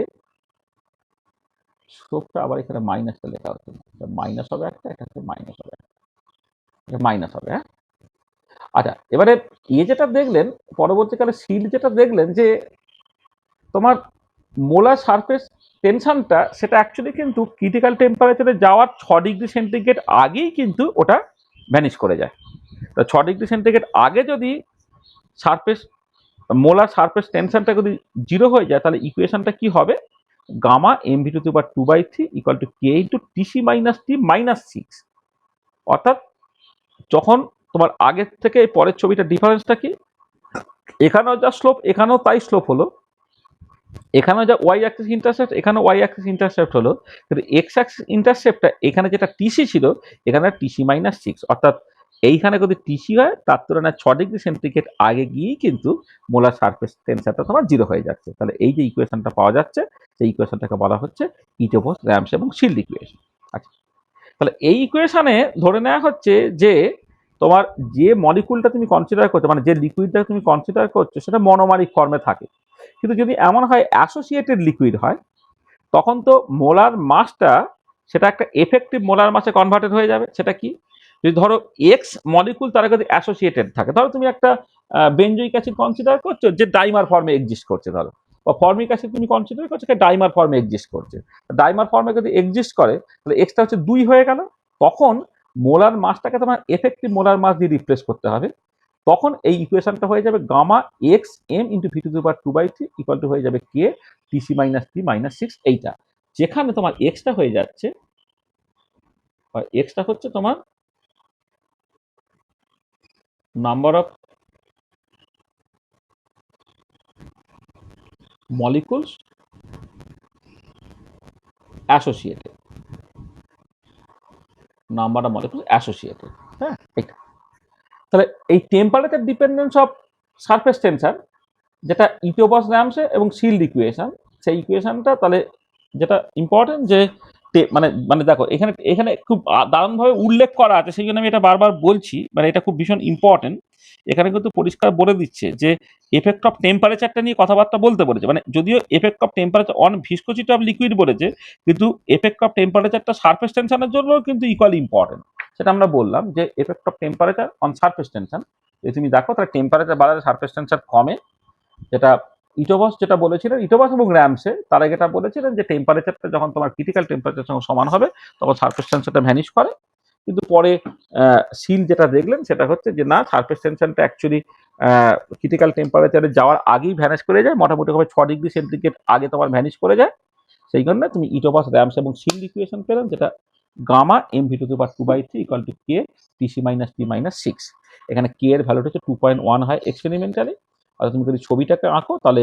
স্লোপটা আবার এখানে মাইনাসটা লেখা হচ্ছে না, মাইনাস হবে একটা, এটা হচ্ছে মাইনাস হবে, এটা মাইনাস হবে। হ্যাঁ, আচ্ছা এবারে যেটা দেখলেন পরবর্তীকালে শিল্ড যেটা দেখলেন যে তোমার মোলার সারফেস টেনশনটা সেটা অ্যাকচুয়ালি কিন্তু ক্রিটিক্যাল টেম্পারেচারে যাওয়ার 6 ডিগ্রি সেন্টিগ্রেড আগেই কিন্তু ওটা ভ্যানিশ করে যায়। তা 6 ডিগ্রি সেন্টিগ্রেড আগে যদি সারফেস মোলার সারফেস টেনশনটা যদি 0 হয়ে যায় তাহলে ইকুয়েশনটা কি হবে, gamma M V to the power 2/3 equal to K into TC minus t minus 6। অর্থাৎ যখন তোমার আগের থেকে এই পরের ছবিটা ডিফারেন্সটা কি, এখানেও যা স্লোপ এখানেও তাই স্লোপ হলো, এখানেও যা ওয়াই অ্যাক্সিস ইন্টারসেপ্ট এখানে ওয়াই অ্যাক্সিস ইন্টারসেপ্ট হলো, কিন্তু এক্স অ্যাক্সিস ইন্টারসেপ্টটা এখানে যেটা টিসি ছিল এখানে টিসি মাইনাস 6। অর্থাৎ এইখানে যদি টিসি হয় তার তুলনায় 6 ডিগ্রি সেন্টিগ্রেড আগে গিয়েই কিন্তু মোলার সারফেস টেনশনটা তোমার 0 হয়ে যাচ্ছে। তাহলে এই যে ইকুয়েশনটা পাওয়া যাচ্ছে সেই ইকুয়েশনটাকে বলা হচ্ছে ইটোভস র্যামস এবং শিল্ড ইকুয়েশন। আচ্ছা, তাহলে এই ইকুয়েশনে ধরে নেওয়া হচ্ছে যে তোমার যে মলিকুলটা তুমি কনসিডার করছো, মানে যে লিকুইডটা তুমি কনসিডার করছো সেটা মনোমারিক ফর্মে থাকে, কিন্তু যদি এমন হয় অ্যাসোসিয়েটেড লিকুইড হয় তখন তো মোলার মাসটা সেটা একটা এফেক্টিভ মোলার মাসে কনভার্টেড হয়ে যাবে। সেটা কি, যদি ধরো এক্স মলিকুল তারা যদি অ্যাসোসিয়েটেড থাকে, ধরো তুমি একটা বেঞ্জয়িক অ্যাসিড কনসিডার করছো যে ডাইমার ফর্মে এক্সিস্ট করছে, ধরো বা ফর্মিক অ্যাসিড তুমি কনসিডার করছো যে ডাইমার ফর্মে এক্সিস্ট করছে, ডাইমার ফর্মে যদি এক্সিস্ট করে তাহলে এক্সটা হচ্ছে 2 হয়ে গেল, তখন মোলার মাসটাকে তোমার এফেক্টিভ মোলার মাস দিয়ে রিপ্লেস করতে হবে। তখন এই ইকুয়েশনটা হয়ে যাবে gamma x m into v to the power 2/3 equal to হয়ে যাবে k tc minus t minus 6। এইটা যেখানে তোমার এক্সটা হয়ে যাচ্ছে, এক্সটা হচ্ছে তোমার number of molecules associated, number of molecules associated. হ্যাঁ, এটা তাহলে এই temperature dependence of surface tension যেটা ইটোবস র্যামসে এবং শিল্ড ইকুয়েশন, সেই ইকুয়েশনটা তাহলে যেটা ইম্পর্টেন্ট যে মানে মানে দেখো এখানে এখানে খুব দারুণভাবে উল্লেখ করা আছে, সেই জন্য আমি এটা বারবার বলছি, মানে এটা খুব ভীষণ ইম্পর্টেন্ট। এখানে কিন্তু পরিষ্কার বলে দিচ্ছে যে এফেক্ট অফ টেম্পারেচারটা নিয়ে কথাবার্তা বলতে বলেছে, মানে যদিও effect of temperature on viscosity of liquid বলেছে, কিন্তু এফেক্ট অফ টেম্পারেচারটা সারফেস টেনশনের জন্য কিন্তু ইকুয়ালি ইম্পর্টেন্ট। সেটা আমরা বললাম যে effect of temperature on surface tension, যদি তুমি দেখো তাহলে টেম্পারেচার বাড়ালে সারফেস টেনশন কমে। যেটা ইটোবস যেটা বলেছিলেন, ইটোবস এবং র্যামসে তারা যেটা বলেছিলেন যে টেম্পারেচারটা যখন তোমার ক্রিটিক্যাল টেম্পারেচার সঙ্গে সমান হবে তখন সারফেস টেনশনটা ভ্যানিশ করে। কিন্তু পরে সিল যেটা দেখলেন সেটা হচ্ছে যে না, সারফেস টেনশনটা অ্যাকচুয়ালি ক্রিটিক্যাল টেম্পারেচারে যাওয়ার আগেই ভ্যানিশ করে যায়, মোটামুটিভাবে 6 ডিগ্রি সেন্টিগ্রেড আগে তোমার ভ্যানিশ করে যায়। সেই জন্য তুমি ইটোবস র্যামস এবং সিল ইকুয়েশন পেলেন, যেটা gamma M V to the power 2/3 equal to k tc minus t minus 6। এখানে কে এর ভ্যালুটা হচ্ছে 2.1 হয় এক্সপেরিমেন্টালি। আর তুমি যদি ছবিটাকে আঁকো তাহলে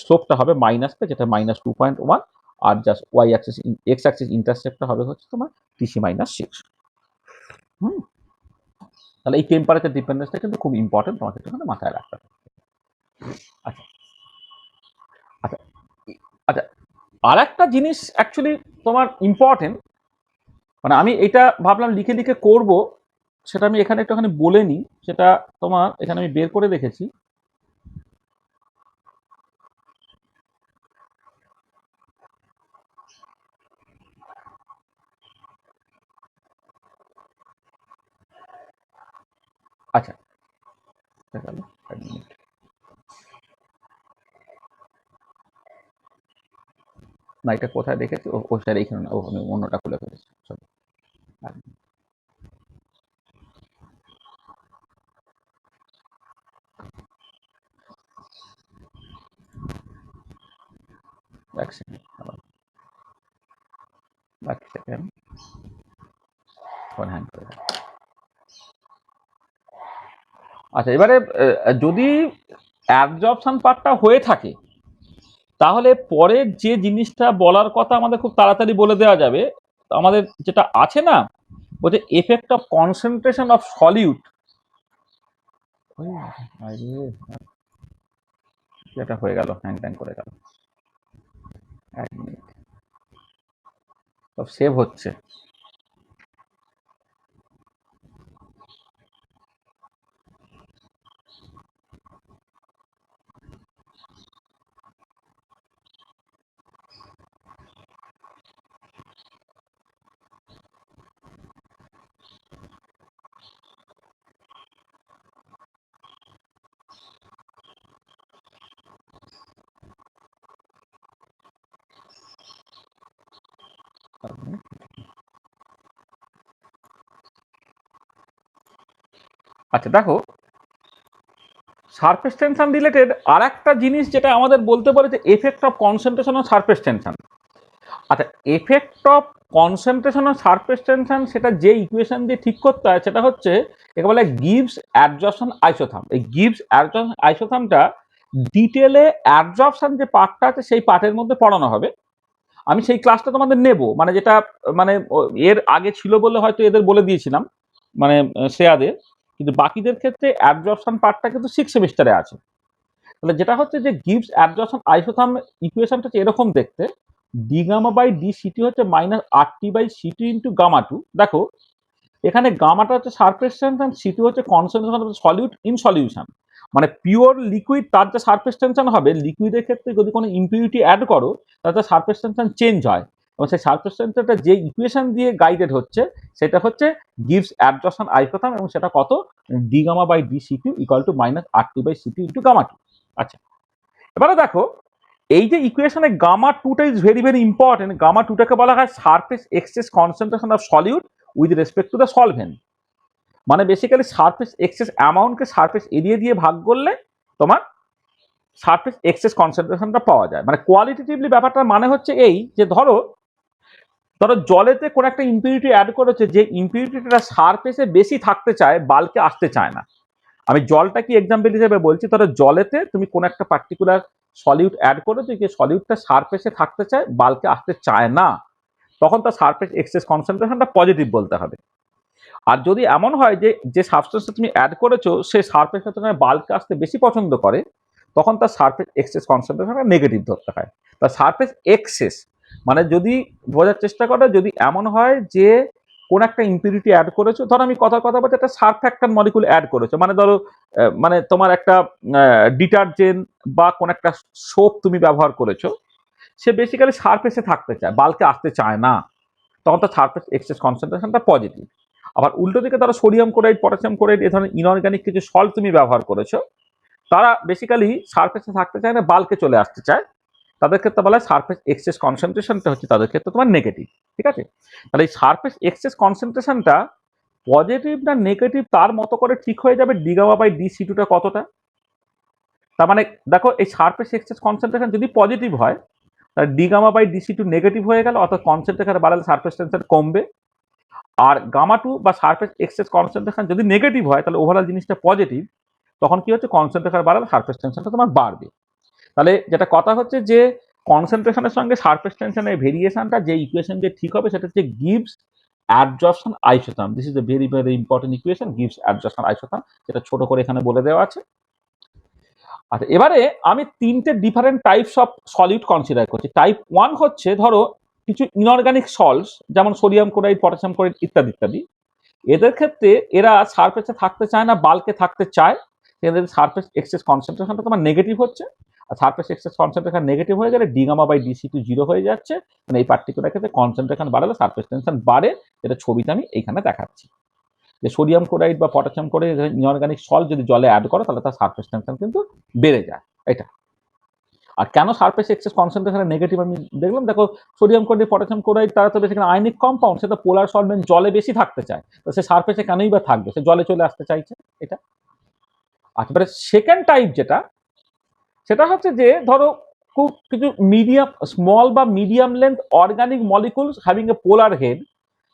স্লোপটা হবে মাইনাসটা, যেটা -2.1, আর just Y axis X axis ইন্টারসেপ্টটা হবে হচ্ছে তোমার টিসি মাইনাস 6। হুম, তাহলে এই টেম্পারেচার ডিপেন্ডেন্সটা কিন্তু খুব ইম্পর্টেন্ট, তোমাকে একটুখানি মাথায় রাখতে হবে। আচ্ছা আচ্ছা আচ্ছা, আর একটা জিনিস অ্যাকচুয়ালি তোমার ইম্পর্টেন্ট, মানে আমি এটা ভাবলাম লিখে লিখে করব, সেটা আমি এখানে একটুখানি বলে নিই। সেটা তোমার এখানে আমি বের করে রেখেছি। আচ্ছা, দেখা গেল, এক মিনিট। না, এটা কোথায় দেখেছি, ও স্যার এইখানে না, ও আমি অন্যটা খুলে ফেলেছি, সরি। এক সেকেন্ড, এক সেকেন্ড, হ্যান্ড করে দাও। আচ্ছা, এবারে যদি অ্যাবজর্পশন পার্টটা হয়ে থাকে তাহলে পরের যে জিনিসটা বলার কথা আমাদের খুব তাড়াতাড়ি বলে দেওয়া যাবে। আমাদের যেটা আছে না, বলছে effect of concentration of solute, যেটা হয়ে গেল হ্যাং ট্যাং করে গেল, এক মিনিট, সব সেভ হচ্ছে। আচ্ছা দেখো, সারফেস টেনশন রিলেটেড আর একটা জিনিস যেটা আমাদের বলতে পারে যে effect of concentration of surface tension. আচ্ছা, effect of concentration of surface tension সেটা যে ইকুয়েশন দিয়ে ঠিক করতে হয় সেটা হচ্ছে একে বলে গিবস অ্যাডজর্পশন আইসোথাম। এই গিবস অ্যাডজর্পশন আইসোথামটা ডিটেলে অ্যাডজর্পশন যে পার্টটা আছে সেই পার্টের মধ্যে পড়ানো হবে। আমি সেই ক্লাসটা তোমাদের নেব, মানে যেটা মানে এর আগে ছিল বলে হয়তো এদের বলে দিয়েছিলাম, মানে শ্রেয়াদের, কিন্তু বাকিদের ক্ষেত্রে অ্যাবজর্পশন পার্টটা কিন্তু 6 সেমিস্টারে আছে। তাহলে যেটা হচ্ছে যে গিভস অ্যাবজর্পশন আইসোথাম ইকুয়েশনটা হচ্ছে এরকম দেখতে, D gamma by D CT হচ্ছে minus R T by CT into gamma two. দেখো এখানে গামাটা হচ্ছে সারফেস টেনশন, সিটি হচ্ছে concentration of solute in solution. মানে পিওর লিকুইড তার যে সারফেস টেনশন হবে, লিকুইডের ক্ষেত্রে যদি কোনো ইম্পিউরিটি অ্যাড করো তাতে সারফেস টেনশন চেঞ্জ হয়, এবং সেই সারফেস টেনশনটা যে ইকুয়েশন দিয়ে গাইডেড হচ্ছে সেটা হচ্ছে গিভস অ্যাডজর্পশন আইসোথাম, এবং সেটা কত, D gamma by D CT equal to minus R T by CT into gamma two. আচ্ছা, এবারে দেখো এই যে ইকুয়েশনে গামা টুটা is very very important. Gamma টুটাকে বলা হয় surface excess concentration of solute with respect to the solvent. মানে বেসিক্যালি সারফেস এক্সেস অ্যামাউন্টকে সারফেস এরিয়া দিয়ে ভাগ করলে তোমার সারফেস এক্সেস কনসেন্ট্রেশনটা পাওয়া যায়। মানে কোয়ালিটেটিভলি ব্যাপারটার মানে হচ্ছে এই যে ধরো ধরো জলেতে কোনো একটা ইম্পিউরিটি অ্যাড করেছে, যে ইম্পিউরিটিটা সারফেসে বেশি থাকতে চায়, বাল্কে আসতে চায় না। আমি জলটা কি এক্সাম্পল হিসেবে বলছি, ধরো জলেতে তুমি কোনো একটা পার্টিকুলার সলিউট অ্যাড করেছো, যে সলিউটটা সারফেসে থাকতে চায়, বাল্কে আসতে চায় না, তখন তার সারফেস এক্সেস কনসেন্ট্রেশনটা পজিটিভ বলতে হবে। আর যদি এমন হয় যে যে সাবস্টেন্সটা তুমি অ্যাড করেছো সে সারফেসে তোমার বাল্কে আসতে বেশি পছন্দ করে, তখন তার সারফেস এক্সেস কনসেন্ট্রেশনটা নেগেটিভ ধরতে হয়। তার সারফেস এক্সেস মানে যদি বোঝার চেষ্টা করো, যদি এমন হয় যে কোন একটা ইম্পিউরিটি অ্যাড করেছো, ধরো আমি কথা বলতে একটা সারফ্যাক্ট্যান্ট মলিকুল অ্যাড করেছো, মানে ধরো মানে তোমার একটা ডিটারজেন্ট বা কোন একটা সোপ তুমি ব্যবহার করেছো, সে বেসিক্যালি সারফেসে থাকতে চায়, বাল্কে আসতে চায় না, তখন তার সারফেস এক্সেস কনসেন্ট্রেশনটা পজিটিভ। আবার উল্টো দিকে তারা সোডিয়াম ক্লোরাইড, পটাশিয়াম ক্লোরাইড এই ধরনের ইনঅর্গানিক কিছু সল্ট তুমি ব্যবহার করেছো, তারা বেসিক্যালি সারফেসে থাকতে চায় না, বাল্কে চলে আসতে চায়, তাদের ক্ষেত্রে বলা হয় সারফেস এক্সেস কনসেন্ট্রেশনটা হচ্ছে তাদের ক্ষেত্রে তোমার নেগেটিভ। ঠিক আছে, তাহলে এই সারফেস এক্সেস কনসেন্ট্রেশনটা পজিটিভ না নেগেটিভ তার মতো করে ঠিক হয়ে যাবে d gamma by d c টুটা কতটা। তার মানে দেখো এই সারফেস এক্সেস কনসেন্ট্রেশন যদি পজিটিভ হয় তাহলে d gamma by d c two negative হয়ে গেল, অর্থাৎ কনসেন্ট্রেশন বাড়ালে সারফেস টেনশন কমবে। আর গামা টু বা সারফেস এক্সেস কনসেন্ট্রেশন যদি নেগেটিভ হয় তাহলে ওভারঅল জিনিসটা পজিটিভ, তখন কি হচ্ছে কনসেন্ট্রেশন বাড়ালে সারফেস টেনশনটা তোমার বাড়বে। তাহলে যেটা কথা হচ্ছে যে কনসেন্ট্রেশনের সঙ্গে সারফেস টেনশনের ভেরিয়েশনটা যে ইকুয়েশন যে ঠিক হবে সেটা হচ্ছে gives adsorption isotherm. This is a very very important equation, gives adsorption isotherm, যেটা ছোট করে এখানে বলে দেওয়া আছে। আচ্ছা, এবারে আমি তিনটে different types of solute consider করছি। টাইপ ওয়ান হচ্ছে ধরো কিছু ইনঅর্গানিক সল্টস, যেমন সোডিয়াম ক্লোরাইড, পটাশিয়াম ক্লোরাইড ইত্যাদি ইত্যাদি। এদের ক্ষেত্রে এরা সারফেসে থাকতে চায় না, বাল্কে থাকতে চায়, এদের সারফেস এক্সেস কনসেন্ট্রেশনটা তোমার নেগেটিভ হচ্ছে। আর সারফেস এক্সেস কনসেন্ট্রেশন নেগেটিভ হয়ে গেলে d gamma by d c two zero হয়ে যাচ্ছে। মানে এই পার্টিকুলার ক্ষেত্রে কনসেন্ট্রেশন বাড়ালে সারফেস টেনশন বাড়ে, যেটা ছবিতে আমি এইখানে দেখাচ্ছি। যে সোডিয়াম ক্লোরাইড বা পটাশিয়াম ক্লোরাইড ইনঅর্গানিক সল্ট যদি জলে অ্যাড করো তাহলে তার সারফেস টেনশন কিন্তু বেড়ে যায়। এটা আর কেন সারফেস এক্সেস কনসেন্ট্রেশন নেগেটিভ আমি দেখলাম, দেখো সোডিয়াম ক্লোরাইড, পটাশিয়াম ক্লোরাইড তারা তো বেশি আয়নিক কম্পাউন্ড, সেটা পোলার সলভেন্ট, জলে বেশি থাকতে চায়, তো সে সারফেসে কেনই বা থাকবে, সে জলে চলে আসতে চাইছে। এটা একেবারে সেকেন্ড টাইপ যেটা, সেটা হচ্ছে যে ধরো খুব কিছু মিডিয়াম স্মল বা medium length organic molecules having a polar head,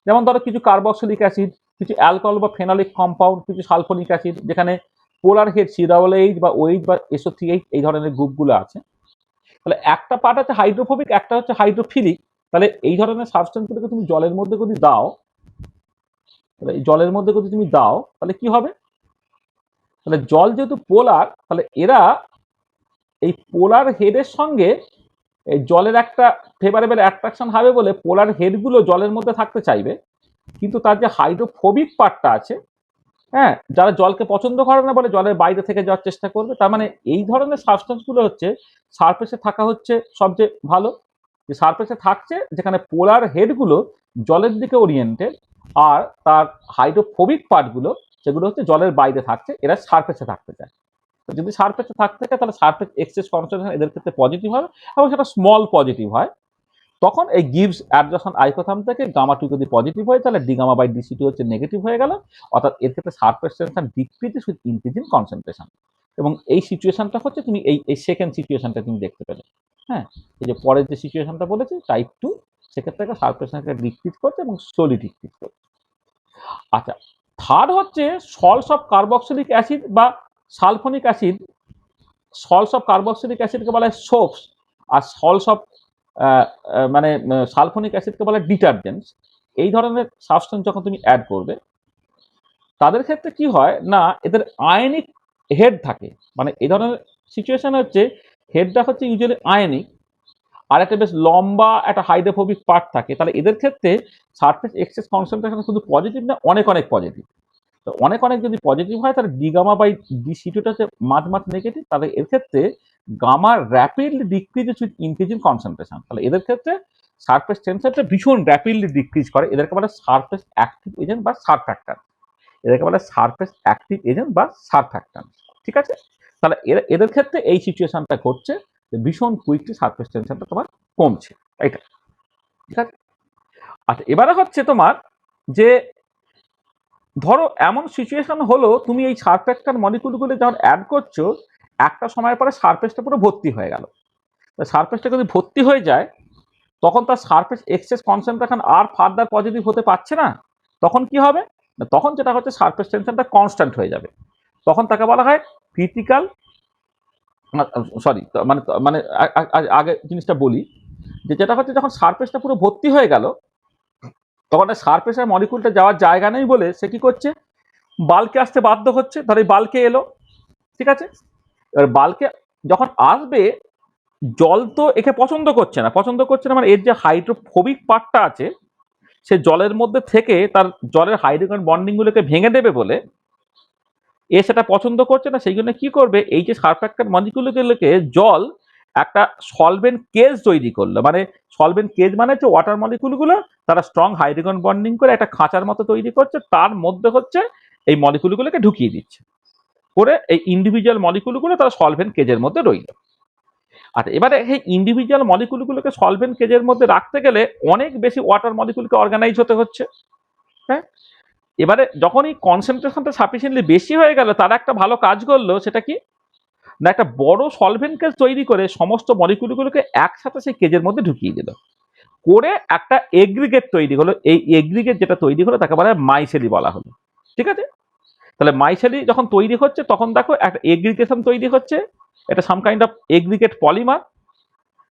যেমন ধরো কিছু কার্বক্সিলিক অ্যাসিড, কিছু অ্যালকোহল বা ফেনলিক কম্পাউন্ড, কিছু সালফোনিক অ্যাসিড, যেখানে পোলার হেড COOH বা OH বা SO3H এই ধরনের গ্রুপগুলো আছে। তাহলে একটা পার্ট হচ্ছে হাইড্রোফোবিক, একটা হচ্ছে হাইড্রোফিলিক। তাহলে এই ধরনের সাবস্টেন্সগুলোকে তুমি জলের মধ্যে যদি দাও, তাহলে এই জলের মধ্যে যদি তুমি দাও তাহলে কি হবে, তাহলে জল যেহেতু পোলার, তাহলে এরা এই পোলার হেডের সঙ্গে এই জলের একটা ফেভারেবল অ্যাট্রাকশন হবে বলে পোলার হেডগুলো জলের মধ্যে থাকতে চাইবে, কিন্তু তার যে হাইড্রোফোবিক পার্টটা আছে, হ্যাঁ, যারা জলকে পছন্দ করে না বলে জলের বাইরে থেকে যাওয়ার চেষ্টা করবে। তার মানে এই ধরনের সাবস্টেন্সগুলো হচ্ছে সারফেসে থাকা হচ্ছে সবচেয়ে ভালো, যে সারফেসে থাকছে যেখানে পোলার হেডগুলো জলের দিকে ওরিয়েন্টেড, আর তার হাইড্রোফোবিক পার্টগুলো সেগুলো হচ্ছে জলের বাইরে থাকছে, এরা সারফেসে থাকতে চায়। তো যদি সারফেসে থাকতে চায় তাহলে সারফেস এক্সেস কনসেন্ট্রেশন এদের ক্ষেত্রে পজিটিভ হবে, এবং সেটা স্মল পজিটিভ হয়। তখন এই গিভস অ্যাডজসন আইকোথাম থেকে গামা টু যদি পজিটিভ হয় তাহলে d gamma by dc two হচ্ছে নেগেটিভ হয়ে গেল, অর্থাৎ এর ক্ষেত্রে surface tension decreases with increase in concentration. এবং এই সিচুয়েশনটা হচ্ছে তুমি এই সেকেন্ড সিচুয়েশনটা তুমি দেখতে পেলে। হ্যাঁ, এই যে পরের যে সিচুয়েশনটা বলেছি টাইপ টু, সেক্ষেত্রে সারফেস টেনশনটা ডিক্রিজ করছে এবং স্লোলি ডিক্রিজ করছে। আচ্ছা, থার্ড হচ্ছে সল্টস অফ কার্বক্সিলিক অ্যাসিড বা sulphonic acid. Salts of carboxylic অ্যাসিডকে বলা হয় সোপস, আর সল্টস অফ মানে সালফোনিক অ্যাসিডকে বলা হয় ডিটারজেন্টস। এই ধরনের সাবস্টেন্স যখন তুমি অ্যাড করবে তাদের ক্ষেত্রে কি হয় না, এদের আয়নিক হেড থাকে। মানে এই ধরনের সিচুয়েশন হচ্ছে হেডটা হচ্ছে ইউজুয়ালি আয়নিক, আর একটা বেশ লম্বা একটা হাইড্রোফোবিক পার্ট থাকে। তাহলে এদের ক্ষেত্রে সারফেস এক্সেস কনসেন্ট্রেশন শুধু পজিটিভ না, অনেক অনেক পজিটিভ। তো অনেক অনেক যদি পজিটিভ হয় তাহলে d gamma by d c টুটা হচ্ছে মাঝ নেগেটিভ। তাহলে এর ক্ষেত্রে gamma rapidly decreases with increase in concentration. তাহলে এদের ক্ষেত্রে সারফেস টেনশনটা ভীষণ র্যাপিডলি ডিক্রিজ করে। এদেরকে বলে সারফেস অ্যাক্টিভ এজেন্ট বা সারফ্যাক্টর। এদেরকে বলে সারফেস অ্যাক্টিভ এজেন্ট বা সারফ্যাক্টর। ঠিক আছে, তাহলে এদের ক্ষেত্রে এই সিচুয়েশনটা ঘটছে যে ভীষণ কুইকলি সারফেস টেনশনটা তোমার কমছে। এইটা ঠিক আছে। আচ্ছা, এবারে হচ্ছে তোমার যে ধরো এমন সিচুয়েশন হলো তুমি এই সারফেক্টর মলিকুলগুলো যখন অ্যাড করছো একটা সময়ের পরে সারফেসটা পুরো ভর্তি হয়ে গেল। সারফেসটা যদি ভর্তি হয়ে যায় তখন তার সারফেস এক্সেস কনসেন্ট্রেশন আর ফার্দার পজিটিভ হতে পারছে না। তখন কি হবে না, তখন যেটা হচ্ছে সারফেস টেনশনটা কনস্ট্যান্ট হয়ে যাবে। তখন তাকে বলা হয় ক্রিটিক্যাল, সরি মানে মানে আগে জিনিসটা বলি যে যেটা হচ্ছে যখন সারফেসটা পুরো ভর্তি হয়ে গেল তখন সারফেসের মলিকুলটা যাওয়ার জায়গা নেই বলে সে কি করছে, বাল্কে আসতে বাধ্য হচ্ছে। ধর এই বাল্কে এলো, ঠিক আছে। এবার বাল্কে যখন আসবে জল তো একে পছন্দ করছে না মানে এর যে হাইড্রোফোবিক পার্টটা আছে সে জলের মধ্যে থেকে তার জলের হাইড্রোজেন বন্ডিং গুলোকে ভেঙে দেবে বলে এ সেটা পছন্দ করছে না। সেই জন্য কি করবে, এই যে সারফ্যাক্টর মলিকুলগুলোকে জল একটা সলভেন্ট কেজ তৈরি করলো। মানে সলভেন্ট কেজ মানে হচ্ছে ওয়াটার মলিকুলগুলো তারা স্ট্রং হাইড্রোজেন বন্ডিং করে একটা খাঁচার মতো তৈরি করছে, তার মধ্যে হচ্ছে এই মলিকুলগুলোকে ঢুকিয়ে দিচ্ছে করে এই ইন্ডিভিজুয়াল মলিকুলগুলো তারা সলভেন্ট কেজের মধ্যে রইল। আচ্ছা, এবারে এই ইন্ডিভিজুয়াল মলিকুলগুলোকে সলভেন্ট কেজের মধ্যে রাখতে গেলে অনেক বেশি ওয়াটার মলিকুলকে অর্গানাইজ হতে হচ্ছে। হ্যাঁ, এবারে যখন এই কনসেন্ট্রেশনটা সাফিসিয়েন্টলি বেশি হয়ে গেল তারা একটা ভালো কাজ করলো, সেটা কি না একটা বড় সলভেন্ট কেজ তৈরি করে সমস্ত মলিকুলগুলোকে একসাথে সেই কেজের মধ্যে ঢুকিয়ে দিল, করে একটা এগ্রিগেট তৈরি হলো। এই এগ্রিগেট যেটা তৈরি হলো তাকে বলা হয় মাইসেলি বলা হলো। ঠিক আছে, তাহলে মাইসেলি যখন তৈরি হচ্ছে তখন দেখো একটা এগ্রিগেশন তৈরি হচ্ছে, এটা some kind of aggregate polymer,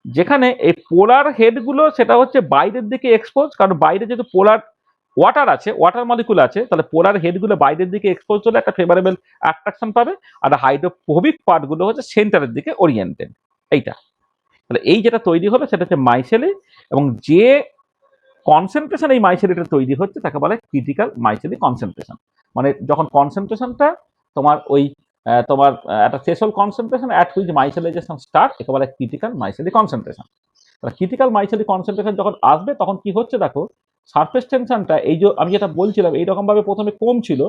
যেখানে এই পোলার হেডগুলো সেটা হচ্ছে বাইরের দিকে এক্সপোজ, কারণ বাইরে যেহেতু পোলার ওয়াটার আছে, ওয়াটার মলিকুল আছে, তাহলে পোলার হেডগুলো বাইরের দিকে এক্সপোজ হলে একটা ফেভারেবল অ্যাট্রাকশন পাবে, আর হাইড্রোফোবিক পার্টগুলো হচ্ছে সেন্টারের দিকে ওরিয়েন্টেড। এইটা তাহলে এই যেটা তৈরি হলো সেটা হচ্ছে মাইসেলি, এবং যে কনসেন্ট্রেশন এই মাইসেলিটা তৈরি হচ্ছে তাকে বলে ক্রিটিক্যাল মাইসেলি কনসেন্ট্রেশন। মানে যখন কনসেন্ট্রেশনটা তোমার ওই তোমার একটা threshold concentration at which micellization start, একে বলে critical micelle concentration. Critical micelle concentration যখন আসবে তখন কি হচ্ছে দেখো, সারফেস টেনশনটা এই যে আমি যেটা বলছিলাম এইরকম ভাবে প্রথমে কম ছিল,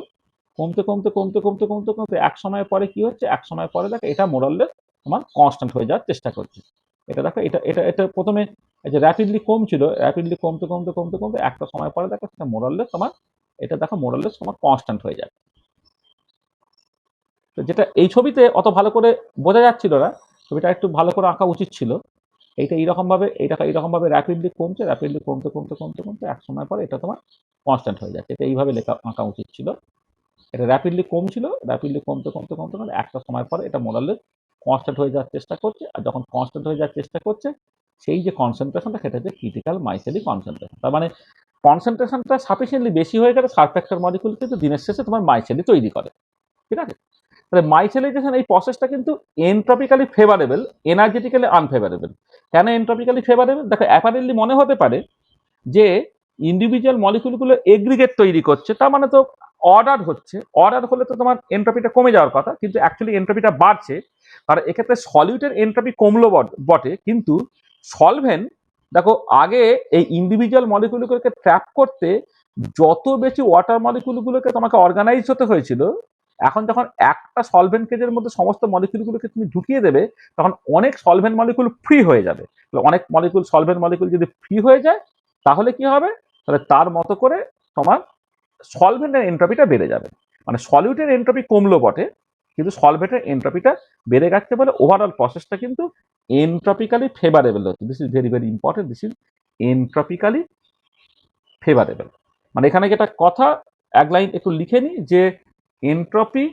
কমতে কমতে কমতে কমতে কমতে কমতে এক সময় পরে কি হচ্ছে, এক সময় পরে দেখো এটা মোরাললেস তোমার কনস্ট্যান্ট হয়ে যাওয়ার চেষ্টা করছে। এটা দেখো এটা এটা এটা প্রথমে এই যে র্যাপিডলি কম ছিল, র্যাপিডলি কমতে কমতে কমতে কমতে একটা সময় পরে দেখো সেটা মোরাললেস তোমার, এটা দেখো মোরাললেস তোমার কনস্ট্যান্ট হয়ে যাবে। তো যেটা এই ছবিতে অত ভালো করে বোঝা যাচ্ছিল না, ছবিটা একটু ভালো করে আঁকা উচিত ছিল। এইটা এইরকম ভাবে র্যাপিডলি কমছে, র্যাপিডলি কমতে কমতে কমতে কমতে এক সময় পরে এটা তোমার কনস্ট্যান্ট হয়ে যাচ্ছে। এটা এইভাবে আঁকা উচিত ছিল। এটা র্যাপিডলি কমছিল, র্যাপিডলি কমতে কমতে কমতে কমতে একটা সময় পরে এটা মোরাললেস কনস্ট্যান্ট হয়ে যাওয়ার চেষ্টা করছে। আর যখন কনস্ট্যান্ট হয়ে যাওয়ার চেষ্টা করছে সেই যে কনসেন্ট্রেশনটা সেটা হচ্ছে ক্রিটিক্যাল মাইসেলি কনসেন্ট্রেশন। তার মানে কনসেন্ট্রেশনটা সাফিসিয়েন্টলি বেশি হয়ে গেলে সারফ্যাক্টর মলিকুল কিন্তু দিনের শেষে তোমার মাইসেলি তৈরি করে। ঠিক আছে, তাহলে মাইসেলাইজেশন এই প্রসেসটা কিন্তু এন্ট্রপিক্যালি ফেভারেবল, এনার্জেটিক্যালি আনফেভারেবল। কেন এন্ট্রপিক্যালি ফেভারেবল? দেখো অ্যাপারেন্টলি মনে হতে পারে যে ইন্ডিভিজুয়াল মলিকুলগুলো এগ্রিগেট তৈরি করছে, তার মানে তো অর্ডার হচ্ছে, অর্ডার হলে তো তোমার এন্ট্রপিটা কমে যাওয়ার কথা, কিন্তু অ্যাকচুয়ালি এন্ট্রপিটা বাড়ছে। আর এক্ষেত্রে সলিউটের এন্ট্রপি কমলো বটে, কিন্তু সলভেন্ট দেখো আগে এই ইন্ডিভিজুয়াল মলিকুলগুলোকে ট্র্যাপ করতে যত বেশি ওয়াটার মলিকুলগুলোকে তোমাকে অর্গানাইজ হতে হয়েছিল, এখন যখন একটা সলভেন্ট কেজের মধ্যে সমস্ত মলিকিউলগুলোকে তুমি ঢুকিয়ে দেবে তখন অনেক সলভেন্ট মলিকিউল ফ্রি হয়ে যাবে। অনেক মলিকিউল সলভেন্ট মলিকিউল যদি ফ্রি হয়ে যায় তাহলে কি হবে, তাহলে তার মতো করে তোমার সলভেন্টের এন্ট্রপিটা বেড়ে যাবে। মানে সলিউটের এন্ট্রপি কমলো বটে, কিন্তু সলভেন্টের এন্ট্রপিটা বেড়ে যাচ্ছে বলে ওভারঅল প্রসেসটা কিন্তু এন্ট্রপিক্যালি ফেভারেবল হচ্ছে। This is very very important, this is entropically favourable. মানে এখানে যেটা কথা এক লাইন একটু লিখে নিই যে এন্ট্রপি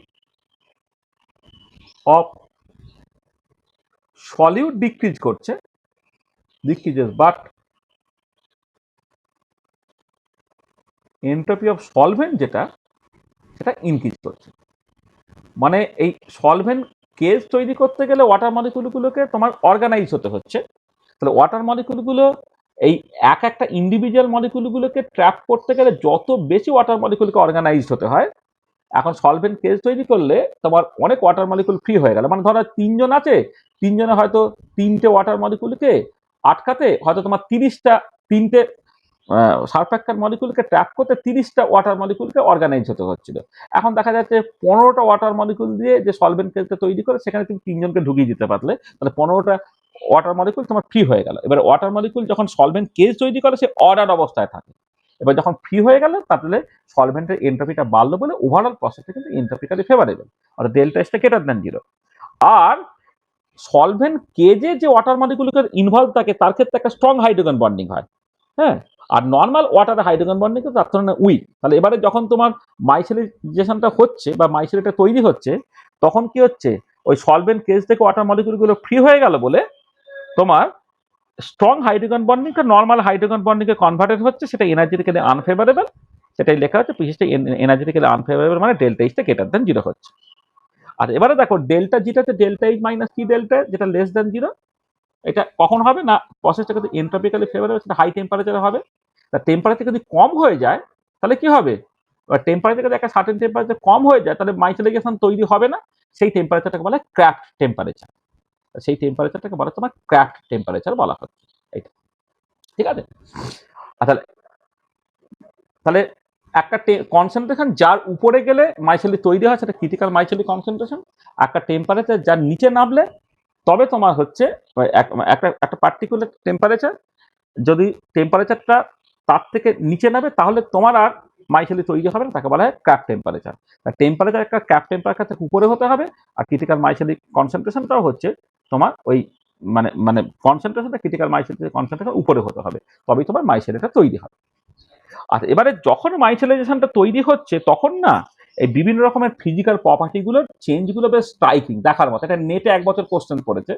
অফ সলিউট ডিক্রিজ করছে, decreases, but entropy of solvent যেটা সেটা ইনক্রিজ করছে। মানে এই সলভেন্ট কেস তৈরি করতে গেলে ওয়াটার মলিকুলগুলোকে তোমার অর্গানাইজ হতে হচ্ছে। তাহলে ওয়াটার মলিকুলগুলো এই একটা ইন্ডিভিজুয়াল মলিকুলগুলোকে ট্র্যাপ করতে গেলে যত বেশি ওয়াটার মলিকুলকে অর্গানাইজ হতে হয়, এখন সলভেন্ট কেস তৈরি করলে তোমার অনেক ওয়াটার মলিকুল ফ্রি হয়ে গেল। মানে ধরো 3 জন আছে, 3 জনে হয়তো 3টে ওয়াটার মলিকুলকে আটকাতে হয়তো তোমার 3টে সারফ্যাক্টর মলিকুলকে ট্র্যাপ করতে 30টা ওয়াটার মলিকুলকে অর্গানাইজ হতে হচ্ছিল। এখন দেখা যাচ্ছে 15টা ওয়াটার মলিকুল দিয়ে যে সলভেন্ট কেসটা তৈরি করে সেখানে তুমি 3 জনকে ঢুকিয়ে দিতে পারলে, তাহলে 15টা ওয়াটার মলিকুল তোমার ফ্রি হয়ে গেল। এবার ওয়াটার মলিকুল যখন সলভেন্ট কেস তৈরি করে সে অর্ডার অবস্থায় থাকে। এবার যখন ফ্রি হয়ে গেল তাহলে সলভেন্টের এন্ট্রপিটা বাড়লো বলে ওভারঅল প্রসেসটা কিন্তু এন্ট্রপিক্যালি ফেভারেবল, অর্থাৎ ডেল্টা এস টা গ্রেটার দ্যান 0। আর সলভেন্ট কেজে যে ওয়াটার মলিকুলকে ইনভলভ থাকে তার ক্ষেত্রে একটা স্ট্রং হাইড্রোজেন বন্ডিং হয়, হ্যাঁ। আর নর্মাল ওয়াটারে হাইড্রোজেন বন্ডিং কিন্তু তার তুলনায় উইক। তাহলে এবারে যখন তোমার মাইসেলাইজেশনটা হচ্ছে বা মাইসেলেটটা তৈরি হচ্ছে তখন কি হচ্ছে, ওই সলভেন্ট কেজ থেকে ওয়াটার মলিকুলগুলো ফ্রি হয়ে গেল বলে তোমার স্ট্রং হাইড্রোজেন বন্ডিংটা নর্মাল হাইড্রোজেন বন্ডিংয়ে কনভার্টেড হচ্ছে, সেটা এনার্জেটিক্যালি আনফেভারেবল। সেটাই লেখা হচ্ছে পিসিটা এনার্জেটিক্যালি আনফেভারেবল, মানে ডেল্টা এইচটা গ্রেটার দ্যান 0 হচ্ছে। আর এবারে দেখো ডেল্টা যেটাতে ডেল্টা এইচ মাইনাস কি ডেল্টা যেটা লেস দ্যান 0, এটা কখন হবে না, প্রসেসটা কিন্তু এন্ট্রপিক্যালি ফেভারেবল, সেটা হাই টেম্পারেচারে হবে। তা টেম্পারেচার যদি কম হয়ে যায় তাহলে কি হবে, টেম্পারেচার যদি একটা সার্টেন টেম্পারেচার কম হয়ে যায় তাহলে মাইসেলাইজেশন তৈরি হবে না, সেই টেম্পারেচারটাকে বলে ক্র্যাফট টেম্পারেচার। সেই টেম্পারেচারটাকে বলে তোমার ক্র্যাফট টেম্পারেচার বলা হচ্ছে এইটা, ঠিক আছে। তাহলে তাহলে একটা কনসেন্ট্রেশন যার উপরে গেলে মাইসেলি তৈরি হয় সেটা ক্রিটিক্যাল মাইসেলি কনসেন্ট্রেশন। একটা টেম্পারেচার যার নিচে নামলে তবে তোমার হচ্ছে একটা পার্টিকুলার টেম্পারেচার, যদি টেম্পারেচারটা তার থেকে নিচে নামে তাহলে তোমার আর মাইসেলি তৈরি হবে না, তাকে বলা হয় ক্র্যাপ টেম্পারেচার। টেম্পারেচার একটা ক্র্যাপ টেম্পারেচার থেকে উপরে হতে হবে, আর ক্রিটিক্যাল মাইসেলিক কনসেন্ট্রেশনটাও হচ্ছে তোমার ওই মানে মানে কনসেন্ট্রেশনটা ক্রিটিক্যাল মাইসেলিক কনসেন্ট্রেশন উপরে হতে হবে, তবেই তোমার মাইসেলিটা তৈরি হবে। আচ্ছা, এবারে যখন মাইসেলাইজেশনটা তৈরি হচ্ছে তখন না এই বিভিন্ন রকমের ফিজিক্যাল প্রপার্টিগুলোর চেঞ্জগুলো বেশ স্ট্রাইকিং, দেখার মতো। এটা নেটে 1 বছর কোশ্চেন পড়েছে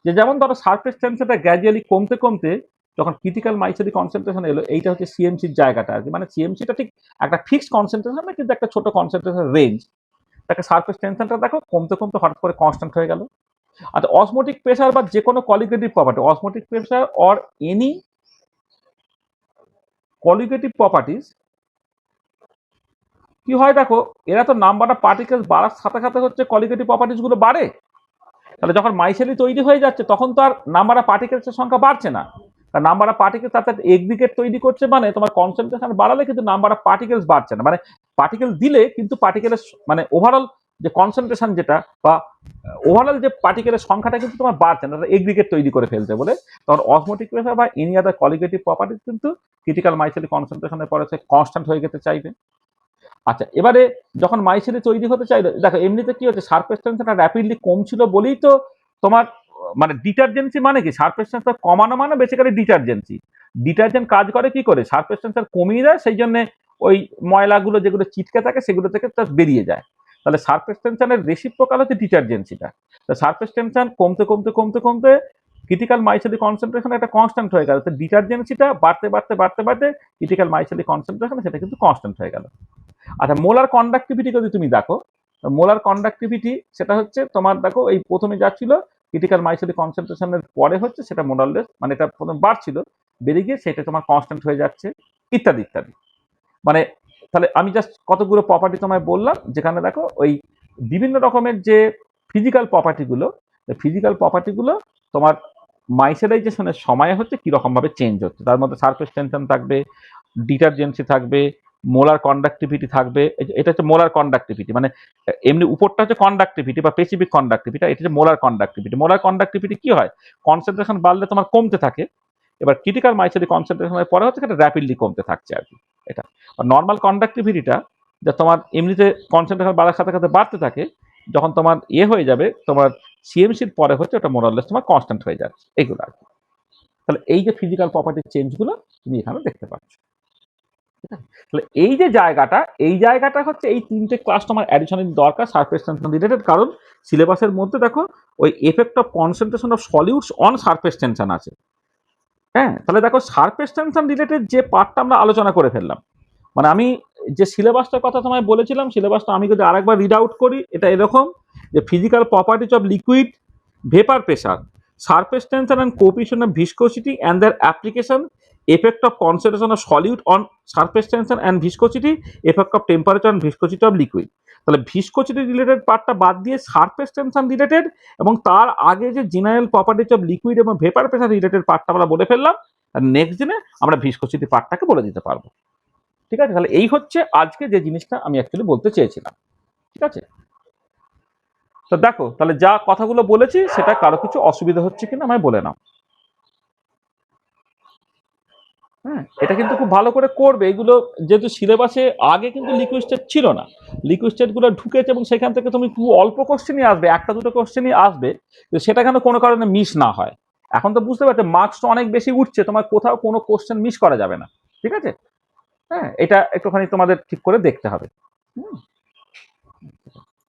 যে যেমন ধরো সারফেস টেন্সারটা গ্র্যাজুয়ালি কমতে কমতে যখন ক্রিটিক্যাল মাইসেলি কনসেন্ট্রেশন এলো, এইটা হচ্ছে সিএমসির জায়গাটা আর কি। মানে সিএমসিটা ঠিক একটা ফিক্সড কনসেন্ট্রেশন না, কিন্তু একটা ছোট কনসেন্ট্রেশন রেঞ্জ। তাকে সারফেস টেনশনটা দেখো কমতে কমতে হঠাৎ করে কনস্ট্যান্ট হয়ে গেল। আর অসমোটিক প্রেসার বা যে কোনো colligative property, osmotic pressure or any colligative properties কি হয় দেখো, এরা তো নাম্বার অফ পার্টিকেলস বাড়ার সাথে সাথে হচ্ছে কলিগেটিভ প্রপার্টিজ গুলো বাড়ে। তাহলে যখন মাইসেলি তৈরি হয়ে যাচ্ছে তখন তো আর নাম্বার অফ পার্টিকেলসের সংখ্যা বাড়ছে না, কারণ নাম্বার অফ পার্টিকেলস তার এগ্রিগেট তৈরি করছে, মানে তোমার কনসেন্ট্রেশন বাড়ালে কিন্তু নাম্বার অফ পার্টিকেলস বাড়ছে না। মানে পার্টিকেল দিলে কিন্তু পার্টিকেলের মানে ওভারঅল যে কনসেন্ট্রেশন যেটা বা ওভারঅল যে পার্টিকেলের সংখ্যাটা কিন্তু তোমার বাড়ছে না, এগ্রিগেট তৈরি করে ফেলতে বলে তখন অসমোটিক প্রেসার বা এনি আদার কলিগেটিভ প্রপার্টিজ কিন্তু ক্রিটিক্যাল মাইসেলি কনসেন্ট্রেশনের পরে সে কনস্ট্যান্ট হয়ে যেতে চাইবে। আচ্ছা, এবারে যখন মাইসেলি তৈরি হতে চাইলো, দেখো এমনিতে কি হচ্ছে, সারফেস টেনশনটা র্যাপিডলি কমছিল বলেই তো তোমার মানে ডিটারজেন্সি মানে কি, সারফেস টেনশন কমানো মানে বেসিক্যালি ডিটারজেন্সি। ডিটারজেন্ট কাজ করে কি করে, সারফেস টেনশন কমিয়ে দেয়, সেই জন্য ওই ময়লাগুলো যেগুলো চিটকে থাকে সেগুলো থেকে জাস্ট বেরিয়ে যায়। তাহলে সারফেস টেনশনের রেসিপ্রোকাল হচ্ছে ডিটারজেন্সিটা। তো সারফেস টেনশন কমতে কমতে কমতে কমতে ক্রিটিক্যাল মাইসেলি কনসেন্ট্রেশন একটা কনস্ট্যান্ট হয়ে গেল, তো ডিটারজেন্সিটা বাড়তে বাড়তে বাড়তে বাড়তে ক্রিটিক্যাল মাইসেলি কনসেন্ট্রেশন সেটা কিন্তু কনস্ট্যান্ট হয়ে গেল। আচ্ছা, মোলার কন্ডাক্টিভিটি যদি তুমি দেখো, মোলার কন্ডাক্টিভিটি সেটা হচ্ছে তোমার দেখো এই প্রথমে যা ছিল ক্রিটিক্যাল মাইসেলি কনসেন্ট্রেশনের পরে হচ্ছে সেটা মোলারলেস, মানে এটা প্রথম বাড়ছিল, বেড়ে গিয়ে সেটা তোমার কনস্ট্যান্ট হয়ে যাচ্ছে, ইত্যাদি ইত্যাদি। মানে তাহলে আমি জাস্ট কতগুলো প্রপার্টি তোমায় বললাম, যেখানে দেখো ওই বিভিন্ন রকমের যে ফিজিক্যাল প্রপার্টিগুলো তোমার মাইসেলাইজেশনের সময় হচ্ছে কিরকম ভাবে চেঞ্জ হচ্ছে। তার মধ্যে সারফেস টেনশন থাকবে, ডিটারজেন্সি থাকবে, মোলার কন্ডাক্টিভিটি থাকবে, এটা হচ্ছে মোলার কন্ডাক্টিভিটি, মানে এমনি উপরটা হচ্ছে কন্ডাক্টিভিটি বা স্পেসিফিক কন্ডাক্টিভিটি, এটা হচ্ছে মোলার কন্ডাক্টিভিটি। মোলার কন্ডাক্টিভিটি কি হয়, কনসেন্ট্রেশন বাড়লে তোমার কমতে থাকে, এবার ক্রিটিক্যাল মাস যদি কনসেন্ট্রেশনের পরে হচ্ছে এটা র্যাপিডলি কমতে থাকছে আর কি। এটা আর নর্মাল কন্ডাক্টিভিটিটা যা তোমার এমনিতে কনসেন্ট্রেশন বাড়ার সাথে সাথে বাড়তে থাকে, যখন তোমার হয়ে যাবে তোমার সিএমসির পরে হচ্ছে ওটা মোরাললেস তোমার কনস্ট্যান্ট হয়ে যাচ্ছে, এগুলো আর কি। তাহলে এই যে ফিজিক্যাল প্রপার্টির চেঞ্জগুলো তুমি এখানে দেখতে পাচ্ছ। ঠিক আছে? তাহলে এই যে জায়গাটা হচ্ছে এই তিনটে ক্লাস তোমার অ্যাডিশনাল দরকার সারফেস টেনশন রিলেটেড, কারণ সিলেবাসের মধ্যে দেখো ওই effect of concentration of সলিউটস on surface tension আছে। হ্যাঁ, তাহলে দেখো সারফেস টেনশন রিলেটেড যে পার্টটা আমরা আলোচনা করে ফেললাম, মানে আমি যে সিলেবাসটার কথা তোমায় বলেছিলাম, সিলেবাসটা আমি যদি আরেকবার রিড আউট করি, এটা এরকম যে physical properties of liquid, vapour pressure, surface tension and coefficient of viscosity and their application, effect of concentration of solute on surface tension and viscosity, effect of temperature and viscosity of liquid। তাহলে viscosity related পার্টটা বাদ দিয়ে surface tension related এবং তার আগে যে general properties of liquid এবং vapour pressure related পার্টটা আমরা বলে ফেললাম, আর নেক্সট দিনে আমরা ভিসকোসিটি পার্টটাকে বলে দিতে পারবো। ঠিক আছে, তাহলে এই হচ্ছে আজকে যে জিনিসটা আমি অ্যাকচুয়ালি বলতে চেয়েছিলাম। ঠিক আছে, তো দেখো তাহলে যা কথাগুলো বলেছি সেটা কারো কিছু অসুবিধা হচ্ছে কিনা আমায় বলে নাও। হ্যাঁ, এটা কিন্তু খুব ভালো করে করবে এগুলো, যেহেতু সিলেবাসে আগে কিন্তু লিকুইড স্টেট ছিল না, লিকুইড স্টেটগুলো ঢুকেছে এবং সেখান থেকে তুমি খুব অল্প কোশ্চেনই আসবে, একটা দুটো কোশ্চেনই আসবে, কিন্তু সেটা কেন কোনো কারণে মিস না হয়। এখন তো বুঝতে পারছো মার্কস তো অনেক বেশি উঠছে, তোমার কোথাও কোনো কোশ্চেন মিস করা যাবে না। ঠিক আছে, হ্যাঁ, এটা একটুখানি তোমাদের ঠিক করে দেখতে হবে। হুম।